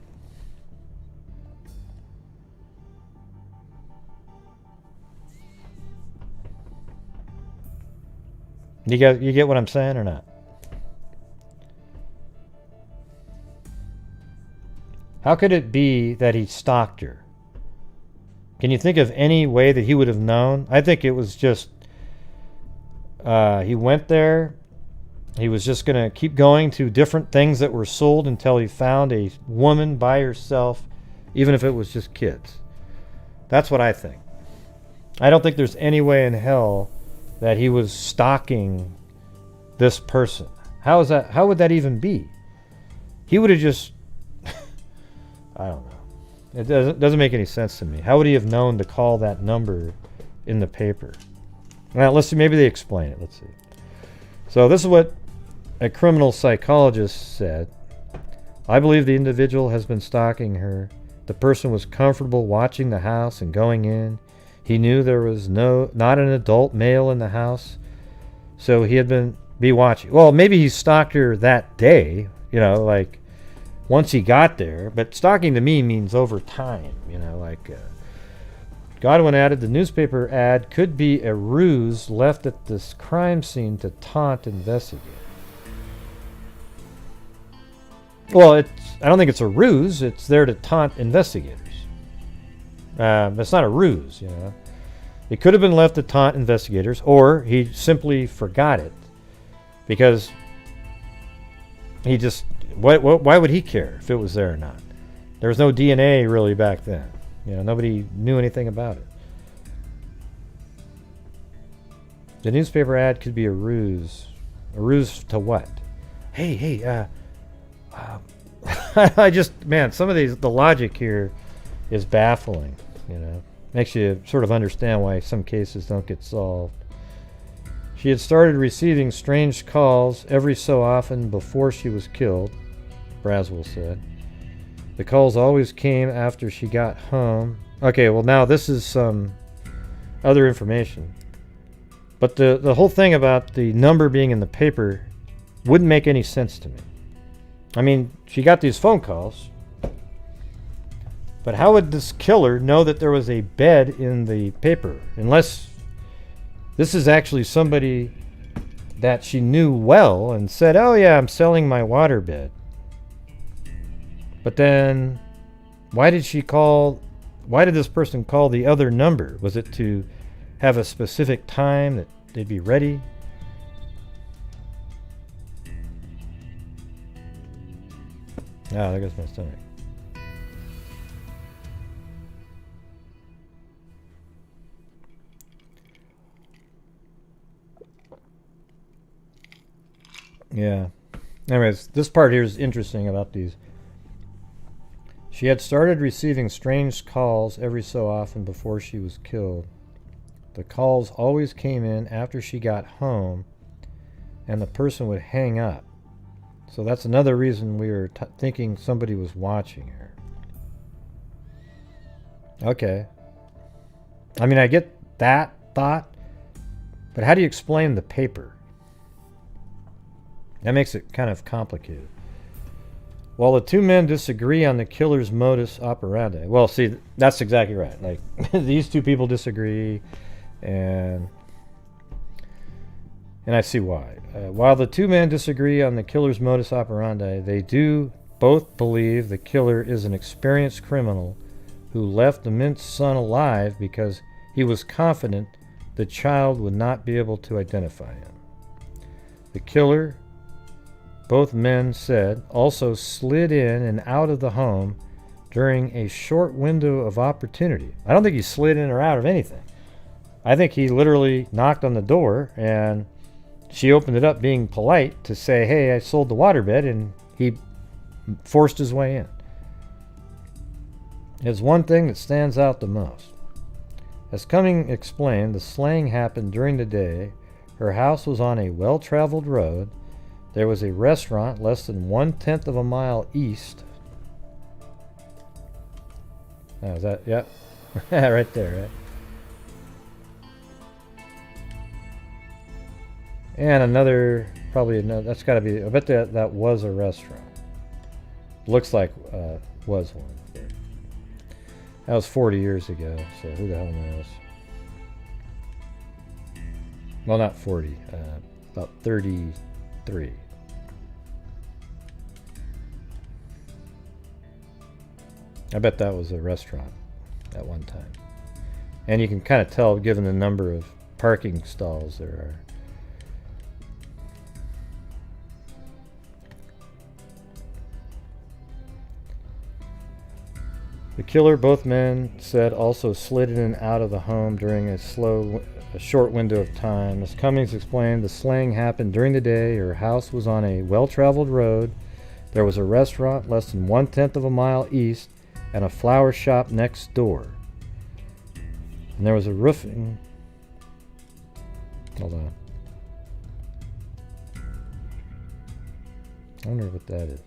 S1: You get what I'm saying or not? How could it be that he stalked her? Can you think of any way that he would have known? I think it was just he went there. He was just going to keep going to different things that were sold until he found a woman by herself, even if it was just kids. That's what I think. I don't think there's any way in hell that he was stalking this person. How would that even be? He would have just I don't know. It doesn't make any sense to me. How would he have known to call that number in the paper? Now let's see, maybe they explain it. Let's see. So this is what a criminal psychologist said. I believe the individual has been stalking her. The person was comfortable watching the house and going in. He knew there was not an adult male in the house, so he had be watching. Well, maybe he stalked her that day, like once he got there. But stalking to me means over time, Godwin added the newspaper ad could be a ruse left at this crime scene to taunt investigators. Well, I don't think it's a ruse. It's there to taunt investigators. It's not a ruse, It could have been left to taunt investigators, or he simply forgot it because he just... Why would he care if it was there or not? There was no DNA really back then. Nobody knew anything about it. The newspaper ad could be a ruse. A ruse to what? Hey, some of the logic here is baffling, Makes you sort of understand why some cases don't get solved. She had started receiving strange calls every so often before she was killed, Braswell said. The calls always came after she got home. Okay, well now this is some other information. But the whole thing about the number being in the paper wouldn't make any sense to me. I mean, she got these phone calls, but how would this killer know that there was a bed in the paper? Unless this is actually somebody that she knew well and said, oh yeah, I'm selling my waterbed. But then why did this person call the other number? Was it to have a specific time that they'd be ready? Ah, there goes my stomach. Yeah. Anyways, this part here is interesting about these. She had started receiving strange calls every so often before she was killed. The calls always came in after she got home, and the person would hang up. So that's another reason we were thinking somebody was watching her. Okay. I mean, I get that thought, but how do you explain the paper? That makes it kind of complicated. While the two men disagree on the killer's modus operandi. Well, see, that's exactly right. Like, these two people disagree, and I see why. While the two men disagree on the killer's modus operandi, they do both believe the killer is an experienced criminal who left the Mintz son alive because he was confident the child would not be able to identify him. The killer, both men said, also slid in and out of the home during a short window of opportunity. I don't think he slid in or out of anything. I think he literally knocked on the door and she opened it up being polite to say, hey, I sold the waterbed, and he forced his way in. It's one thing that stands out the most. As Cumming explained, the slaying happened during the day. Her house was on a well-traveled road. There was a restaurant less than 1/10 of a mile east. Oh, is that, yep. Right there, right? And another, probably another, that's got to be, I bet that was a restaurant. Looks like was one. That was 40 years ago, so who the hell knows? Well, not 40, about 33. I bet that was a restaurant at one time. And you can kind of tell given the number of parking stalls there are. The killer, both men said, also slid in and out of the home during a short window of time. As Cummings explained, the slaying happened during the day. Her house was on a well-traveled road. There was a restaurant less than 1/10 of a mile east and a flower shop next door. And there was a roofing. Hold on. I wonder what that is.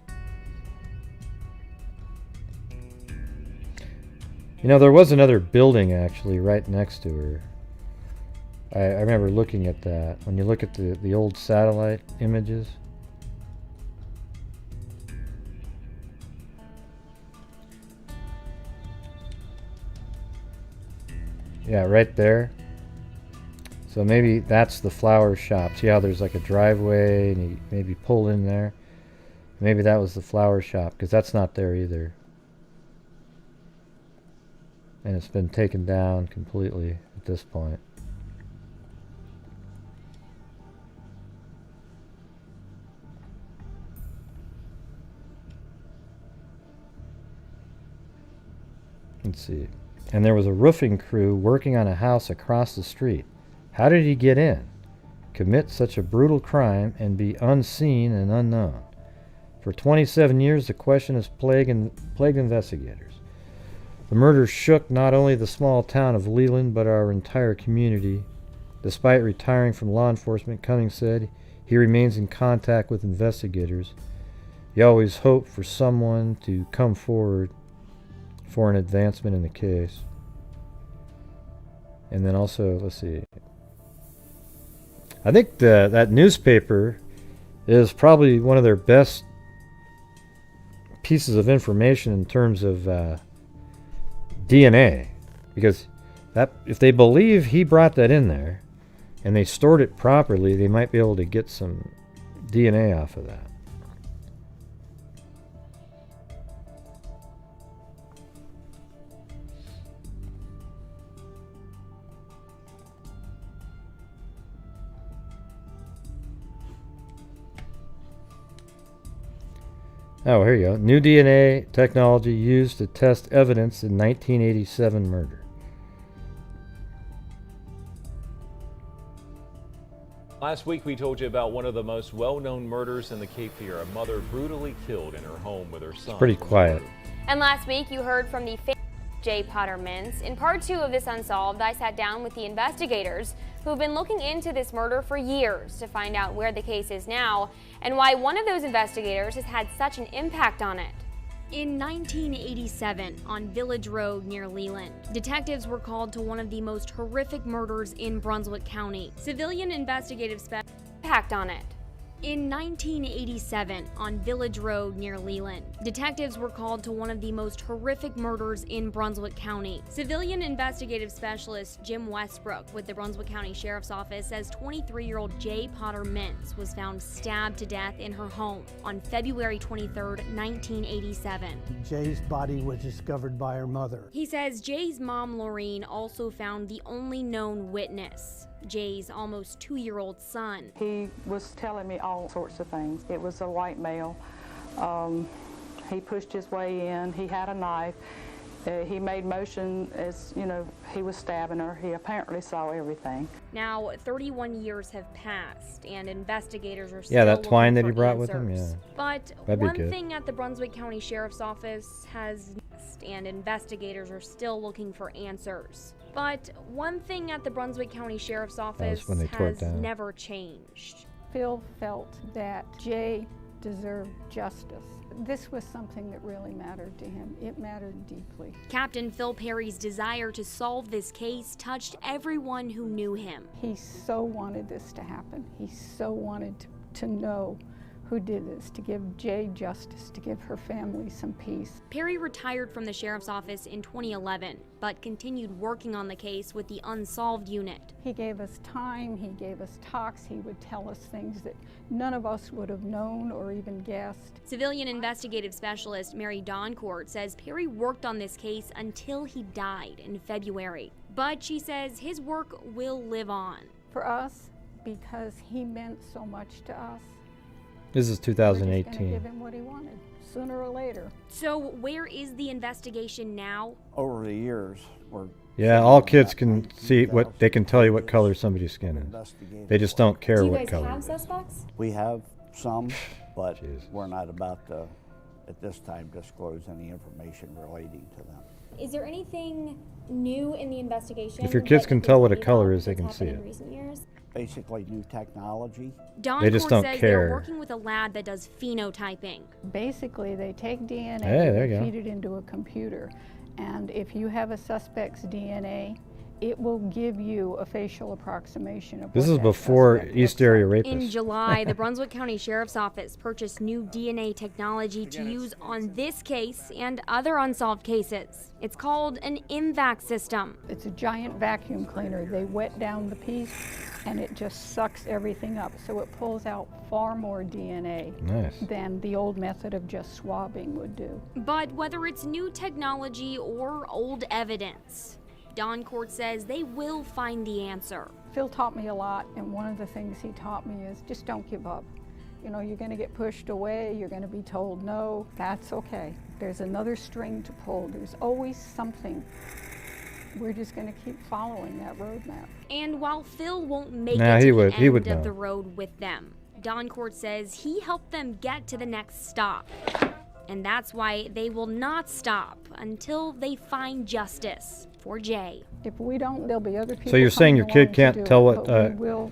S1: You know, there was another building actually right next to her. I remember looking at that. When you look at the old satellite images. Yeah, right there. So maybe that's the flower shop. See how there's like a driveway and you maybe pull in there? Maybe that was the flower shop, because that's not there either. And it's been taken down completely at this point. Let's see. And there was a roofing crew working on a house across the street. How did he get in, commit such a brutal crime, and be unseen and unknown? For 27 years, the question has plagued investigators. The murder shook not only the small town of Leland, but our entire community. Despite retiring from law enforcement, Cummings said he remains in contact with investigators. He always hoped for someone to come forward for an advancement in the case. And then also, let's see. I think that newspaper is probably one of their best pieces of information in terms of DNA, because that if they believe he brought that in there and they stored it properly, they might be able to get some DNA off of that. Oh, here you go. New DNA technology used to test evidence in 1987 murder.
S2: Last week we told you about one of the most well-known murders in the Cape Fear, a mother brutally killed in her home with her son.
S1: It's pretty quiet.
S3: And last week you heard from the family of Jaye Potter-Mintz. In part 2 of this Unsolved, I sat down with the investigators who've been looking into this murder for years to find out where the case is now and why one of those investigators has had such an impact on it. In 1987, on Village Road near Leland, detectives were called to one of the most horrific murders in Brunswick County. Civilian investigative impact on it. In 1987, on Village Road near Leland, detectives were called to one of the most horrific murders in Brunswick County. Civilian investigative specialist Jim Westbrook with the Brunswick County Sheriff's Office says 23-year-old Jaye Potter-Mintz was found stabbed to death in her home on February 23, 1987.
S4: Jaye's body was discovered by her mother.
S3: He says Jaye's mom, Laureen, also found the only known witness, Jaye's almost 2-year-old son.
S17: He was telling me all sorts of things. It was a white male. He pushed his way in. He had a knife. He made motion as, you know, he was stabbing her. He apparently saw everything.
S3: Now, 31 years have passed, and investigators are still
S1: Yeah, that twine that
S3: looking
S1: he
S3: for
S1: brought with
S3: answers.
S1: him, yeah.
S3: But
S1: That'd be
S3: one
S1: good.
S3: thing at the Brunswick County Sheriff's Office has and investigators are still looking for answers. But one thing at the Brunswick County Sheriff's Office
S1: when they tore it
S3: has
S1: down.
S3: never changed.
S24: Phil felt that Jaye deserved justice. This was something that really mattered to him. It mattered deeply.
S3: Captain Phil Perry's desire to solve this case touched everyone who knew him.
S24: He so wanted this to happen. He so wanted to know who did this, to give Jaye justice, to give her family some peace.
S3: Perry retired from the sheriff's office in 2011, but continued working on the case with the Unsolved Unit.
S24: He gave us time, he gave us talks, he would tell us things that none of us would have known or even guessed.
S3: Civilian investigative specialist Mary Doncourt says Perry worked on this case until he died in February. But she says his work will live on.
S24: For us, because he meant so much to us.
S1: This is
S24: We're just gonna
S1: 2018.
S24: give him what he wanted, sooner or later.
S3: So where is the investigation now?
S25: Over the years, we're
S1: Yeah, all kids can see what they can tell you what color somebody's skin is. They just don't care what color.
S3: suspects?
S25: we have some, but we're not about to, at this time, disclose any information relating to them.
S3: Is there anything new in the investigation?
S1: If your kids can tell what a color is, they can see it.
S3: Recent years?
S25: Basically, new technology.
S3: Don
S1: They just
S3: Court
S1: don't
S3: says
S1: care.
S3: they're working with a lab that does phenotyping.
S24: Basically, they take DNA
S1: Hey, there
S24: and
S1: you go.
S24: feed it into a computer. And if you have a suspect's DNA, it will give you a facial approximation of
S1: This
S24: what
S1: is
S24: that
S1: before
S24: suspect
S1: East
S24: looks
S1: Area
S24: like.
S1: rapists.
S3: In July, the Brunswick County Sheriff's Office purchased new DNA technology to use on this case and other unsolved cases. It's called an IMVAC system.
S24: It's a giant vacuum cleaner. They wet down the piece and it just sucks everything up. So it pulls out far more DNA
S1: Nice.
S24: than the old method of just swabbing would do.
S3: But whether it's new technology or old evidence, Don Court says they will find the answer.
S24: Phil taught me a lot, and one of the things he taught me is just don't give up. You know, you're going to get pushed away, you're going to be told no, that's okay. There's another string to pull, there's always something. We're just going to keep following that roadmap.
S3: And while Phil won't make
S1: Nah,
S3: it
S1: he
S3: to
S1: would-
S3: the
S1: he
S3: end
S1: would
S3: of
S1: know.
S3: the road with them, Don Court says he helped them get to the next stop. And that's why they will not stop until they find justice for Jaye.
S24: If we don't, there'll be other people.
S1: So you're saying your
S24: coming
S1: kid
S24: along to
S1: can't
S24: do
S1: tell
S24: it,
S1: what,
S24: but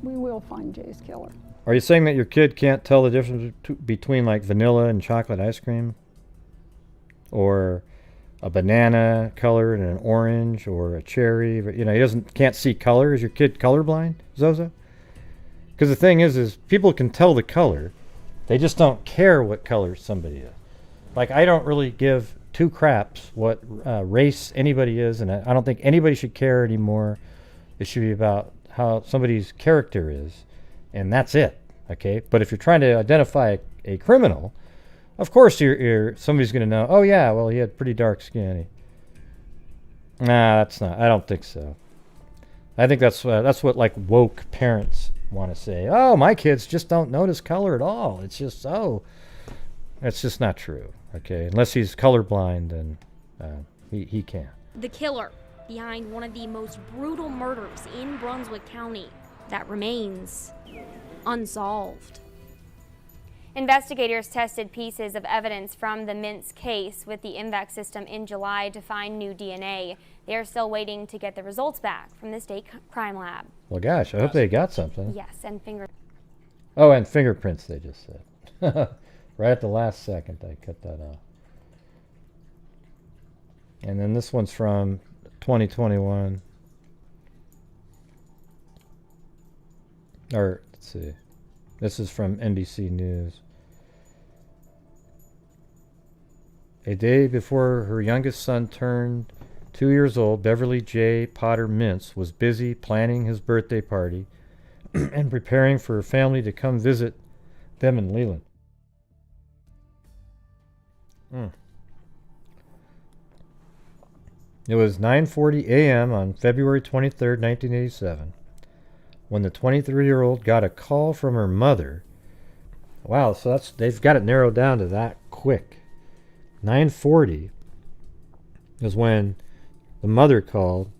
S24: we will find Jaye's killer.
S1: Are you saying that your kid can't tell the difference between like vanilla and chocolate ice cream? Or a banana color and an orange or a cherry? You know, he can't see color. Is your kid colorblind, Zozo? Because the thing is people can tell the color. They just don't care what color somebody is. Like, I don't really give two craps what race anybody is, and I don't think anybody should care anymore. It should be about how somebody's character is, and that's it, okay? But if you're trying to identify a criminal, of course somebody's going to know, oh yeah, well, he had pretty dark skin. Nah, that's not, I don't think so. I think that's what like woke parents want to say. Oh, my kids just don't notice color at all. It's just that's just not true, okay? Unless he's colorblind, then he can.
S3: The killer behind one of the most brutal murders in Brunswick County that remains unsolved. Investigators tested pieces of evidence from the Mintz case with the MVAC system in July to find new DNA. They are still waiting to get the results back from the state crime lab.
S1: Well, gosh, I hope they got something.
S3: Yes, and
S1: Oh, and fingerprints, they just said. Right at the last second, I cut that off. And then this one's from 2021. Or, let's see. This is from NBC News. A day before her youngest son turned 2 years old, Beverly Jaye Potter-Mintz was busy planning his birthday party and preparing for her family to come visit them in Leland. It was 9:40 a.m. on February 23rd, 1987, when the 23-year-old got a call from her mother. Wow, so they've got it narrowed down to that quick. 9:40 is when the mother called,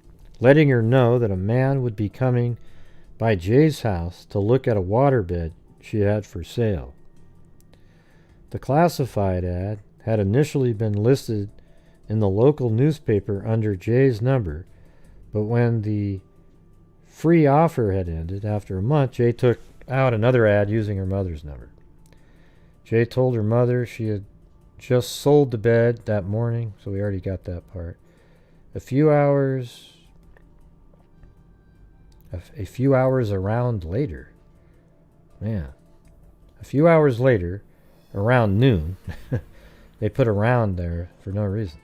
S1: letting her know that a man would be coming by Jaye's house to look at a waterbed she had for sale. The classified ad had initially been listed in the local newspaper under Jaye's number, but when the free offer had ended after a month, Jaye took out another ad using her mother's number. Jaye told her mother she had just sold the bed that morning, so we already got that part. A few hours around later, a few hours later, around noon, they put around there for no reason,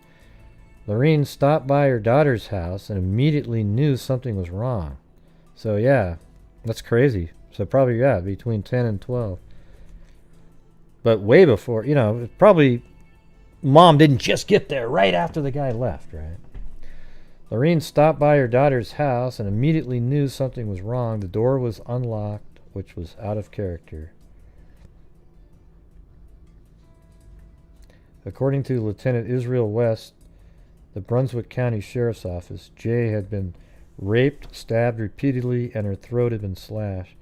S1: Lorene stopped by her daughter's house and immediately knew something was wrong. So yeah, that's crazy. So probably, yeah, between 10 and 12. But way before, probably mom didn't just get there right after the guy left, right? Lorene stopped by her daughter's house and immediately knew something was wrong. The door was unlocked, which was out of character. According to Lieutenant Israel West, the Brunswick County Sheriff's Office, Jaye had been raped, stabbed repeatedly, and her throat had been slashed.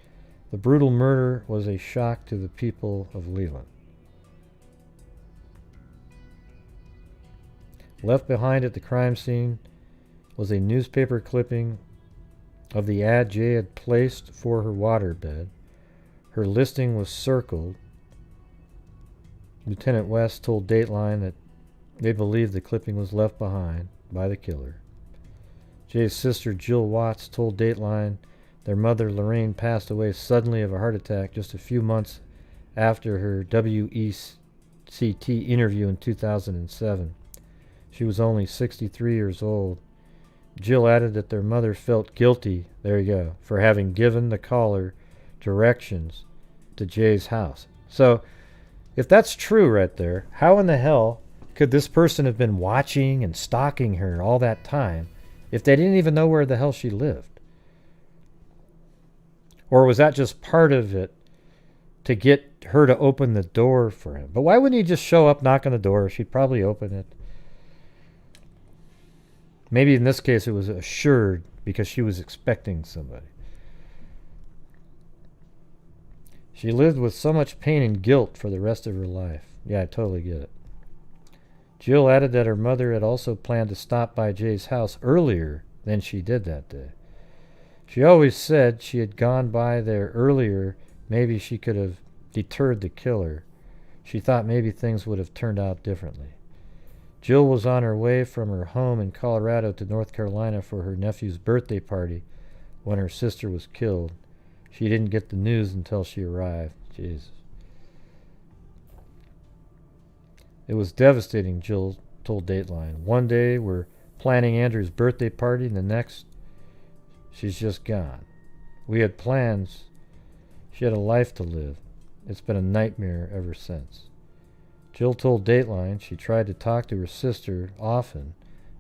S1: The brutal murder was a shock to the people of Leland. Left behind at the crime scene was a newspaper clipping of the ad Jaye had placed for her waterbed. Her listing was circled. Lieutenant West told Dateline that they believed the clipping was left behind by the killer. Jaye's sister Jill Watts told Dateline their mother Lorene passed away suddenly of a heart attack just a few months after her WECT interview in 2007. She was only 63 years old. Jill added that their mother felt guilty, there you go, for having given the caller directions to Jaye's house. So, if that's true right there, how in the hell could this person have been watching and stalking her all that time if they didn't even know where the hell she lived? Or was that just part of it to get her to open the door for him? But why wouldn't he just show up, knock on the door? She'd probably open it. Maybe in this case it was assured because she was expecting somebody. She lived with so much pain and guilt for the rest of her life. Yeah, I totally get it. Jill added that her mother had also planned to stop by Jaye's house earlier than she did that day. She always said she had gone by there earlier. Maybe she could have deterred the killer. She thought maybe things would have turned out differently. Jill was on her way from her home in Colorado to North Carolina for her nephew's birthday party when her sister was killed. She didn't get the news until she arrived. Jesus. It was devastating, Jill told Dateline. One day we're planning Andrew's birthday party, and the next she's just gone. We had plans. She had a life to live. It's been a nightmare ever since. Jill told Dateline she tried to talk to her sister often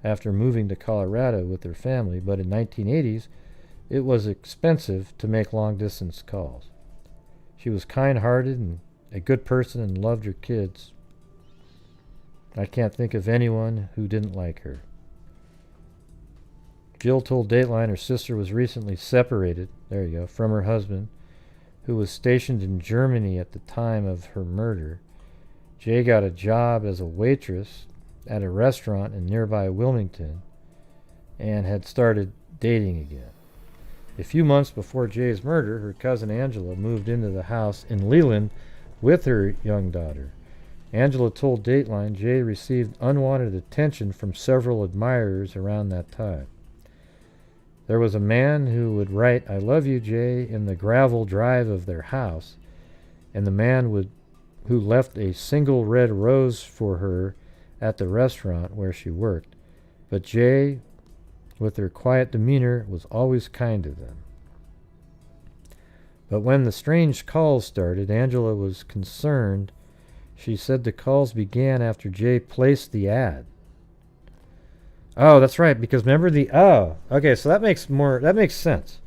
S1: after moving to Colorado with her family, but in the 1980s it was expensive to make long-distance calls. She was kind-hearted and a good person and loved her kids. I can't think of anyone who didn't like her. Jill told Dateline her sister was recently separated, there you go, from her husband, who was stationed in Germany at the time of her murder. Jaye got a job as a waitress at a restaurant in nearby Wilmington and had started dating again. A few months before Jaye's murder, her cousin Angela moved into the house in Leland with her young daughter. Angela told Dateline Jaye received unwanted attention from several admirers around that time. There was a man who would write, "I love you, Jaye," in the gravel drive of their house, and the man who left a single red rose for her at the restaurant where she worked. But Jaye, with her quiet demeanor, was always kind to them. But when the strange calls started, Angela was concerned. She said the calls began after Jaye placed the ad. Oh, that's right, because remember okay, so that makes sense.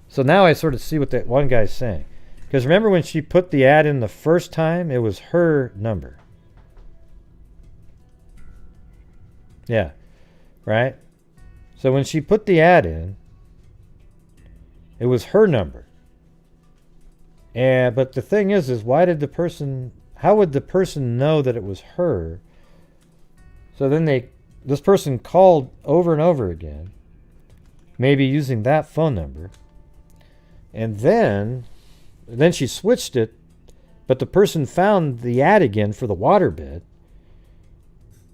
S1: So now I sort of see what that one guy's saying. Because remember when she put the ad in the first time, it was her number. Yeah, right? So when she put the ad in, it was her number. But the thing is how would the person know that it was her? So then this person called over and over again, maybe using that phone number, and then she switched it, but the person found the ad again for the waterbed,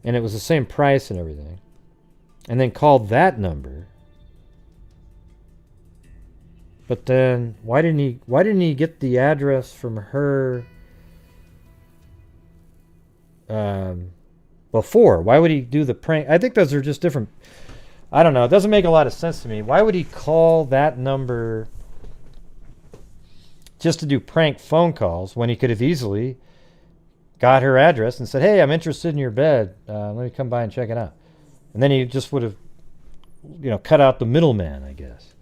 S1: and it was the same price and everything, and then called that number. But then why didn't he get the address from her before? Why would he do the prank? I think those are just different. I don't know. It doesn't make a lot of sense to me. Why would he call that number just to do prank phone calls when he could have easily got her address and said, "Hey, I'm interested in your bed. Let me come by and check it out." And then he just would have, cut out the middleman, I guess.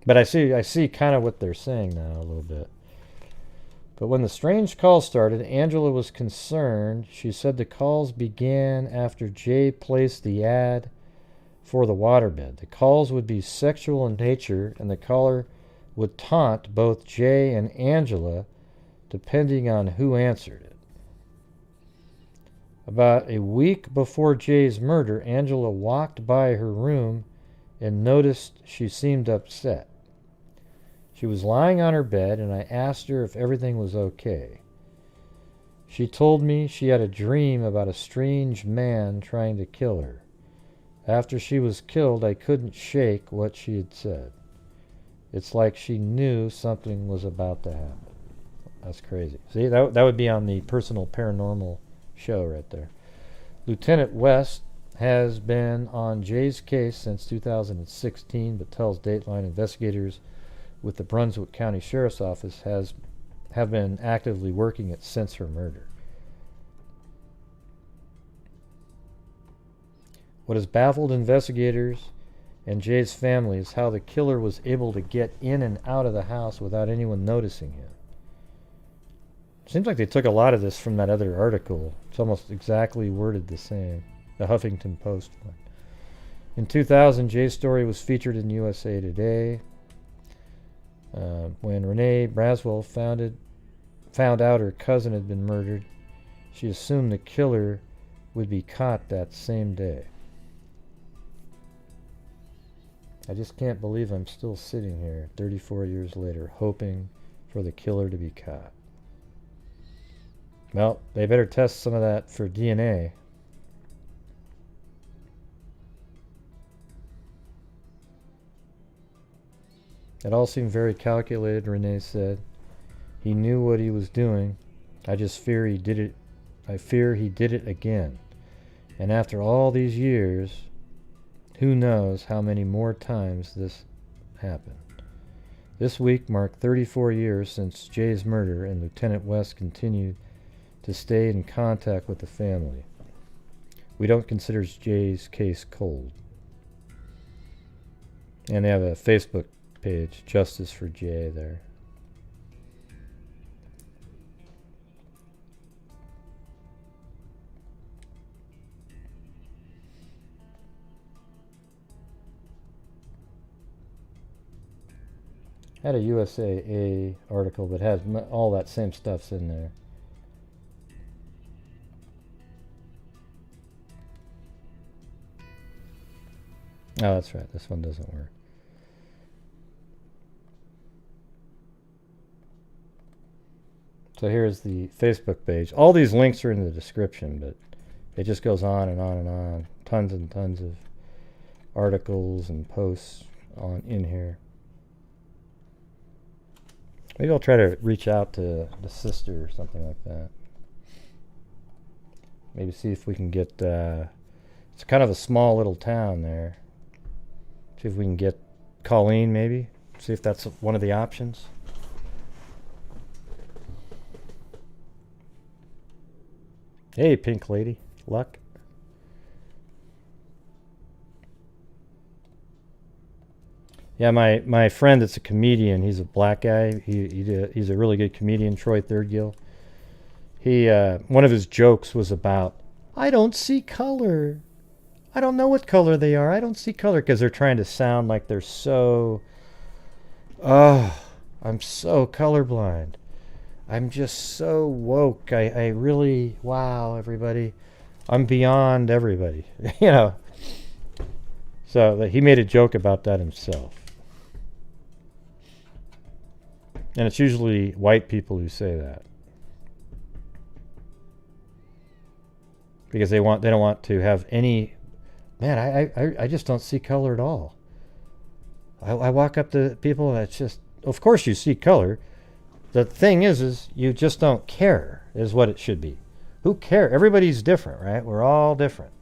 S1: But I see kind of what they're saying now a little bit. But when the strange calls started, Angela was concerned. She said the calls began after Jaye placed the ad for the waterbed. The calls would be sexual in nature, and the caller would taunt both Jaye and Angela, depending on who answered it. About a week before Jaye's murder, Angela walked by her room and noticed she seemed upset. She was lying on her bed, and I asked her if everything was okay. She told me she had a dream about a strange man trying to kill her. After she was killed, I couldn't shake what she had said. It's like she knew something was about to happen. That's crazy. See, that would be on the Personal Paranormal show right there. Lieutenant West has been on Jaye's case since 2016, but tells Dateline investigators with the Brunswick County Sheriff's Office have been actively working it since her murder. What has baffled investigators and Jaye's family is how the killer was able to get in and out of the house without anyone noticing him. Seems like they took a lot of this from that other article. It's almost exactly worded the same. The Huffington Post one. In 2000, Jaye's story was featured in USA Today. When Renee Braswell found out her cousin had been murdered, she assumed the killer would be caught that same day. I just can't believe I'm still sitting here 34 years later hoping for the killer to be caught. Well, they better test some of that for DNA. It all seemed very calculated, Renee said. He knew what he was doing. I just fear he did it. I fear he did it again. And after all these years, who knows how many more times this happened. This week marked 34 years since Jaye's murder, and Lieutenant West continued to stay in contact with the family. We don't consider Jaye's case cold. And they have a Facebook page, Justice for Jaye, there. Had a USAA article, but has all that same stuff's in there. Oh, that's right. This one doesn't work. So here's the Facebook page. All these links are in the description, but it just goes on and on and on. Tons and tons of articles and posts in here. Maybe I'll try to reach out to the sister or something like that. Maybe see if we can get... it's kind of a small little town there. See if we can get Colleen, maybe. See if that's one of the options. Hey, Pink Lady. Luck. Yeah, my friend that's a comedian, he's a black guy. He's a really good comedian, Troy Thirdgill. One of his jokes was about, I don't see color. I don't know what color they are. I don't see color, because they're trying to sound like they're so, oh, I'm so colorblind. I'm just so woke. I really, wow, everybody. I'm beyond everybody, you know. So he made a joke about that himself. And it's usually white people who say that. Because they don't want to have any... Man, I just don't see color at all. I walk up to people and it's just... Of course you see color. The thing is you just don't care, is what it should be. Who cares? Everybody's different, right? We're all different.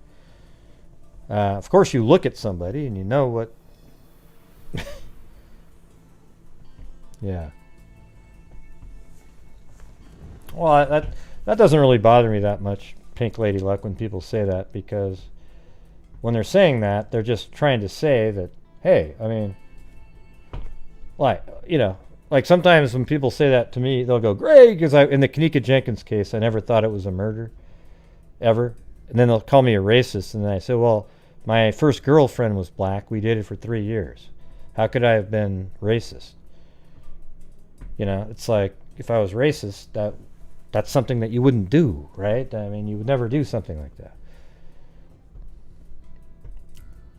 S1: Of course you look at somebody and you know what... Yeah. Well, that doesn't really bother me that much, Pink Lady Luck, when people say that, because when they're saying that, they're just trying to say that, hey, I mean, like, you know, like sometimes when people say that to me, they'll go, great, because in the Kanika Jenkins case, I never thought it was a murder, ever. And then they'll call me a racist, and then I say, well, my first girlfriend was black. We dated for 3 years. How could I have been racist? You know, it's like, if I was racist, that's something that you wouldn't do, right? I mean, you would never do something like that.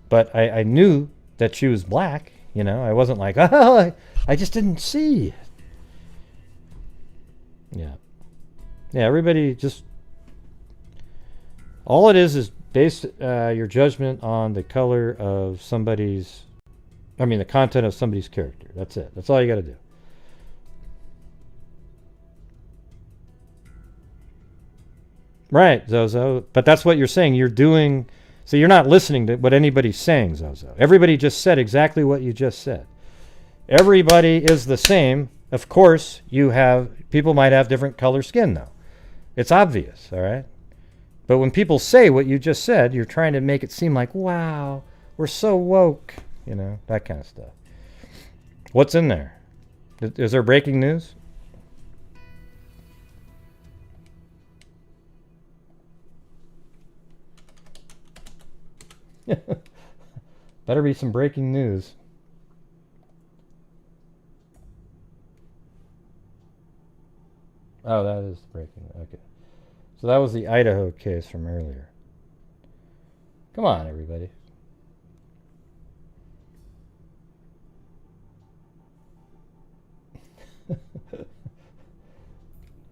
S1: But I knew that she was black, you know. I wasn't like, oh, I just didn't see. Yeah. Yeah, everybody just... All it is based your judgment on the color of somebody's... I mean, the content of somebody's character. That's it. That's all you got to do. Right, Zozo. But that's what you're saying. You're doing... So you're not listening to what anybody's saying, Zozo. Everybody just said exactly what you just said. Everybody is the same. Of course, people might have different color skin, though. It's obvious, all right? But when people say what you just said, you're trying to make it seem like, wow, we're so woke. You know, that kind of stuff. What's in there? Is there breaking news? Better be some breaking news. Oh, that is breaking. Okay. So that was the Idaho case from earlier. Come on, everybody.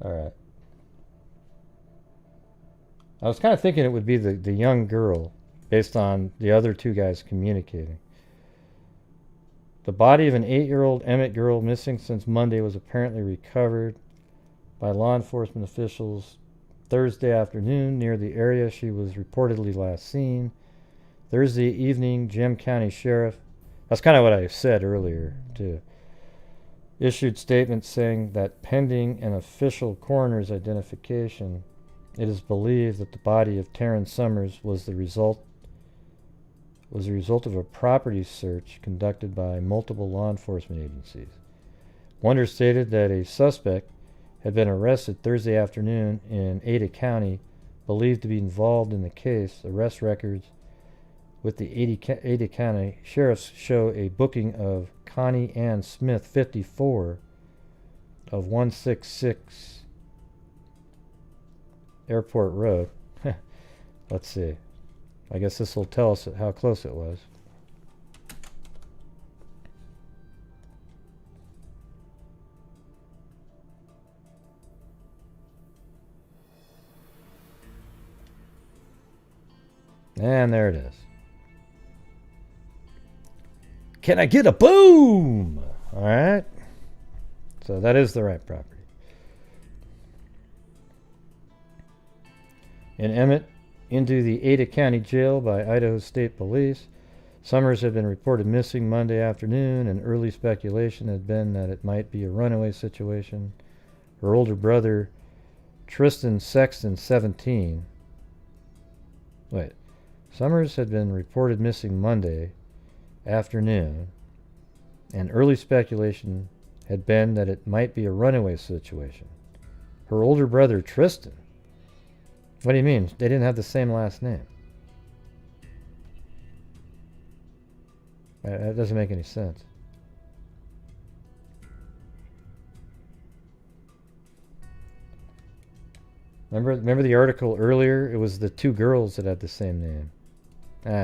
S1: All right. I was kind of thinking it would be the young girl, based on the other two guys communicating. The body of an 8-year-old Emmett girl missing since Monday was apparently recovered by law enforcement officials Thursday afternoon near the area she was reportedly last seen. Thursday evening, Gem County Sheriff, that's kind of what I said earlier too, issued statements saying that pending an official coroner's identification, it is believed that the body of Taryn Summers was the result of a property search conducted by multiple law enforcement agencies. Wonder stated that a suspect had been arrested Thursday afternoon in Ada County, believed to be involved in the case. Arrest records with the Ada County Sheriff's show a booking of Connie Ann Smith, 54, of 166 Airport Road. Let's see. I guess this will tell us how close it was. And there it is. Can I get a boom? All right. So that is the right property. In Emmett, into the Ada County Jail by Idaho State Police. Summers had been reported missing Monday afternoon, and early speculation had been that it might be a runaway situation. Her older brother, Tristan Sexton, 17. Summers had been reported missing Monday afternoon, and early speculation had been that it might be a runaway situation. Her older brother, Tristan. What do you mean? They didn't have the same last name. That doesn't make any sense. Remember the article earlier? It was the two girls that had the same name.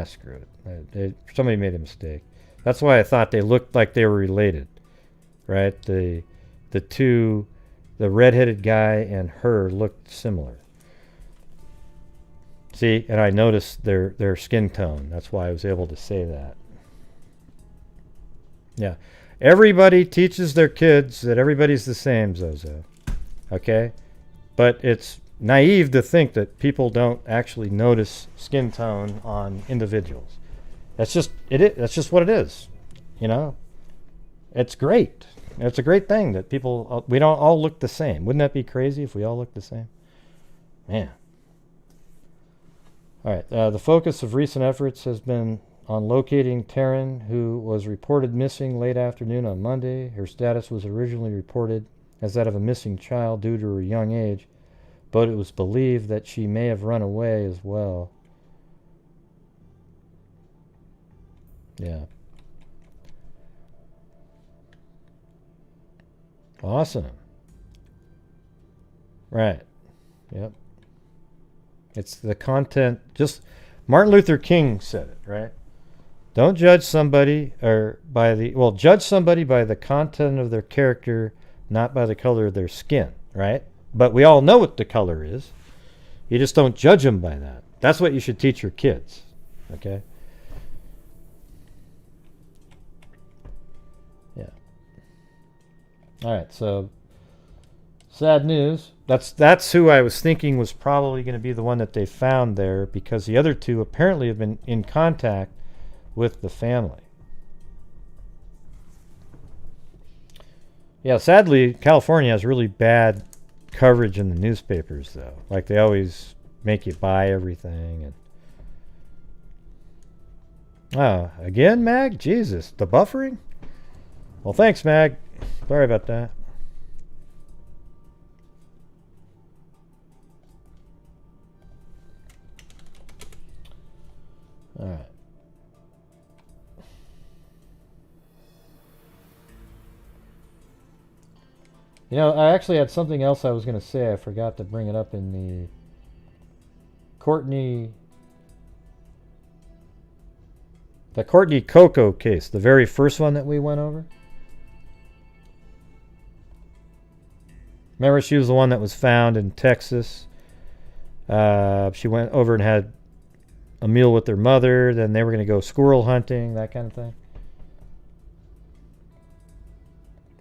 S1: Screw it. Somebody made a mistake. That's why I thought they looked like they were related, right? The redheaded guy and her looked similar. See, and I noticed their skin tone. That's why I was able to say that. Yeah. Everybody teaches their kids that everybody's the same, Zozo. Okay? But it's naive to think that people don't actually notice skin tone on individuals. That's just what it is. You know? It's great. It's a great thing that we don't all look the same. Wouldn't that be crazy if we all looked the same? Man. All right, the focus of recent efforts has been on locating Taryn, who was reported missing late afternoon on Monday. Her status was originally reported as that of a missing child due to her young age, but it was believed that she may have run away as well. Yeah. Awesome. Right. Yep. It's the content. Just Martin Luther King said it, right? Don't judge somebody judge somebody by the content of their character, not by the color of their skin, right? But we all know what the color is. You just don't judge them by that. That's what you should teach your kids, okay? Yeah. All right, so sad news. That's who I was thinking was probably going to be the one that they found there, because the other two apparently have been in contact with the family. Yeah, sadly, California has really bad coverage in the newspapers, though. Like, they always make you buy everything. And again, Mag? Jesus, the buffering? Well, thanks, Mag. Sorry about that. All right. You know, I actually had something else I was going to say. I forgot to bring it up in the Courtney Coco case, the very first one that we went over. Remember, she was the one that was found in Texas. She went over and had a meal with their mother. Then they were going to go squirrel hunting, that kind of thing.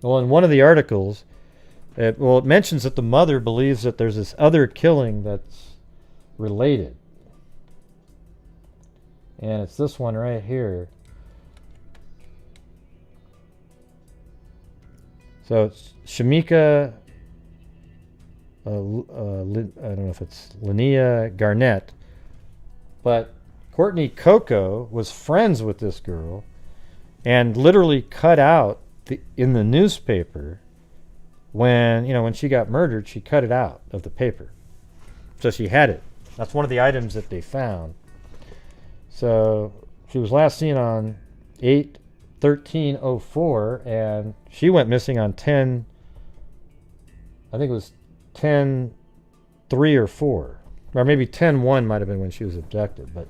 S1: Well, in one of the articles, it mentions that the mother believes that there's this other killing that's related. And it's this one right here. So it's Shamika, I don't know if it's Linnea Garnett, but Courtney Coco was friends with this girl and literally cut out in the newspaper when she got murdered, she cut it out of the paper. So she had it. That's one of the items that they found. So she was last seen on 8/13/04, and she went missing on 10, I think it was 10/3 or 4, or maybe 10/1 might have been when she was abducted, but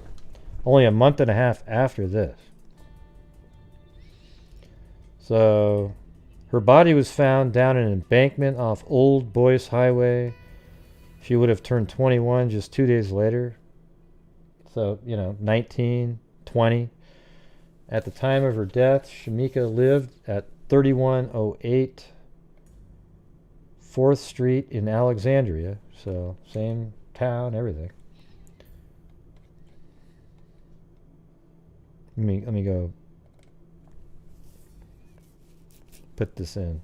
S1: only a month and a half after this. So her body was found down an embankment off Old Boyce Highway. She would have turned 21 just 2 days later. So, 19, 20. At the time of her death, Shamika lived at 3108 4th Street in Alexandria. So, same town, everything. Let me go put this in.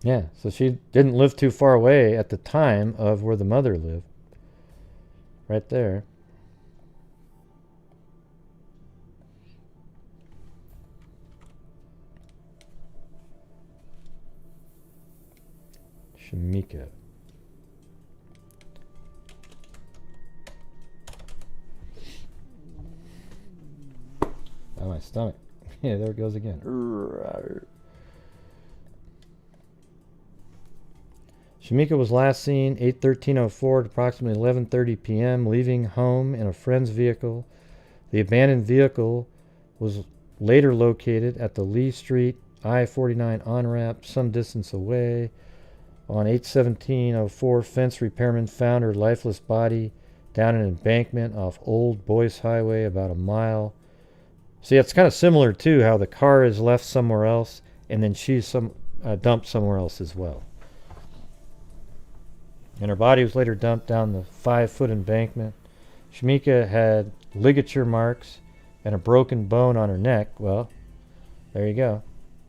S1: Yeah, so she didn't live too far away at the time of where the mother lived. Right there. Shamika. Oh, my stomach. Yeah, there it goes again. Shamika was last seen 8/13/04 at approximately 11:30 p.m. leaving home in a friend's vehicle. The abandoned vehicle was later located at the Lee Street I-49 on-ramp some distance away. On 8/17/04, fence repairmen found her lifeless body down an embankment off Old Boyce Highway about a mile. See, it's kind of similar to how the car is left somewhere else and then she's dumped somewhere else as well. And her body was later dumped down the 5-foot embankment. Shamika had ligature marks and a broken bone on her neck. Well, there you go.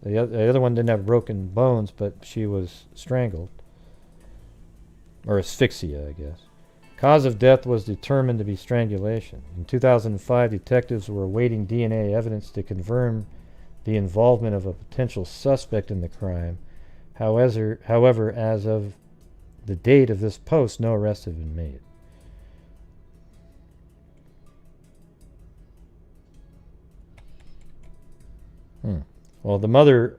S1: The other one didn't have broken bones, but she was strangled. Or asphyxia, I guess. Cause of death was determined to be strangulation. In 2005, detectives were awaiting DNA evidence to confirm the involvement of a potential suspect in the crime. However, as of the date of this post, no arrests have been made. Well, the mother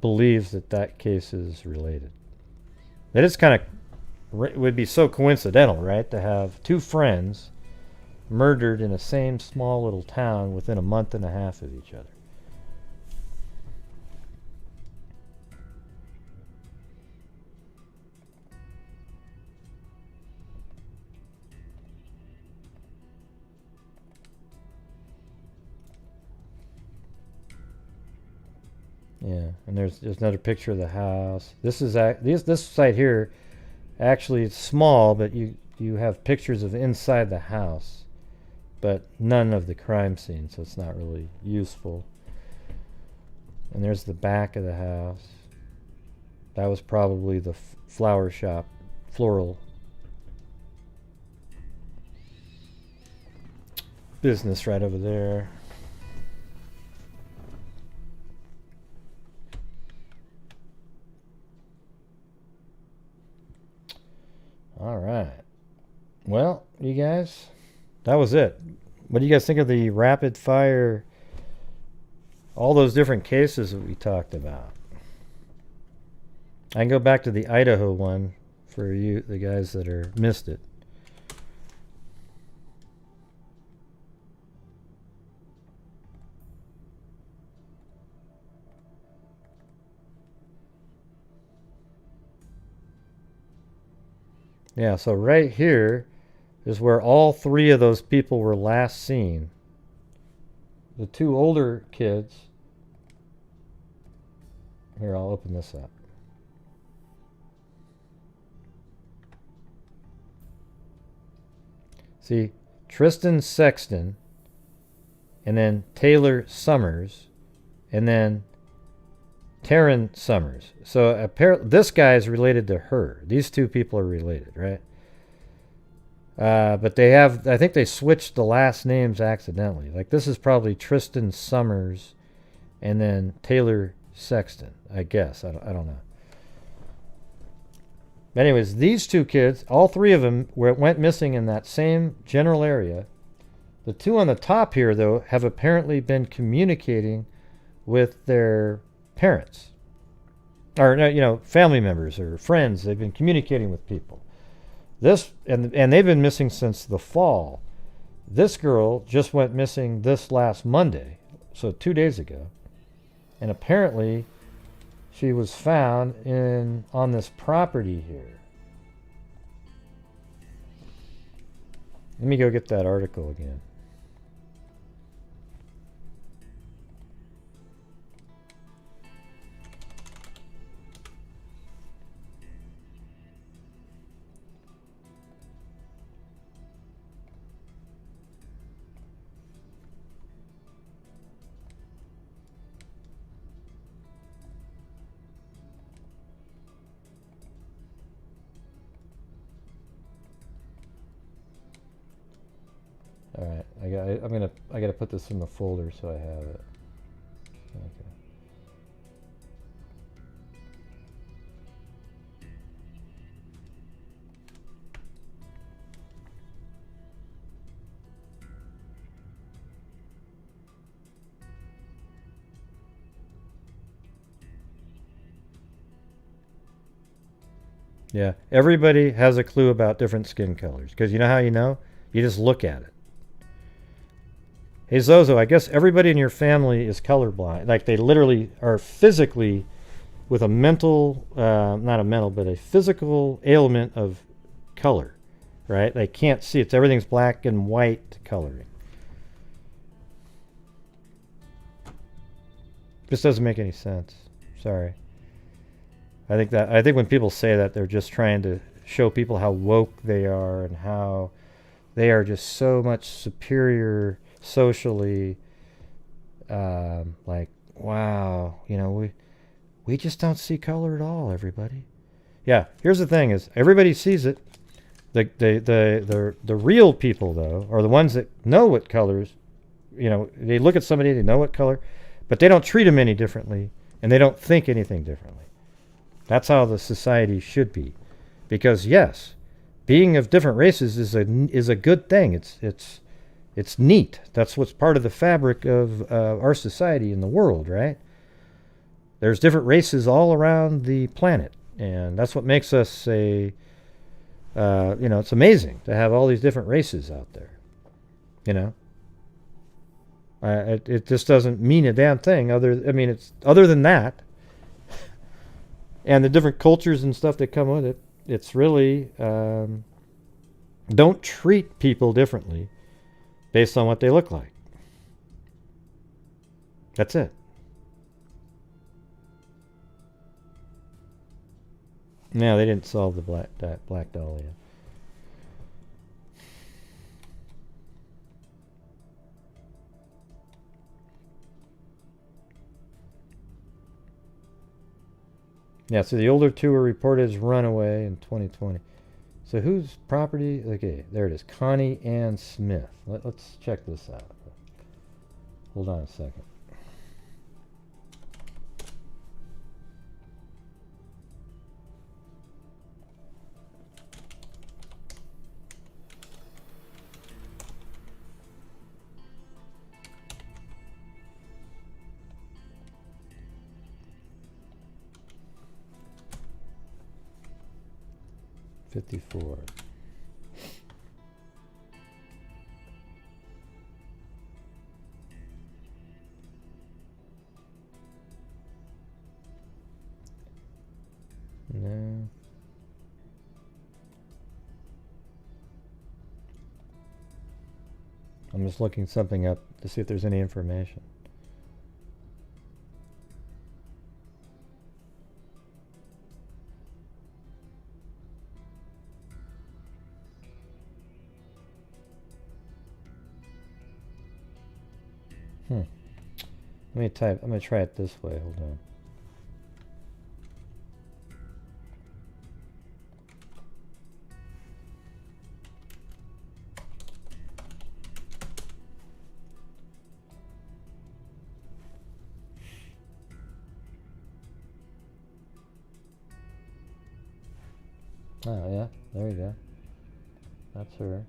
S1: believes that case is related. That is kind of, would be so coincidental, right? To have two friends murdered in the same small little town within a month and a half of each other. Yeah, and there's another picture of the house. This is this site here, actually it's small, but you have pictures of inside the house, but none of the crime scene, so it's not really useful. And there's the back of the house. That was probably the flower shop, floral business right over there. All right. Well, you guys, that was it. What do you guys think of the rapid fire, all those different cases that we talked about? I can go back to the Idaho one for you, the guys that missed it. Yeah, so right here is where all three of those people were last seen. The two older kids. Here, I'll open this up. See, Tristan Sexton, and then Taylor Summers, and then Taryn Summers. So apparently this guy is related to her. These two people are related, right? But they have, I think they switched the last names accidentally. Like this is probably Tristan Summers and then Taylor Sexton, I guess. I don't know. Anyways, these two kids, all three of them went missing in that same general area. The two on the top here, though, have apparently been communicating with their parents. Or, you know, family members or friends. They've been communicating with people. This, and they've been missing since the fall. This girl just went missing this last Monday, so 2 days ago. And apparently she was found on this property here. Let me go get that article again. All right, I gotta put this in the folder so I have it. Okay. Yeah, everybody has a clue about different skin colors because you know how you know? You just look at it. Hey Zozo, I guess everybody in your family is colorblind. Like they literally are physically with a mental, not a mental, but a physical ailment of color, right? They can't see. Everything's black and white coloring. This doesn't make any sense. Sorry. I think when people say that, they're just trying to show people how woke they are and how they are just so much superior socially. Like, wow, you know, we just don't see color at all, everybody. Yeah, here's the thing is everybody sees it. The real people though are the ones that know what colors, you know, they look at somebody, they know what color, but they don't treat them any differently and they don't think anything differently. That's how the society should be. Because yes, being of different races is a good thing. It's neat. That's what's part of the fabric of our society in the world, right? There's different races all around the planet, and that's what makes us you know, it's amazing to have all these different races out there. You know, it just doesn't mean a damn thing. It's other than that, and the different cultures and stuff that come with it. It's really don't treat people differently based on what they look like. That's it. No, they didn't solve the Black Dahlia. Yeah, so the older two were reported as runaway in 2020. So whose property? Okay, there it is. Connie Ann Smith. Let's check this out. Hold on a second. $54. No. I'm just looking something up to see if there's any information. Let me type. I'm going to try it this way. Hold on. Oh, yeah. There you go. That's her.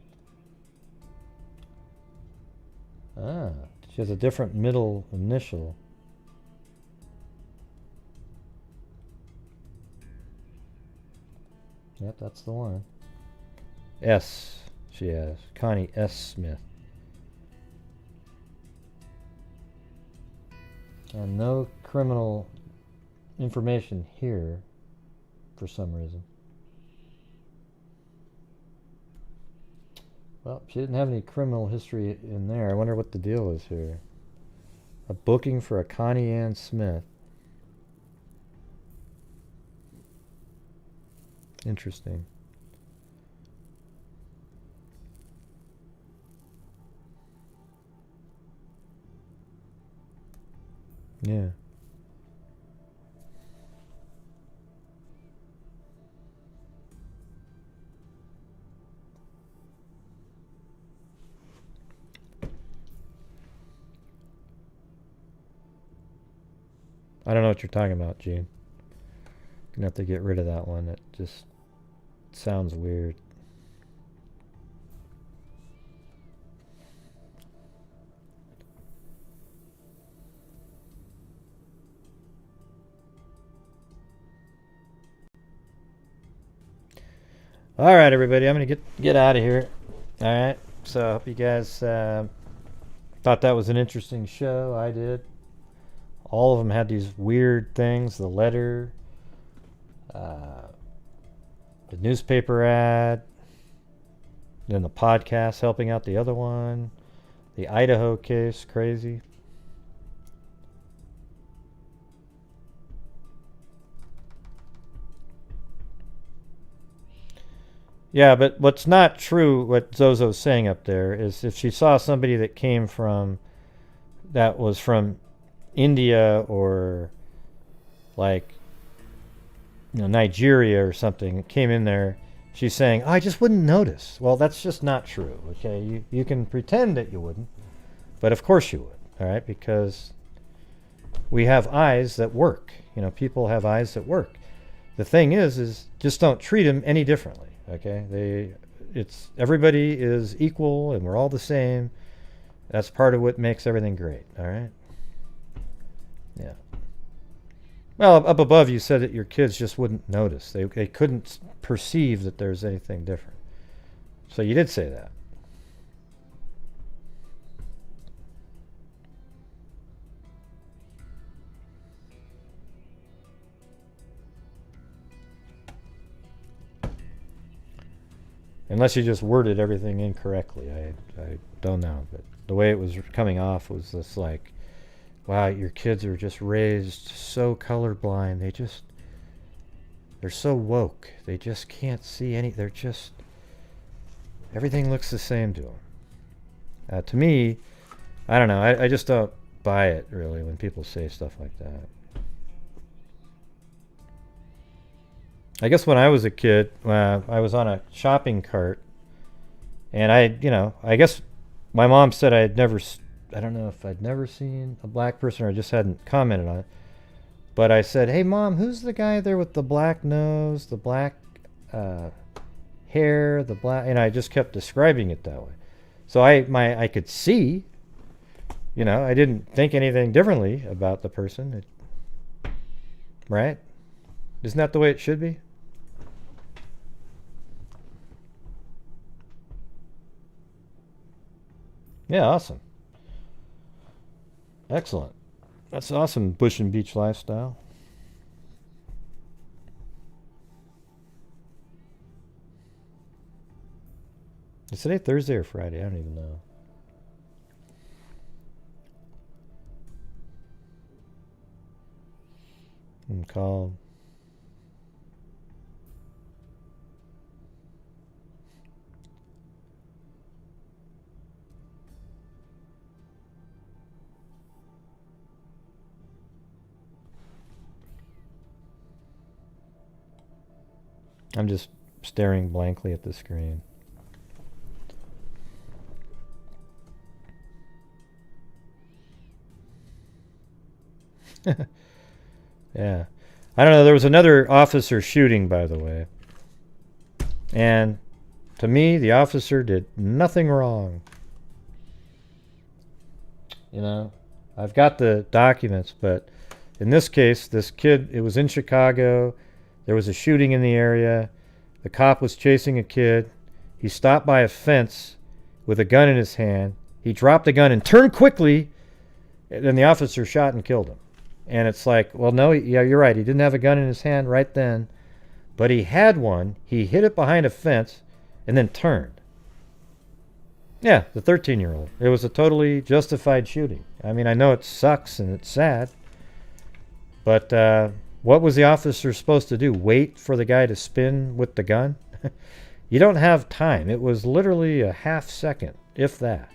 S1: Ah, she has a different middle initial. Yep, that's the one. S, she has. Connie S. Smith. And no criminal information here for some reason. Well, she didn't have any criminal history in there. I wonder what the deal is here. A booking for a Connie Ann Smith. Interesting. Yeah. I don't know what you're talking about, Gene. Gonna have to get rid of that one. It just sounds weird. All right, everybody. I'm gonna get out of here. All right. So I hope you guys thought that was an interesting show. I did. All of them had these weird things. The letter, the newspaper ad, then the podcast helping out the other one, the Idaho case, crazy. Yeah, but what's not true, what Zozo's saying up there, is if she saw somebody that came from, that was from India or like, you know, Nigeria or something, came in there, she's saying, oh, I just wouldn't notice. Well, that's just not true, okay? You can pretend that you wouldn't, but of course you would, all right? Because we have eyes that work. You know, people have eyes that work. The thing is just don't treat them any differently, okay? Everybody is equal and we're all the same. That's part of what makes everything great, all right? Yeah. Well, up above you said that your kids just wouldn't notice. They couldn't perceive that there's anything different. So you did say that. Unless you just worded everything incorrectly. I don't know. But the way it was coming off was just like, wow, your kids are just raised so colorblind. They're so woke. They just can't see any. They're just, everything looks the same to them. To me, I don't know. I just don't buy it, really, when people say stuff like that. I guess when I was a kid, I was on a shopping cart, and I guess my mom said I don't know if I'd never seen a black person or I just hadn't commented on it. But I said, hey, Mom, who's the guy there with the black nose, the black hair, the black... And I just kept describing it that way. So I could see, I didn't think anything differently about the person. Right? Isn't that the way it should be? Yeah, awesome. Excellent. That's awesome, bush and beach lifestyle. Is today Thursday or Friday? I don't even know. And call. I'm just staring blankly at the screen. Yeah. I don't know. There was another officer shooting, by the way. And to me, the officer did nothing wrong. You know, I've got the documents, but in this case, this kid, it was in Chicago. There was a shooting in the area. The cop was chasing a kid. He stopped by a fence with a gun in his hand. He dropped the gun and turned quickly, and the officer shot and killed him. And it's like, well, no, yeah, you're right. He didn't have a gun in his hand right then, but he had one. He hid it behind a fence and then turned. Yeah, the 13-year-old. It was a totally justified shooting. I mean, I know it sucks and it's sad, but what was the officer supposed to do? Wait for the guy to spin with the gun? You don't have time. It was literally a half second, if that.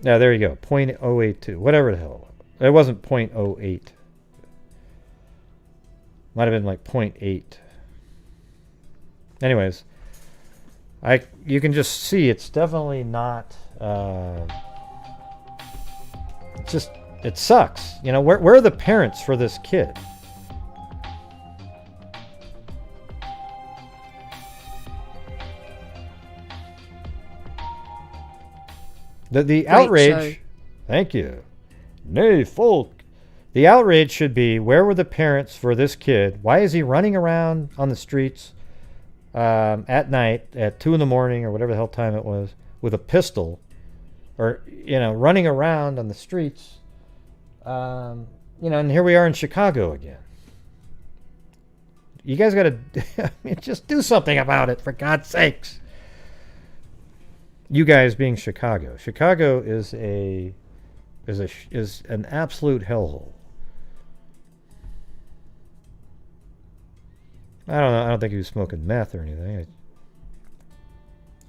S1: Now, there you go. 0.082. Whatever the hell it was. It wasn't 0.08. Might have been like 0.8. Anyways, you can just see it's definitely not. It sucks. You know, where are the parents for this kid? The outrage.
S5: Show.
S1: Thank you. Nay, folk. The outrage should be, where were the parents for this kid? Why is he running around on the streets at night at 2 in the morning or whatever the hell time it was with a pistol, or, you know, running around on the streets? And here we are in Chicago again. You guys got to just do something about it, for God's sakes. You guys being Chicago. Chicago is an absolute hellhole. I don't know. I don't think he was smoking meth or anything.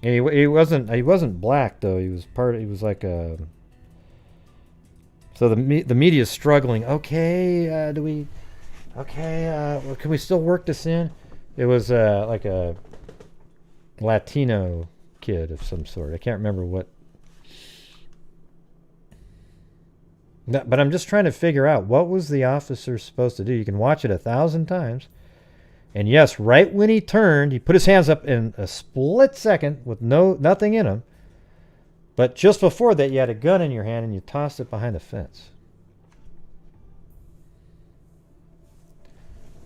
S1: And he wasn't black though. He was like a. So the media is struggling. Okay, can we still work this in? It was like a Latino kid of some sort. I can't remember what. No, but I'm just trying to figure out, what was the officer supposed to do? You can watch it 1,000 times. And yes, right when he turned, he put his hands up in a split second with nothing in him. But just before that, you had a gun in your hand and you tossed it behind the fence.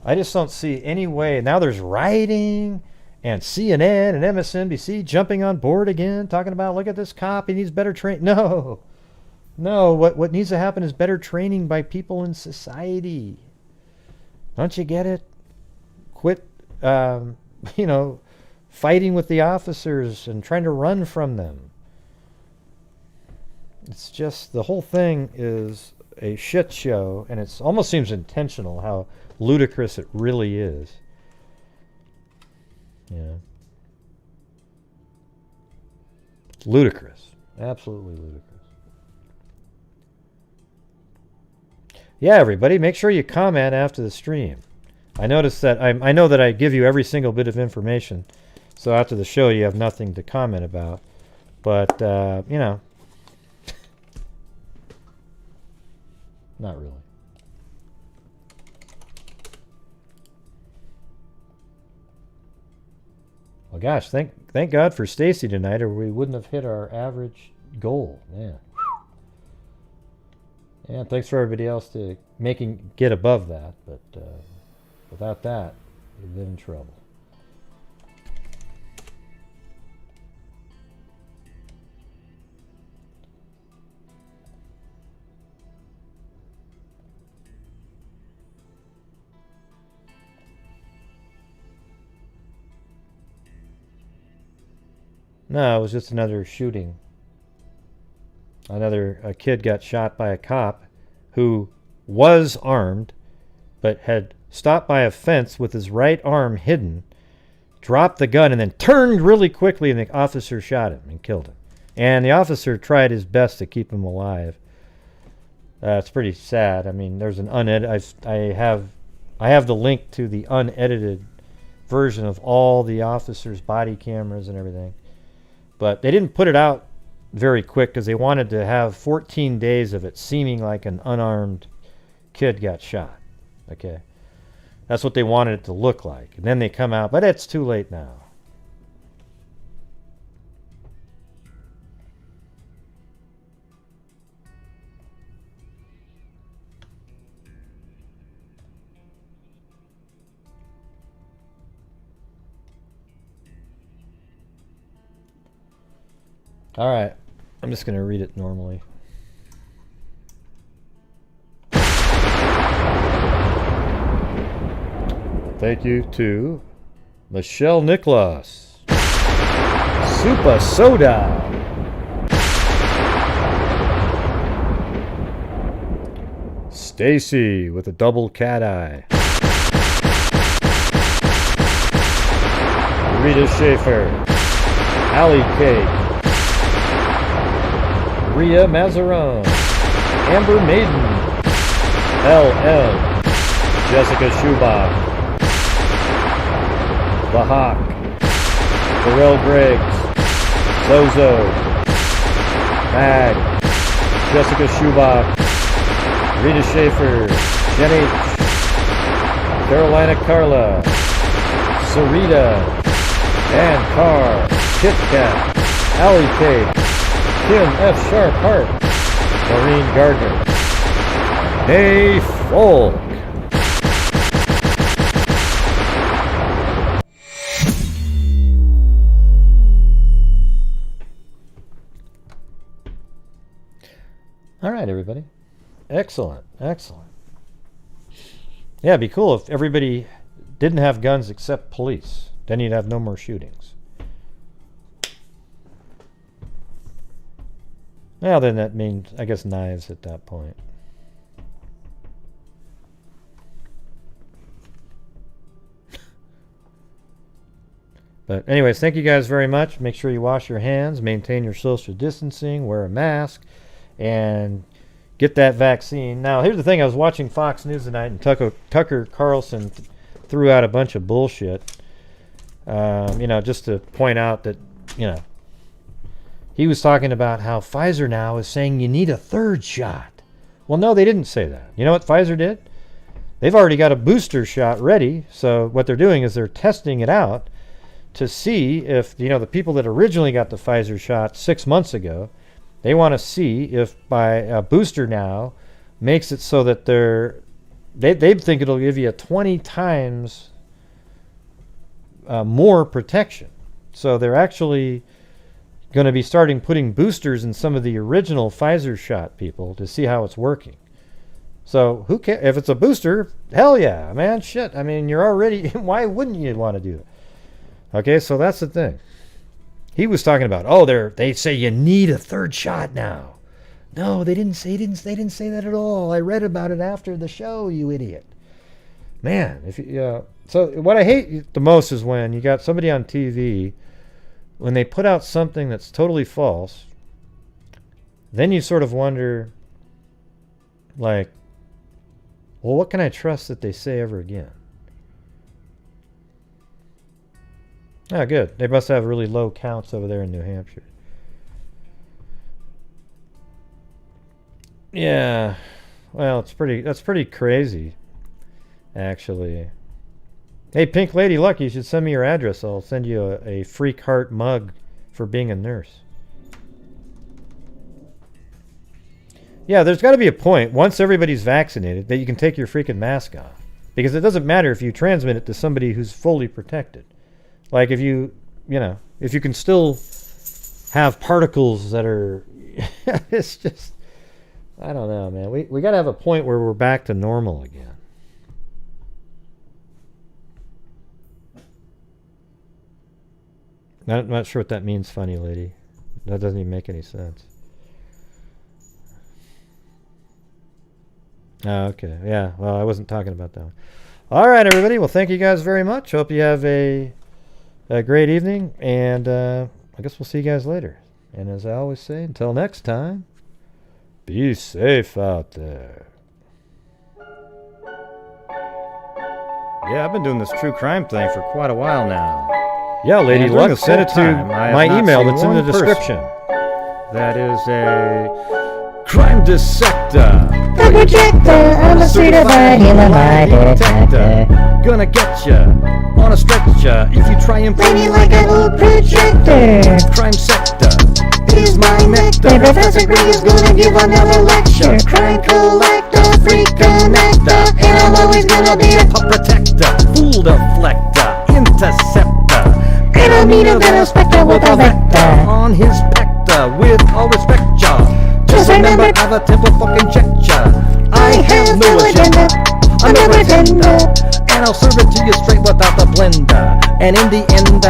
S1: I just don't see any way. Now there's rioting, and CNN and MSNBC jumping on board again, talking about, look at this cop, he needs better training. No, what needs to happen is better training by people in society. Don't you get it? Quit, fighting with the officers and trying to run from them. It's just, the whole thing is a shit show, and it almost seems intentional how ludicrous it really is. Yeah. It's ludicrous. Absolutely ludicrous. Yeah, everybody, make sure you comment after the stream. I noticed that I know that I give you every single bit of information, so after the show you have nothing to comment about. But not really. Well, gosh, thank God for Stacy tonight, or we wouldn't have hit our average goal. Man. Yeah, thanks for everybody else to get above that, but without that, we'd been in trouble. No, it was just another shooting. A kid got shot by a cop who was armed, but had stopped by a fence with his right arm hidden, dropped the gun, and then turned really quickly, and the officer shot him and killed him. And the officer tried his best to keep him alive. It's pretty sad. I mean, there's an unedited. I have the link to the unedited version of all the officers' body cameras and everything. But they didn't put it out very quick because they wanted to have 14 days of it seeming like an unarmed kid got shot. Okay. That's what they wanted it to look like. And then they come out, but it's too late now. All right. I'm just going to read it normally. Thank you to Michelle Nicholas, Super Soda, Stacy with a double cat eye, Rita Schaefer, Allie Cake, Rhea Mazaron, Amber Maiden, LM, Jessica Schubach, The Hawk, Darrell Griggs, Zozo, Mag, Jessica Schubach, Rita Schaefer, Jen H, Carolina Carla, Sarita, Dan Carr, Kit Kat, Allie Cake, Kim F. Sharp Hart, Maureen Gardner, Nay Folk. All right, everybody. Excellent, excellent. Yeah, it'd be cool if everybody didn't have guns except police. Then you'd have no more shootings. Well, then that means, I guess, knives at that point. But anyways, thank you guys very much. Make sure you wash your hands, maintain your social distancing, wear a mask, and get that vaccine. Now, here's the thing. I was watching Fox News tonight, and Tucker Carlson threw out a bunch of bullshit. Just to point out that, he was talking about how Pfizer now is saying you need a third shot. Well, no, they didn't say that. You know what Pfizer did? They've already got a booster shot ready. So what they're doing is they're testing it out to see if, the people that originally got the Pfizer shot 6 months ago, they want to see if by a booster now makes it so that they think it'll give you 20 times more protection. So they're actually going to be starting putting boosters in some of the original Pfizer shot people to see how it's working. So who cares if it's a booster? Hell yeah, man. Shit. I mean, you're already. Why wouldn't you want to do that? Okay, so that's the thing. He was talking about, they say you need a third shot now. No, they didn't say that at all. I read about it after the show, you idiot. Man, so what I hate the most is when you got somebody on TV, when they put out something that's totally false, then you sort of wonder, like, well, what can I trust that they say ever again? Oh, good. They must have really low counts over there in New Hampshire. Yeah. Well, that's pretty crazy, actually. Hey, Pink Lady Luck, you should send me your address. I'll send you a Freak Heart mug for being a nurse. Yeah, there's got to be a point, once everybody's vaccinated, that you can take your freaking mask off. Because it doesn't matter if you transmit it to somebody who's fully protected. Like if if you can still have particles that are... it's just... I don't know, man. We got to have a point where we're back to normal again. I'm not sure what that means, funny lady. That doesn't even make any sense. Oh, okay. Yeah. Well, I wasn't talking about that one. All right, everybody. Well, thank you guys very much. Hope you have a great evening, and I guess we'll see you guys later. And as I always say, until next time, be safe out there. Yeah, I've been doing this true crime thing for quite a while now. Yeah, Lady Luck, send it to my email that's in the description. That is a crime dissector.
S14: The projector, I'm a certified human lie detector.
S1: Gonna get ya on a stretcher if you try and play
S14: me like an old projector.
S1: Crime sector
S14: is my nectar. Professor Greg is gonna give another lecture. Crime collector, freak connector, and I'm always gonna be a
S1: pup protector, fool deflector, interceptor.
S14: And I'll meet a venom spectre with a vector
S1: on his pector. With all respect, ya. Just remember, I've a temper fucking check ya. I have no agenda. I'm a pretender, and I'll serve it to you straight without the blender. And in the end,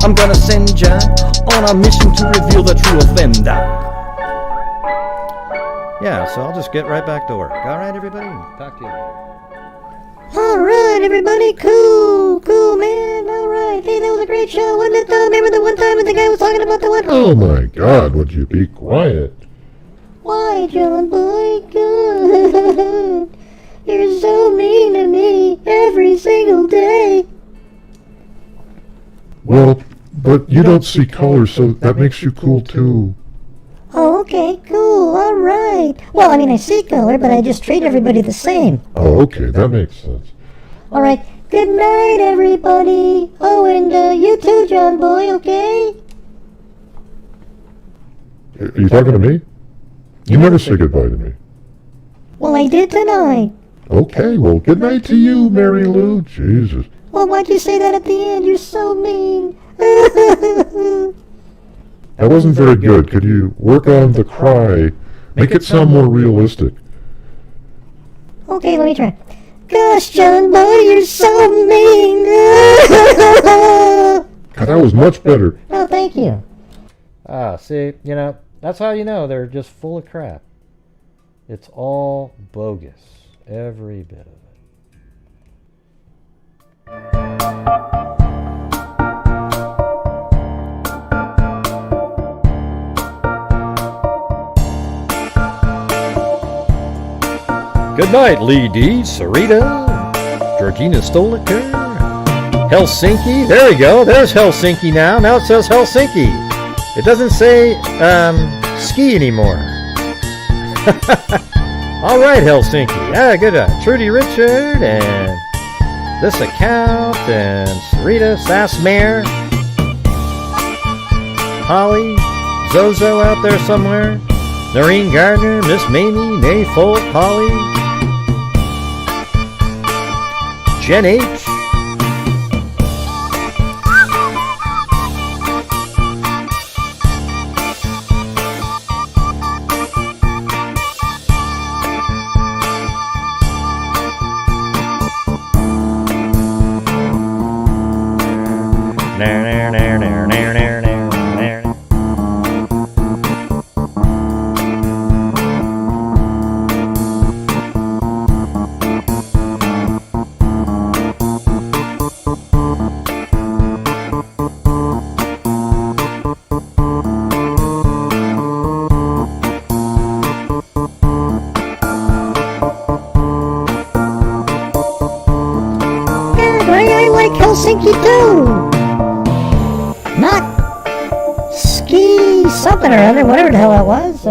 S1: I'm gonna send ya on a mission to reveal the true offender. Yeah, so I'll just get right back to work. All right, everybody. Talk to you later.
S14: Alright, everybody, cool, man, alright. Hey, that was a great show, wasn't it, though? Remember the one time when the guy was talking about the one?
S6: Oh my God, would you be quiet?
S14: Why, John boy, good. You're so mean to me every single day.
S6: Well, but you don't see color, so that makes you cool too.
S14: Oh, okay, cool, alright. Well, I mean, I see color, but I just treat everybody the same.
S6: Oh, okay, that makes sense.
S14: Alright, good night, everybody. Oh, and you too, John boy, okay?
S6: Are you talking to me? You never say goodbye to me.
S14: Well, I did tonight.
S6: Okay, well, good night to you, Mary Lou. Jesus.
S14: Well, why'd you say that at the end? You're so mean.
S6: That wasn't very good. Could you work on the cry? Make it sound more realistic.
S14: Okay, let me try. Gosh, John boy, you're so mean.
S6: God, that was much better.
S14: Oh, thank you.
S1: See, you know, that's how you know they're just full of crap. It's all bogus. Every bit of it. Good night, Lee D, Sarita, Georgina Stoliker, Helsinki. There we go. There's Helsinki now. Now it says Helsinki. It doesn't say ski anymore. All right, Helsinki. Yeah, good. Trudy Richard and this account and Sarita Sassmare, Holly, Zozo out there somewhere, Noreen Gardner, Miss Mamie, Nay Folk, Polly, Jen H.
S14: Helsinki too. Not ski something or other, whatever the hell that was.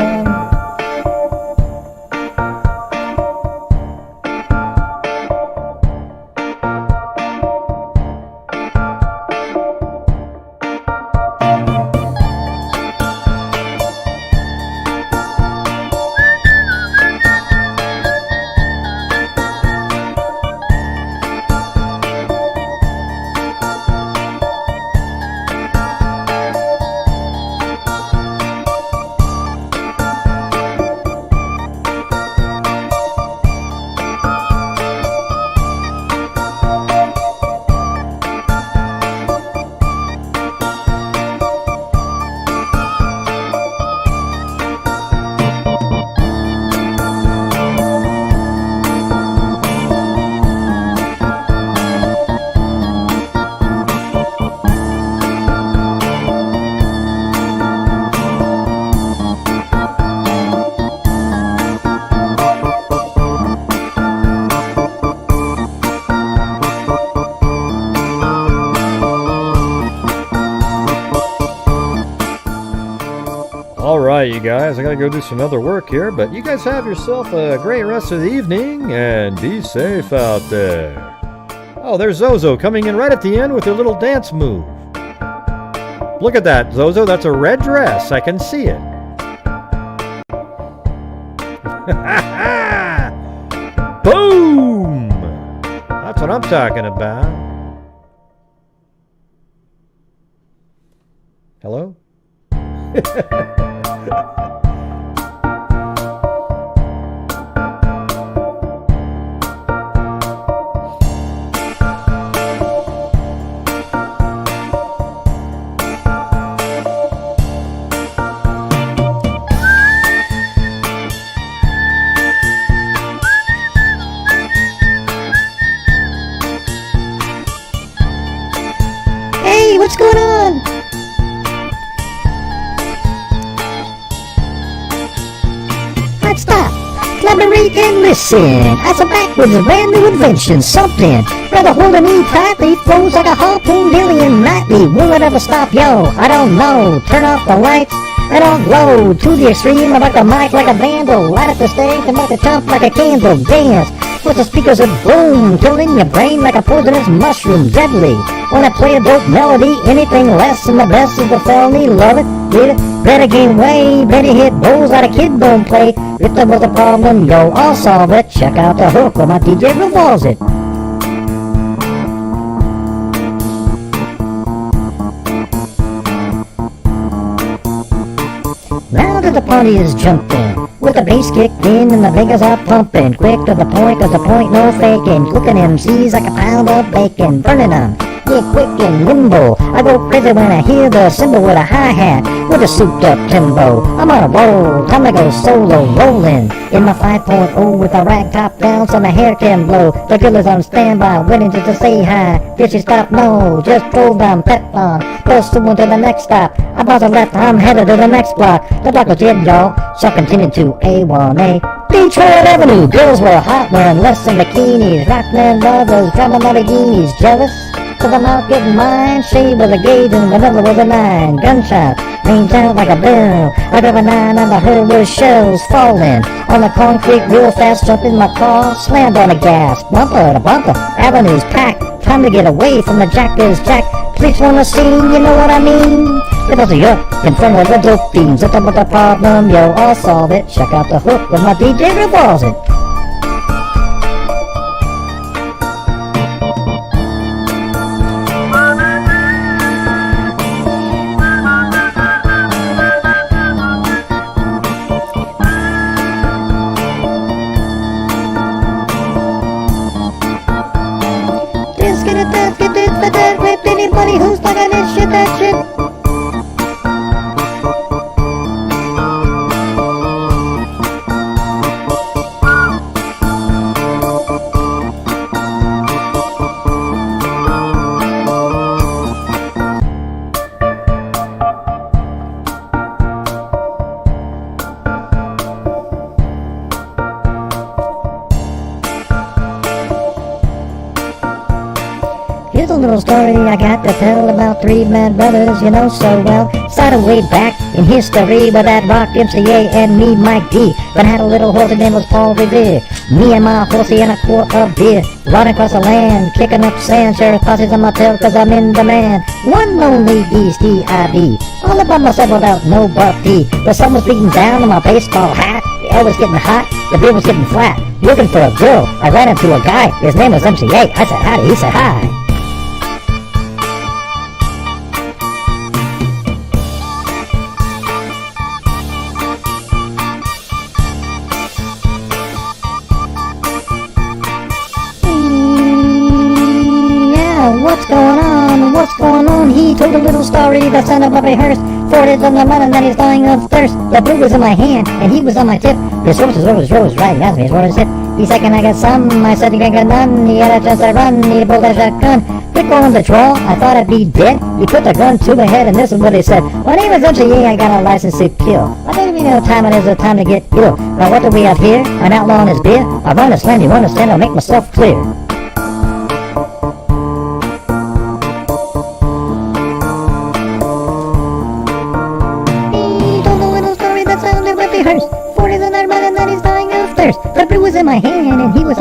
S1: right, you guys. I gotta go do some other work here, but you guys have yourself a great rest of the evening and be safe out there. Oh, there's Zozo coming in right at the end with her little dance move. Look at that, Zozo. That's a red dress. I can see it. Boom! That's what I'm talking about. Hello?
S14: Hey, what's going on? Let's stop, collaborate and listen as a backwards brand new invention. Something rather holding me tightly, flows like a harpoon million nightly. Will it ever stop, yo? I don't know. Turn off the lights and I'll glow to the extreme. I rock the mic like a vandal, light up the stage and make it jump like a candle. Dance with the speakers that boom, killing your brain like a poisonous mushroom. Deadly when I play a dope melody, anything less than the best is the felony. Love it, leave it, better game way, better hit bowls that a kid don't play. If there was a problem, yo, I'll solve it. Check out the hook where my DJ revolves it. Now that the party is jumping, with the bass kicked in and the fingers are pumping, quick to the point, cause the point no faking, cooking MCs like a pound of bacon, burning them, yeah, quick and nimble. I go crazy when I hear the cymbal with a hi-hat, with a souped up timbo. I'm on a roll, time to go solo, rolling in my 5.0 with a rag top down so my hair can blow. The girl is on standby, waiting just to say hi. Did she stop? No, just drove down Petlon, go soon to the next stop. I bought a left, I'm headed to the next block. The block was dead, y'all, so I continued to A1A. Detroit Avenue, girls were hot, wearing less than bikinis. Rockman lovers, drama Lamborghinis. Jealous? Cause I'm out getting mine. Shade was a gauge and vanilla was a 9. Gunshot rings out like a bell. I got a 9 and I heard where shells falling on the concrete real fast. Jumped in my car, slammed on the gas. Bumper to bumper, avenues packed. Time to get away from the jackers. Jack, police wanna see, you know what I mean? If I see up in front of the dope fiends, if with the problem, yo, I'll solve it. Check out the hook when my DJ revolves it. With anybody who's talking this shit, that shit. Here's a little story I got to tell about 3 mad brothers you know so well. Started way back in history with that Rock MCA and me, Mike D. But I had a little horse, his name was Paul Revere. Me and my horsey and a quart of beer, riding across the land, kicking up sand. Sheriff posses on my tail cause I'm in demand. One lonely beast, D.I.B. All by myself without no buffy. The sun was beating down on my baseball hat. The air was getting hot, the beer was getting flat. Looking for a girl, I ran into a guy. His name was MCA. I said howdy, he said hi. What's going on? What's going on? He told a little story that sounded up rehearsed. 40's on the run and then he's dying of thirst. The blue was in my hand and he was on my tip. His horse rose right as me, his horse hit. He said, can I get some? I said, you ain't got none. He had a chance to run, he pulled a shotgun. Quick on the draw, I thought I'd be dead. He put the gun to my head and this is what he said. My name is MCA, I got a license to kill. I don't even know what time it is, the time to get ill. Now what do we have here? An outlaw and his beer? I run a slam, you understand, I'll make myself clear.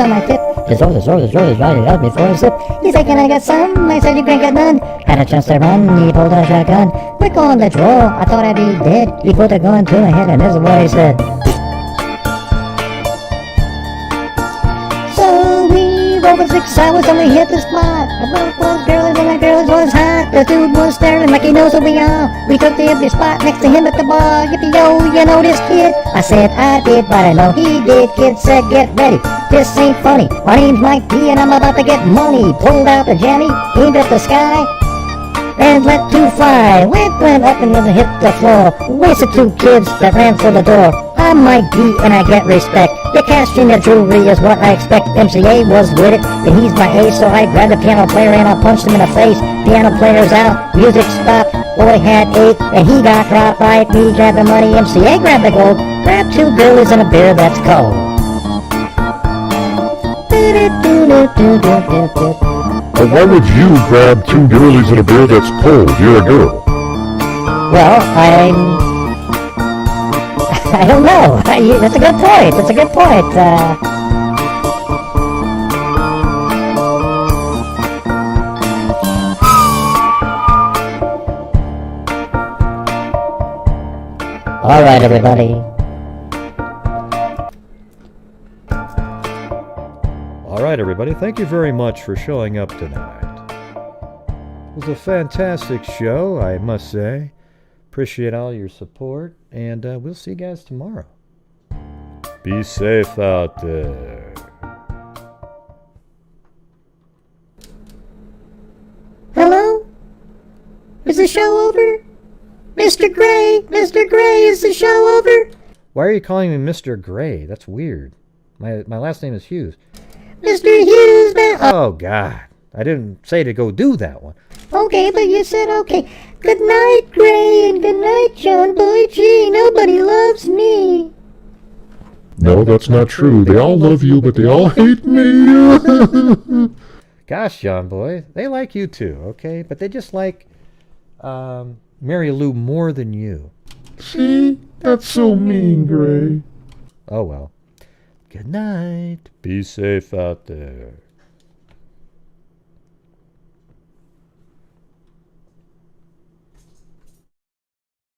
S14: on my tip. Just roll, right before I sip. He said, can I get some? I said, you can't get none. Had a chance to run, he pulled out a shotgun. Quick on the draw, I thought I'd be dead. He put the gun to my head and this is what he said. So we rode for 6 hours and we hit the spot. The boat was girlies and the girls was hot. The dude was staring like he knows who we are. We took the empty spot next to him at the bar. Yippee-yo, you know this kid? I said I did, but I know he did. Kid said, get ready, this ain't funny. My name's Mike D and I'm about to get money. Pulled out the jammy, aimed at the sky, and let 2 fly. Went up and hit the floor. Wasted 2 kids that ran for the door. I'm Mike D and I get respect. The cash in the jewelry is what I expect. MCA was with it, and he's my ace, so I grabbed the piano player and I punched him in the face. Piano player's out, music stopped. Boy had 8 and he got dropped. Right, me grabbed the money, MCA grabbed the gold. Grabbed 2 girlies and a beer that's cold.
S6: But why would you grab 2 girlies and a beer that's cold? You're a girl.
S14: Well, I don't know. That's a good point. That's a good point. All right, everybody.
S1: All right, everybody. Thank you very much for showing up tonight. It was a fantastic show, I must say. Appreciate all your support, and we'll see you guys tomorrow. Be safe out there.
S14: Hello? Is the show over? Mr. Gray, is the show over?
S1: Why are you calling me Mr. Gray? That's weird. My last name is Hughes.
S14: Mr. Hughes,
S1: Oh, God. I didn't say to go do that one.
S14: Okay, but you said okay. Good night, Gray, and good night, John Boy. Gee, nobody loves me.
S6: No, that's not true. They all love you, but they all hate me.
S1: Gosh, John Boy, they like you too, okay? But they just like Mary Lou more than you.
S6: See? That's so mean, Gray.
S1: Oh, well. Good night. Be safe out there.